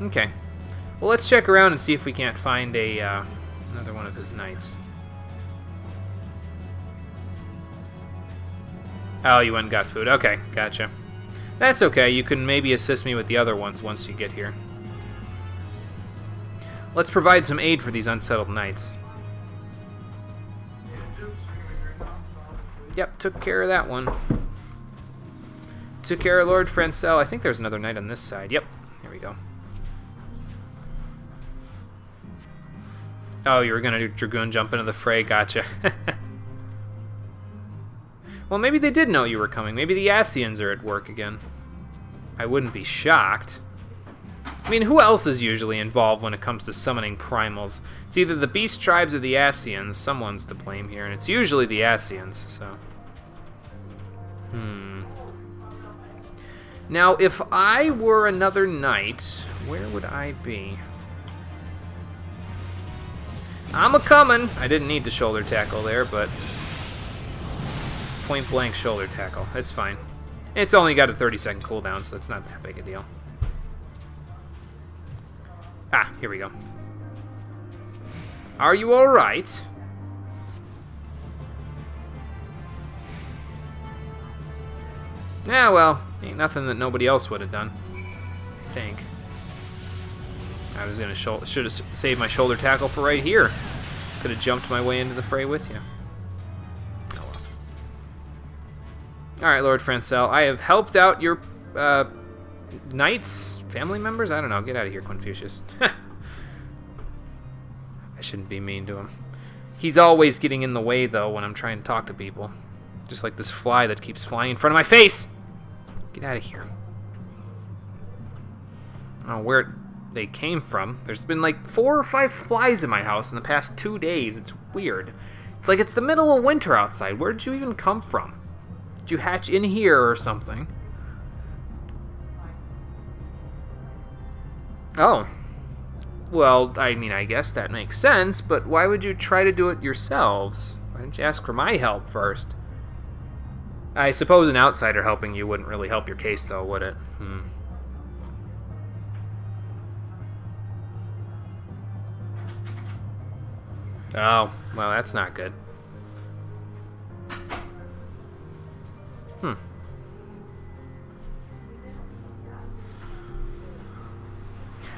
Okay. Well, let's check around and see if we can't find a another one of his knights. Oh, you went and got food. Okay, gotcha. That's okay. You can maybe assist me with the other ones once you get here. Let's provide some aid for these unsettled knights. Yep, took care of that one. Took care of Lord Francel. I think there's another knight on this side. Yep, here we go. Oh, you were gonna do Dragoon jump into the fray. Gotcha. Well, maybe they did know you were coming. Maybe the Ascians are at work again. I wouldn't be shocked. I mean, who else is usually involved when it comes to summoning primals? It's either the Beast Tribes or the Ascians. Someone's to blame here, and it's usually the Ascians, so... Now, if I were another knight, where would I be? I'm a-comin'! I didn't need to shoulder tackle there, but... Point-blank shoulder tackle. It's fine. It's only got a 30-second cooldown, so it's not that big a deal. Ah, here we go. Are you alright? Yeah, well, ain't nothing that nobody else would have done. I think. I was gonna should have saved my shoulder tackle for right here. Could have jumped my way into the fray with you. Oh well. Alright, Lord Francel, I have helped out your knights, family members? I don't know. Get out of here, Confucius. I shouldn't be mean to him. He's always getting in the way, though, when I'm trying to talk to people. Just like this fly that keeps flying in front of my face! Get out of here. I don't know where they came from. There's been like 4 or 5 flies in my house in the past 2 days. It's weird. It's like it's the middle of winter outside. Where did you even come from? Did you hatch in here or something? Oh. Well, I mean, I guess that makes sense, but why would you try to do it yourselves? Why didn't you ask for my help first? I suppose an outsider helping you wouldn't really help your case, though, would it? Oh, well, that's not good.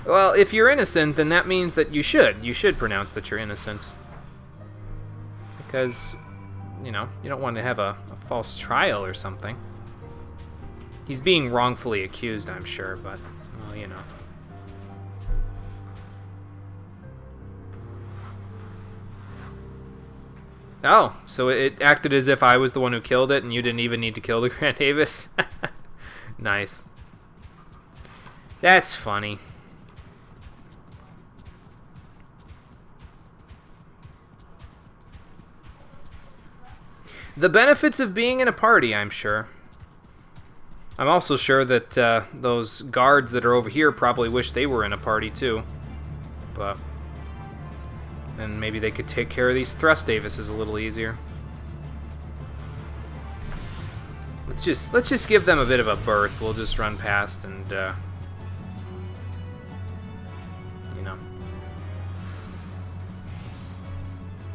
Well, if you're innocent, then that means that you should. You should pronounce that you're innocent. Because, you know, you don't want to have a false trial or something. He's being wrongfully accused, I'm sure, but, well, you know. Oh, so it acted as if I was the one who killed it and you didn't even need to kill the Grand Davis? Nice. That's funny. The benefits of being in a party, I'm sure. I'm also sure that those guards that are over here probably wish they were in a party too. But then maybe they could take care of these Thrust Davises a little easier. Let's just give them a bit of a berth. We'll just run past and you know,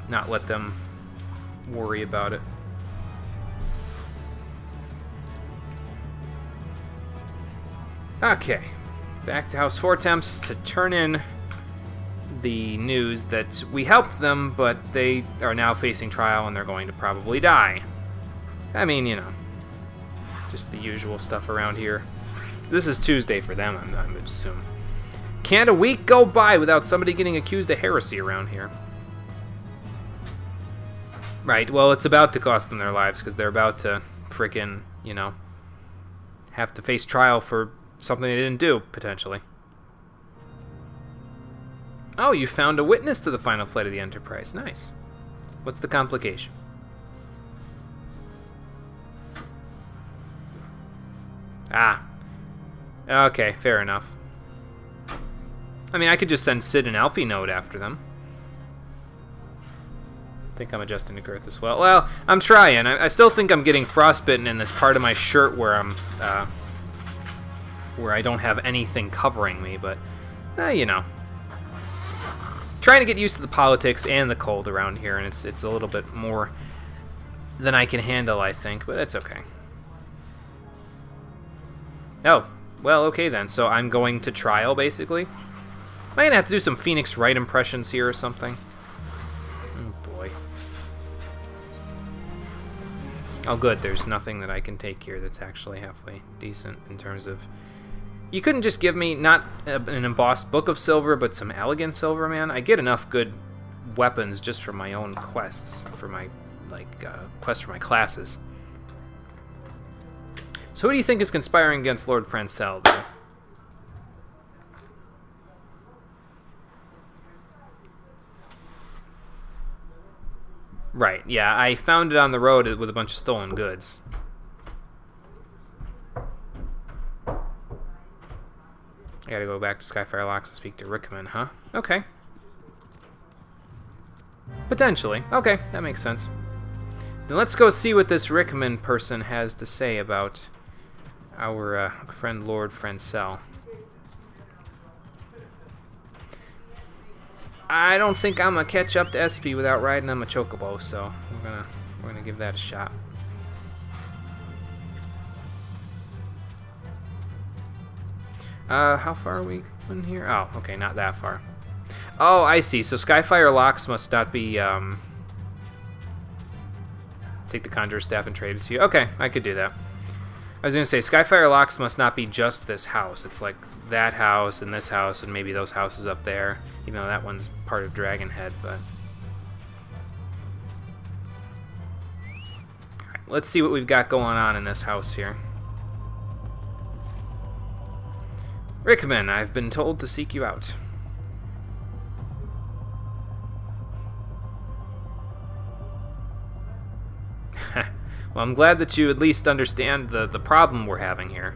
not let them worry about it. Okay, back to House 4 attempts to turn in the news that we helped them, but they are now facing trial and they're going to probably die. I mean, you know, just the usual stuff around here. This is Tuesday for them, I would assume. Can't a week go by without somebody getting accused of heresy around here? Right, well, it's about to cost them their lives because they're about to frickin', you know, have to face trial for something they didn't do, potentially. Oh, you found a witness to the final flight of the Enterprise. Nice. What's the complication? Ah. Okay, fair enough. I mean, I could just send Sid an Alfie note after them. I think I'm adjusting to girth as well. Well, I'm trying. I still think I'm getting frostbitten in this part of my shirt where I'm, where I don't have anything covering me, but, you know. Trying to get used to the politics and the cold around here, and it's a little bit more than I can handle, I think, but it's okay. Oh, well, okay then. So I'm going to trial, basically. Am I gonna have to do some Phoenix Wright impressions here or something? Oh boy. Oh good, there's nothing that I can take here that's actually halfway decent in terms of... You couldn't just give me, not an embossed book of silver, but some elegant silver, man? I get enough good weapons just from my own quests, for my, like, quests for my classes. So who do you think is conspiring against Lord Francel, though? Right, yeah, I found it on the road with a bunch of stolen goods. I gotta go back to Skyfire Locks and speak to Rickman, huh? Okay. Potentially. Okay, that makes sense. Then let's go see what this Rickman person has to say about our friend Lord Francel. I don't think I'm gonna catch up to SP without riding on my chocobo, so we're gonna give that a shot. How far are we in here? Oh, okay, not that far. Oh, I see. So Skyfire Locks must not be, take the Conjurer Staff and trade it to you. Okay, I could do that. I was gonna say, Skyfire Locks must not be just this house. It's like that house and this house and maybe those houses up there. Even though that one's part of Dragonhead, but... Alright, let's see what we've got going on in this house here. Rickman, I've been told to seek you out. Well, I'm glad that you at least understand the problem we're having here.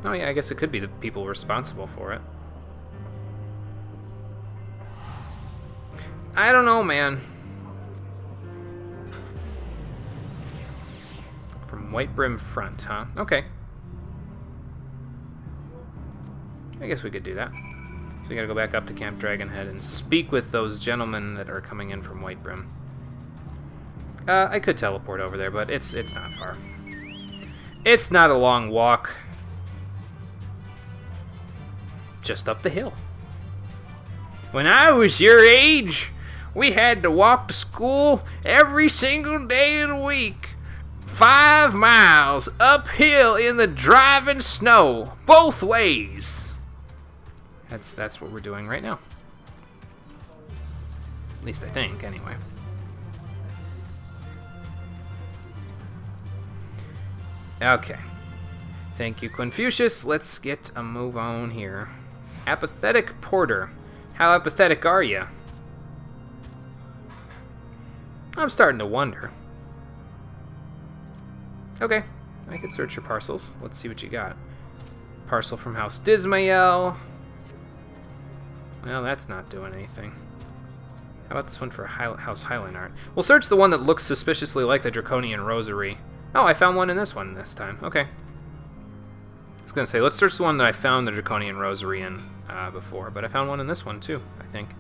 Oh yeah, I guess it could be the people responsible for it. I don't know, man. From White Brim Front, huh? Okay. I guess we could do that. So we gotta go back up to Camp Dragonhead and speak with those gentlemen that are coming in from White Brim. I could teleport over there, but it's not far. It's not a long walk. Just up the hill. When I was your age, we had to walk to school every single day of the week. 5 miles uphill in the driving snow, both ways. That's what we're doing right now. At least I think, anyway. Okay. Thank you, Confucius. Let's get a move on here. Apathetic Porter. How apathetic are you? I'm starting to wonder. Okay, I could search your parcels. Let's see what you got. Parcel from House Dismael. Well, that's not doing anything. How about this one for House Highland Art? We'll search the one that looks suspiciously like the Draconian Rosary. Oh, I found one in this one this time. Okay. I was going to say, let's search the one that I found the Draconian Rosary in before, but I found one in this one too, I think.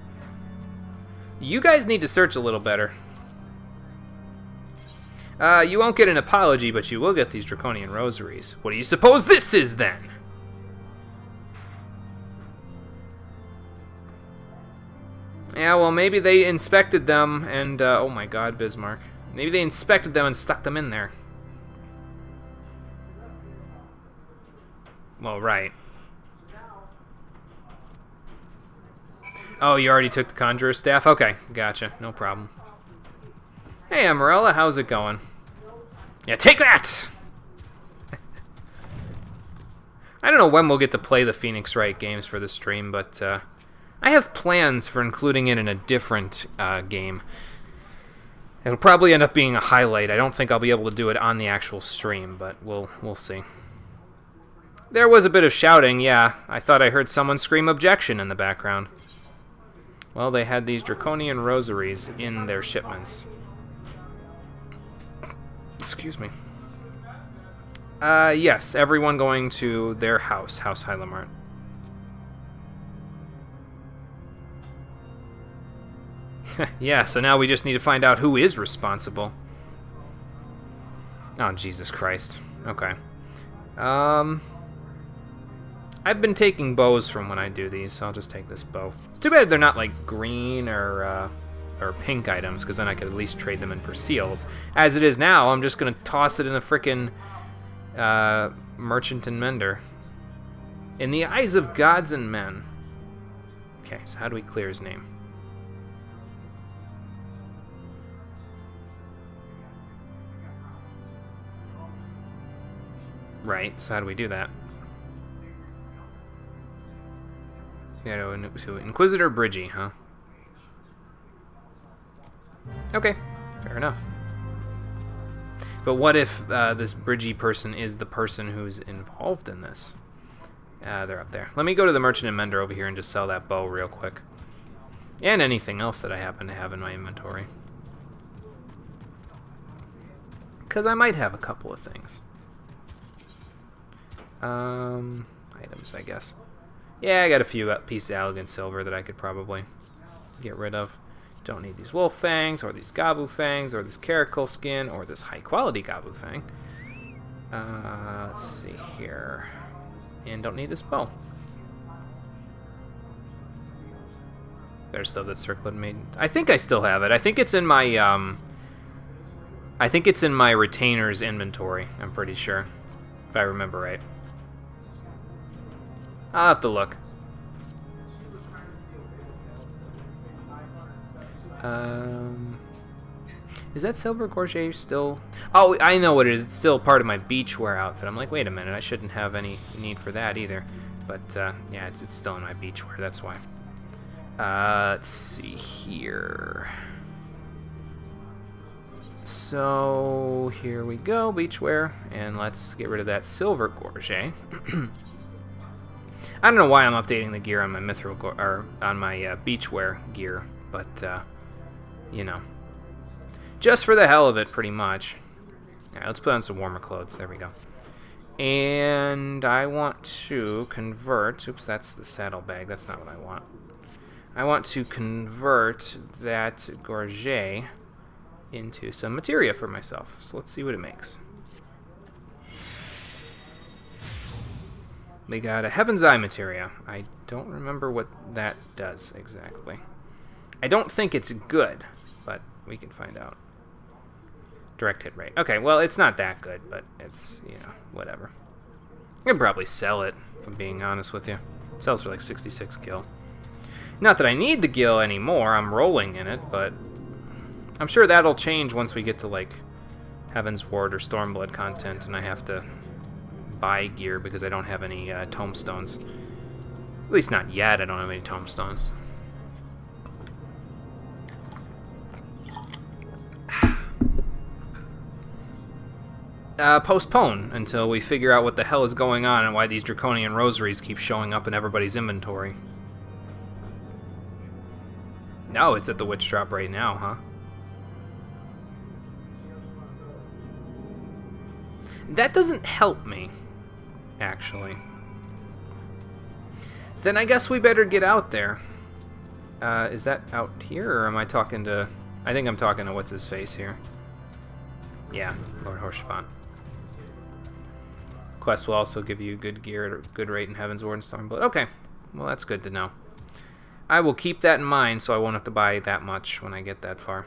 You guys need to search a little better. You won't get an apology, but you will get these Draconian Rosaries. What do you suppose this is, then? Yeah, well, maybe they inspected them and, oh my god, Bismarck. Maybe they inspected them and stuck them in there. Well, right. Oh, you already took the Conjurer's Staff? Okay, gotcha. No problem. Hey, Amarella, how's it going? Yeah, take that! I don't know when we'll get to play the Phoenix Wright games for the stream, but I have plans for including it in a different game. It'll probably end up being a highlight. I don't think I'll be able to do it on the actual stream, but we'll see. There was a bit of shouting, yeah. I thought I heard someone scream objection in the background. Well, they had these Draconian Rosaries in their shipments. Excuse me. Yes, everyone going to their house, House Hylamart. Yeah, so now we just need to find out who is responsible. Oh, Jesus Christ. Okay. I've been taking bows from when I do these, so I'll just take this bow. It's too bad they're not like green or pink items, because then I could at least trade them in for seals. As it is now, I'm just going to toss it in a frickin' merchant and mender. In the eyes of gods and men. Okay, so how do we clear his name? Right, so how do we do that? Yeah, to Inquisitor Bridgie, huh? Okay, fair enough. But what if this Bridgie person is the person who's involved in this? They're up there. Let me go to the Merchant and Mender over here and just sell that bow real quick. And anything else that I happen to have in my inventory. Because I might have a couple of things. Items, I guess. Yeah, I got a few pieces of elegant silver that I could probably get rid of. Don't need these wolf fangs, or these gabu fangs, or this caracal skin, or this high-quality gabu fang. Let's see here. And don't need this bow. There's still that circlet maiden. I think I still have it. I think it's in my retainer's inventory. I'm pretty sure, if I remember right. I'll have to look. Is that silver gorget still? Oh, I know what it is. It's still part of my beachwear outfit. I'm like, wait a minute, I shouldn't have any need for that either. But yeah, it's still in my beachwear. That's why. Let's see here. So here we go, beachwear, and let's get rid of that silver gorget. I don't know why I'm updating the gear on my mithril or on my beachwear gear, but you know, just for the hell of it, pretty much. All right, let's put on some warmer clothes. There we go. And I want to convert. Oops, that's the saddlebag. That's not what I want to convert that gorget into some materia for myself. So let's see what it makes. We got a Heaven's Eye materia. I don't remember what that does exactly. I don't think it's good, but we can find out. Direct hit rate. Okay, well, it's not that good, but it's, you know, whatever. I can probably sell it, if I'm being honest with you. It sells for like 66 gil. Not that I need the gil anymore, I'm rolling in it, but I'm sure that'll change once we get to, like, Heaven's Ward or Stormblood content, and I have to buy gear because I don't have any tomestones. At least not yet, I don't have any tomestones. Postpone until we figure out what the hell is going on and why these draconian rosaries keep showing up in everybody's inventory. No, it's at the witch drop right now, huh? That doesn't help me, actually. Then I guess we better get out there. Is that out here, or am I talking to... I think I'm talking to what's-his-face here. Yeah, Lord Horsefant. Quest will also give you good gear at a good rate in Heaven's Ward and Stormblood. Okay, well that's good to know. I will keep that in mind so I won't have to buy that much when I get that far.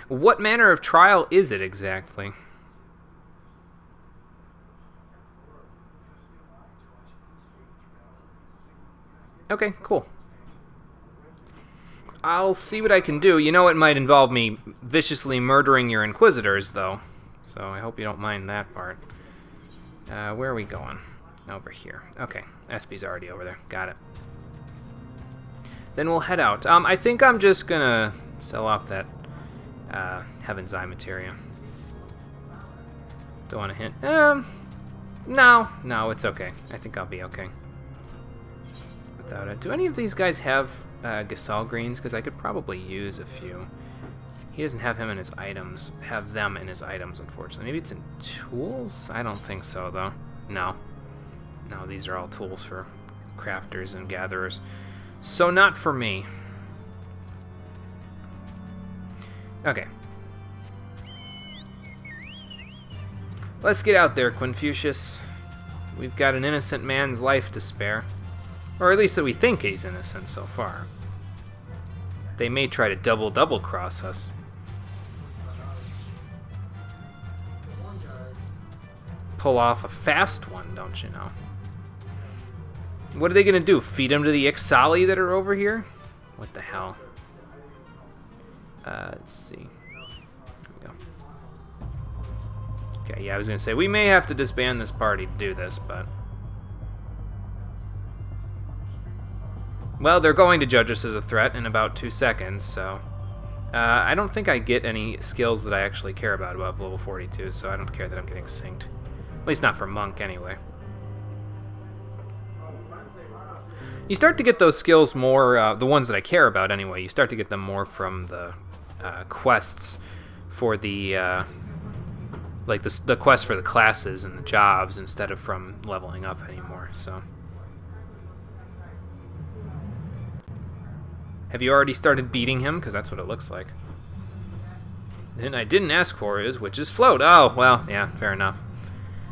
What manner of trial is it exactly? Okay, cool. I'll see what I can do. You know it might involve me viciously murdering your Inquisitors, though. So I hope you don't mind that part. Where are we going? Over here. Okay, Espy's already over there. Got it. Then we'll head out. I think I'm just gonna sell off that Heaven's Eye materia. Don't want to hint. No, it's okay. I think I'll be okay without it. Do any of these guys have Gasol greens? Because I could probably use a few. He doesn't have him in his items. Have them in his items, unfortunately. Maybe it's in tools? I don't think so, though. No, these are all tools for crafters and gatherers. So not for me. Okay. Let's get out there, Quinfucius. We've got an innocent man's life to spare. Or at least that we think he's innocent so far. They may try to double cross us. Pull off a fast one, don't you know? What are they gonna do? Feed him to the Ixali that are over here? What the hell? Let's see. There we go. Okay, yeah, I was gonna say we may have to disband this party to do this, but well, they're going to judge us as a threat in about 2 seconds, so I don't think I get any skills that I actually care about above level 42, so I don't care that I'm getting synced. At least not for Monk, anyway. You start to get those skills more, the ones that I care about anyway, you start to get them more from the quests for the, like the quest for the classes and the jobs instead of from leveling up anymore, so. Have you already started beating him? Because that's what it looks like. And I didn't ask for is witch's float. Oh, well, yeah, fair enough.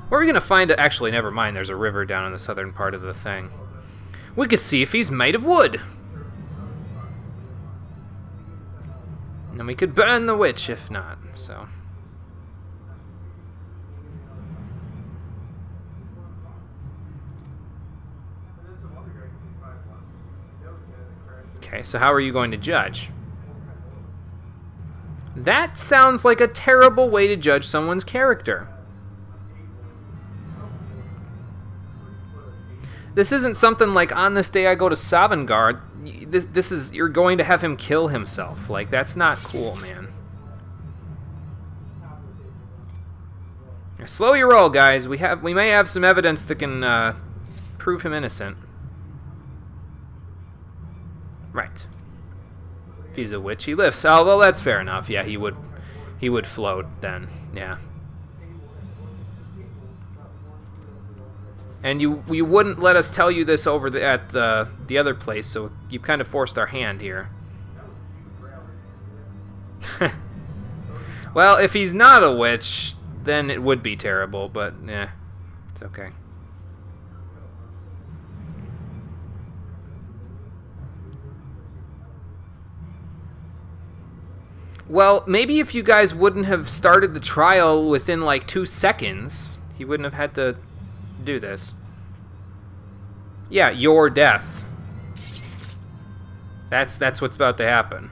Where are we going to find it? Actually, never mind. There's a river down in the southern part of the thing. We could see if he's made of wood. And we could burn the witch if not, so. Okay, so how are you going to judge? That sounds like a terrible way to judge someone's character. This isn't something like, on this day I go to Sovngarde. This is, you're going to have him kill himself. Like, that's not cool, man. Slow your roll, guys. We may have some evidence that can prove him innocent. Right. If he's a witch, he lifts. Oh, well, that's fair enough. Yeah, he would float then. Yeah. And you wouldn't let us tell you this over at the other place, so you kind of forced our hand here. Well, if he's not a witch, then it would be terrible, but yeah, it's okay. Well, maybe if you guys wouldn't have started the trial within like 2 seconds, he wouldn't have had to do this. Yeah, your death. That's what's about to happen.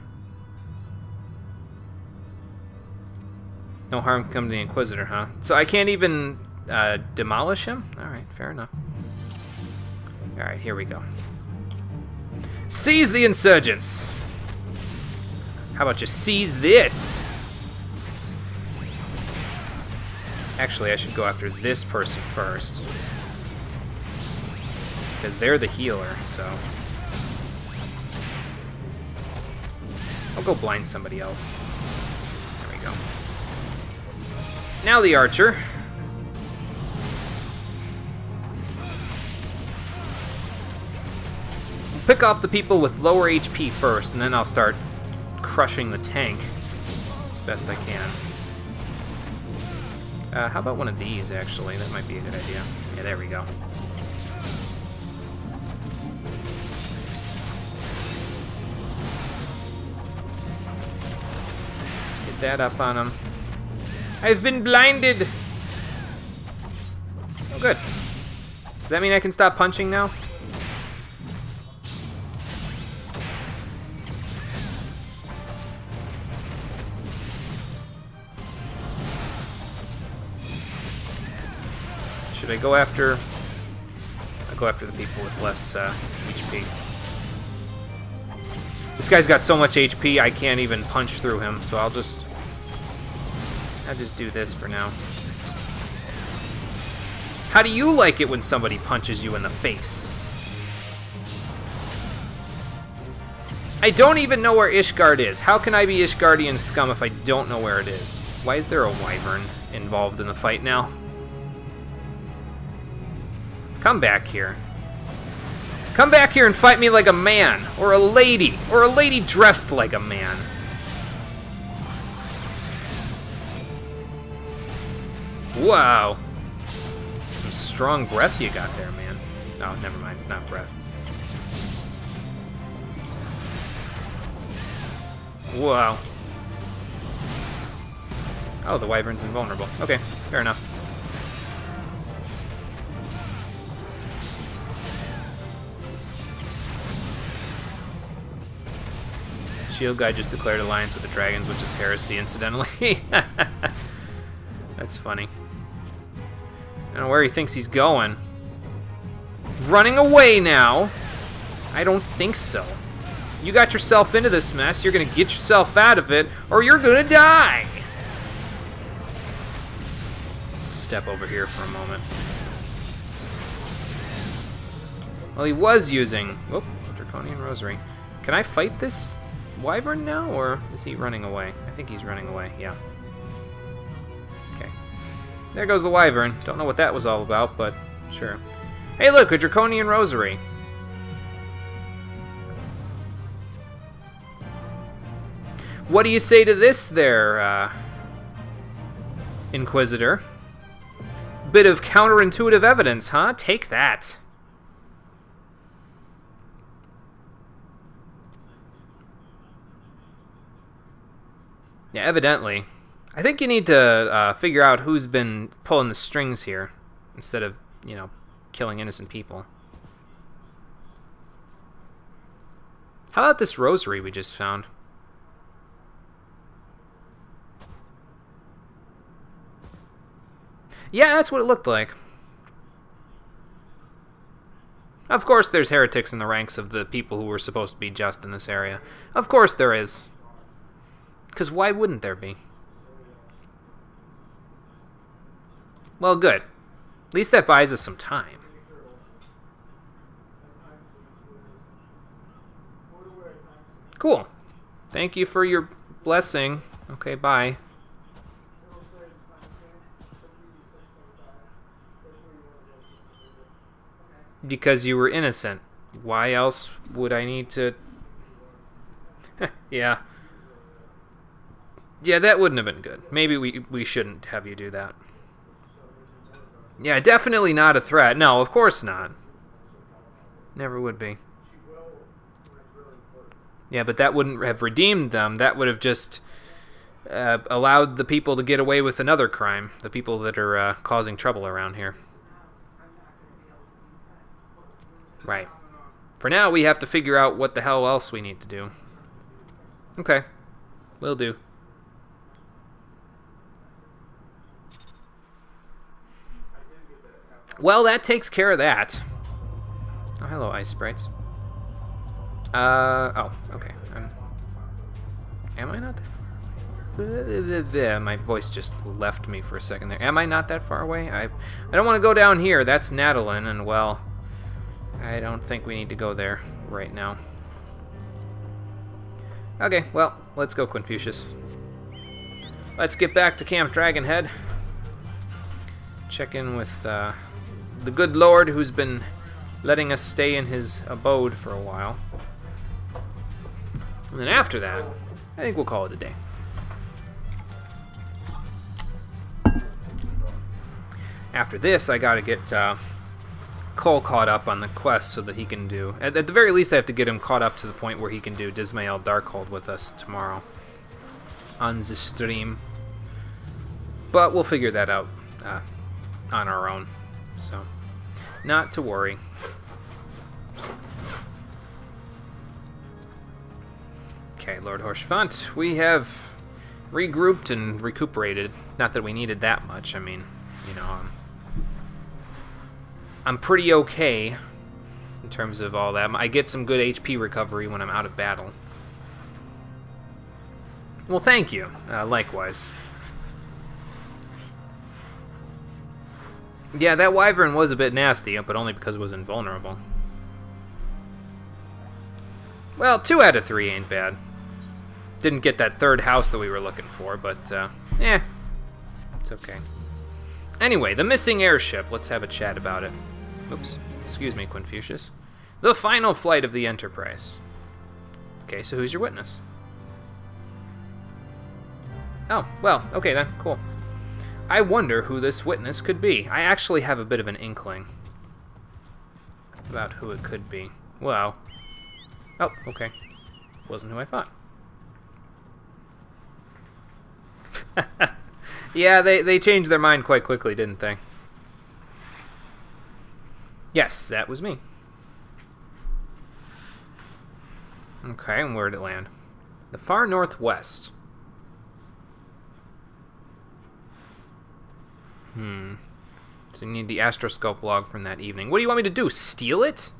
No harm can come to the Inquisitor, huh? So I can't even demolish him? Alright, fair enough. Alright, here we go. Seize the insurgents! How about you seize this? Actually, I should go after this person first. Because they're the healer, so... I'll go blind somebody else. There we go. Now the archer. Pick off the people with lower HP first, and then I'll start crushing the tank as best I can. How about one of these, actually? That might be a good idea. Yeah, there we go. Let's get that up on him. I've been blinded! Oh, good. Does that mean I can stop punching now? Should I go after... I'll go after the people with less HP. This guy's got so much HP I can't even punch through him, so I'll just do this for now. How do you like it when somebody punches you in the face? I don't even know where Ishgard is. How can I be Ishgardian scum if I don't know where it is? Why is there a wyvern involved in the fight now? Come back here. Come back here and fight me like a man, or a lady dressed like a man. Wow. Some strong breath you got there, man. Oh, never mind, it's not breath. Wow. Oh, the wyvern's invulnerable. Okay, fair enough. Shield guy just declared alliance with the dragons, which is heresy, incidentally. That's funny. I don't know where he thinks he's going. Running away now? I don't think so. You got yourself into this mess, you're gonna get yourself out of it, or you're gonna die! Step over here for a moment. Well, he was using... Whoop, Draconian Rosary. Can I fight this wyvern now, or is he running away? I think he's running away, yeah. Okay. There goes the wyvern. Don't know what that was all about, but sure. Hey look, a Draconian Rosary. What do you say to this there, Inquisitor? Bit of counterintuitive evidence, huh? Take that. Yeah, evidently. I think you need to figure out who's been pulling the strings here, instead of, you know, killing innocent people. How about this rosary we just found? Yeah, that's what it looked like. Of course there's heretics in the ranks of the people who were supposed to be just in this area. Of course there is. Because why wouldn't there be? Well, good. At least that buys us some time. Cool. Thank you for your blessing. Okay, bye. because you were innocent. Why else would I need to... Yeah. Yeah, that wouldn't have been good. Maybe we shouldn't have you do that. Yeah, definitely not a threat. No, of course not. Never would be. Yeah, but that wouldn't have redeemed them. That would have just allowed the people to get away with another crime. The people that are causing trouble around here. Right. For now, we have to figure out what the hell else we need to do. Okay. Will do. Well, that takes care of that. Oh, hello, ice sprites. Oh, okay. Am I not that far away? My voice just left me for a second there. Am I not that far away? I don't want to go down here. That's Nadalin, and well, I don't think we need to go there right now. Okay, well, let's go, Confucius. Let's get back to Camp Dragonhead. Check in with the good Lord who's been letting us stay in his abode for a while. And then after that, I think we'll call it a day. After this, I gotta get Cole caught up on the quest so that he can do... At the very least, I have to get him caught up to the point where he can do Dismael Darkhold with us tomorrow on the stream. But we'll figure that out on our own. So, not to worry. Okay, Lord Horshfont, we have regrouped and recuperated. Not that we needed that much. I mean, you know, I'm pretty okay in terms of all that. I get some good HP recovery when I'm out of battle. Well, thank you. Likewise. Yeah, that wyvern was a bit nasty, but only because it was invulnerable. Well, 2 out of 3 ain't bad. Didn't get that third house that we were looking for, but, it's okay. Anyway, the missing airship. Let's have a chat about it. Oops. Excuse me, Confucius. The final flight of the Enterprise. Okay, so who's your witness? Oh, well, okay then, cool. I wonder who this witness could be. I actually have a bit of an inkling about who it could be. Wow. Oh, okay. Wasn't who I thought. Yeah, they changed their mind quite quickly, didn't they? Yes, that was me. Okay, and where did it land? The far northwest. So you need the astroscope log from that evening. What do you want me to do? Steal it?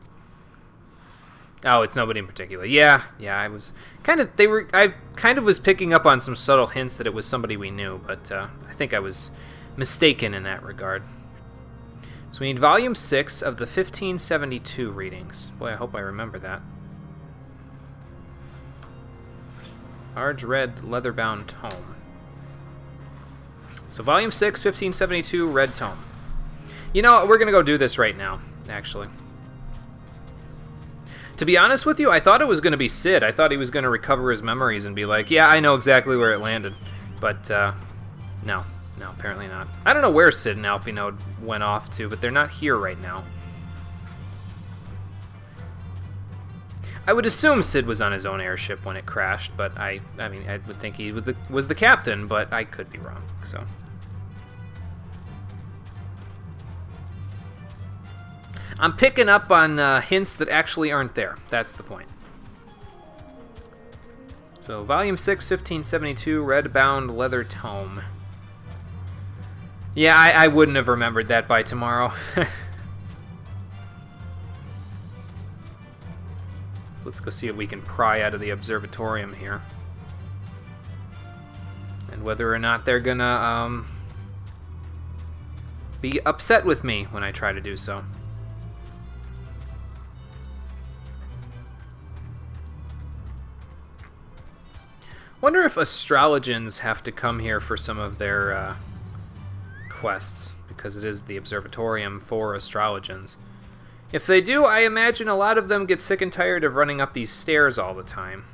Oh, it's nobody in particular. Yeah, I was kind of... I kind of was picking up on some subtle hints that it was somebody we knew, but I think I was mistaken in that regard. So we need volume 6 of the 1572 readings. Boy, I hope I remember that. Large red leather-bound tome. So volume 6, 1572, red tome. You know what, we're going to go do this right now, actually. To be honest with you, I thought it was going to be Sid. I thought he was going to recover his memories and be like, yeah, I know exactly where it landed. But, no, apparently not. I don't know where Sid and Alfie Node went off to, but they're not here right now. I would assume Sid was on his own airship when it crashed, but I mean, I would think he was the captain, but I could be wrong, so... I'm picking up on hints that actually aren't there. That's the point. So, Volume 6, 1572, red-bound leather tome. Yeah, I wouldn't have remembered that by tomorrow. So let's go see what we can pry out of the observatorium here. And whether or not they're gonna be upset with me when I try to do so. Wonder if astrologians have to come here for some of their quests, because it is the observatorium for astrologians. If they do, I imagine a lot of them get sick and tired of running up these stairs all the time.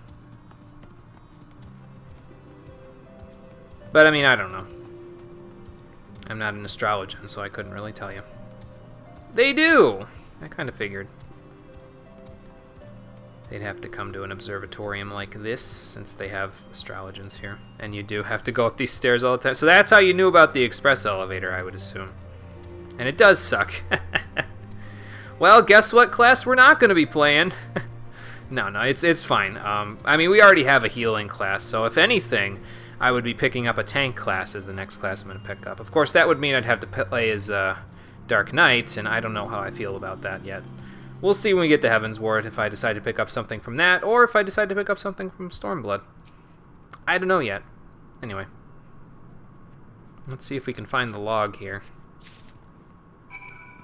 But, I mean, I don't know. I'm not an astrologian, so I couldn't really tell you. They do! I kind of figured. They'd have to come to an observatorium like this, since they have astrologans here. And you do have to go up these stairs all the time. So that's how you knew about the express elevator, I would assume. And it does suck. Well, guess what class we're not going to be playing? No, it's fine. I mean, we already have a healing class, so if anything, I would be picking up a tank class as the next class I'm going to pick up. Of course, that would mean I'd have to play as Dark Knight, and I don't know how I feel about that yet. We'll see when we get to Heaven's Ward if I decide to pick up something from that, or if I decide to pick up something from Stormblood. I don't know yet. Anyway. Let's see if we can find the log here.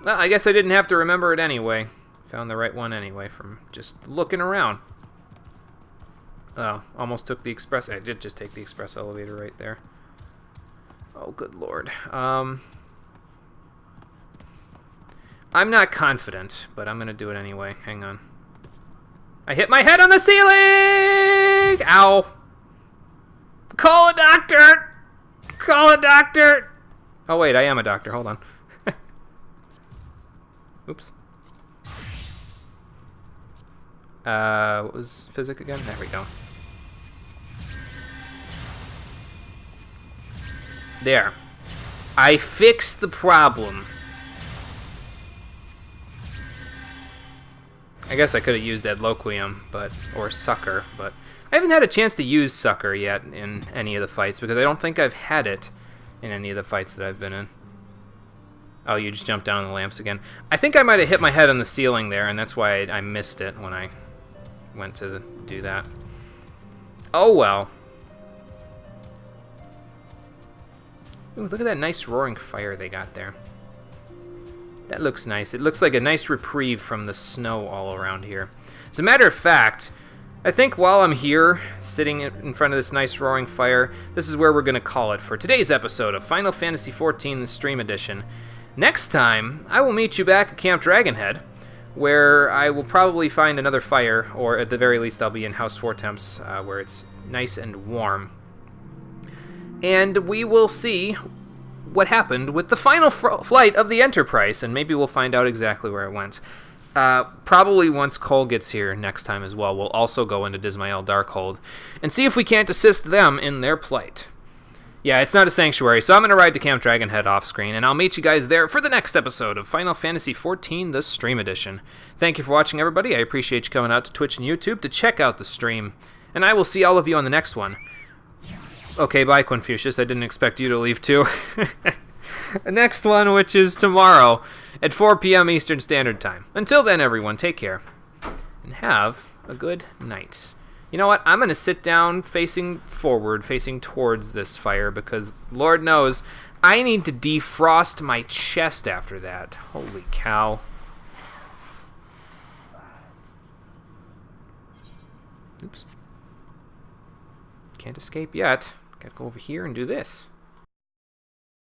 Well, I guess I didn't have to remember it anyway. Found the right one anyway from just looking around. Oh, almost took the express... I did just take the express elevator right there. Oh, good lord. I'm not confident, but I'm going to do it anyway. Hang on. I hit my head on the ceiling! Ow. Call a doctor! Call a doctor! Oh, wait, I am a doctor. Hold on. Oops. What was physics again? There we go. There. I fixed the problem. I guess I could have used Adloquium, or Succor, but I haven't had a chance to use Succor yet in any of the fights because I don't think I've had it in any of the fights that I've been in. Oh, you just jumped down on the lamps again. I think I might have hit my head on the ceiling there, and that's why I missed it when I went to do that. Oh, well. Ooh, look at that nice roaring fire they got there. That looks nice. It looks like a nice reprieve from the snow all around here. As a matter of fact, I think while I'm here, sitting in front of this nice roaring fire, this is where we're going to call it for today's episode of Final Fantasy XIV, the Stream Edition. Next time, I will meet you back at Camp Dragonhead, where I will probably find another fire, or at the very least I'll be in House Fortemps, where it's nice and warm. And we will see what happened with the final flight of the Enterprise, and maybe we'll find out exactly where it went. Probably once Cole gets here next time as well, we'll also go into Dismael Darkhold, and see if we can't assist them in their plight. Yeah, it's not a sanctuary, so I'm going to ride to Camp Dragonhead off-screen, and I'll meet you guys there for the next episode of Final Fantasy XIV, the Stream Edition. Thank you for watching, everybody. I appreciate you coming out to Twitch and YouTube to check out the stream, and I will see all of you on the next one. Okay, bye, Confucius. I didn't expect you to leave, too. The next one, which is tomorrow at 4 p.m. Eastern Standard Time. Until then, everyone, take care, and have a good night. You know what? I'm going to sit down facing forward, facing towards this fire, because Lord knows I need to defrost my chest after that. Holy cow. Oops. Can't escape yet. Gotta go over here and do this.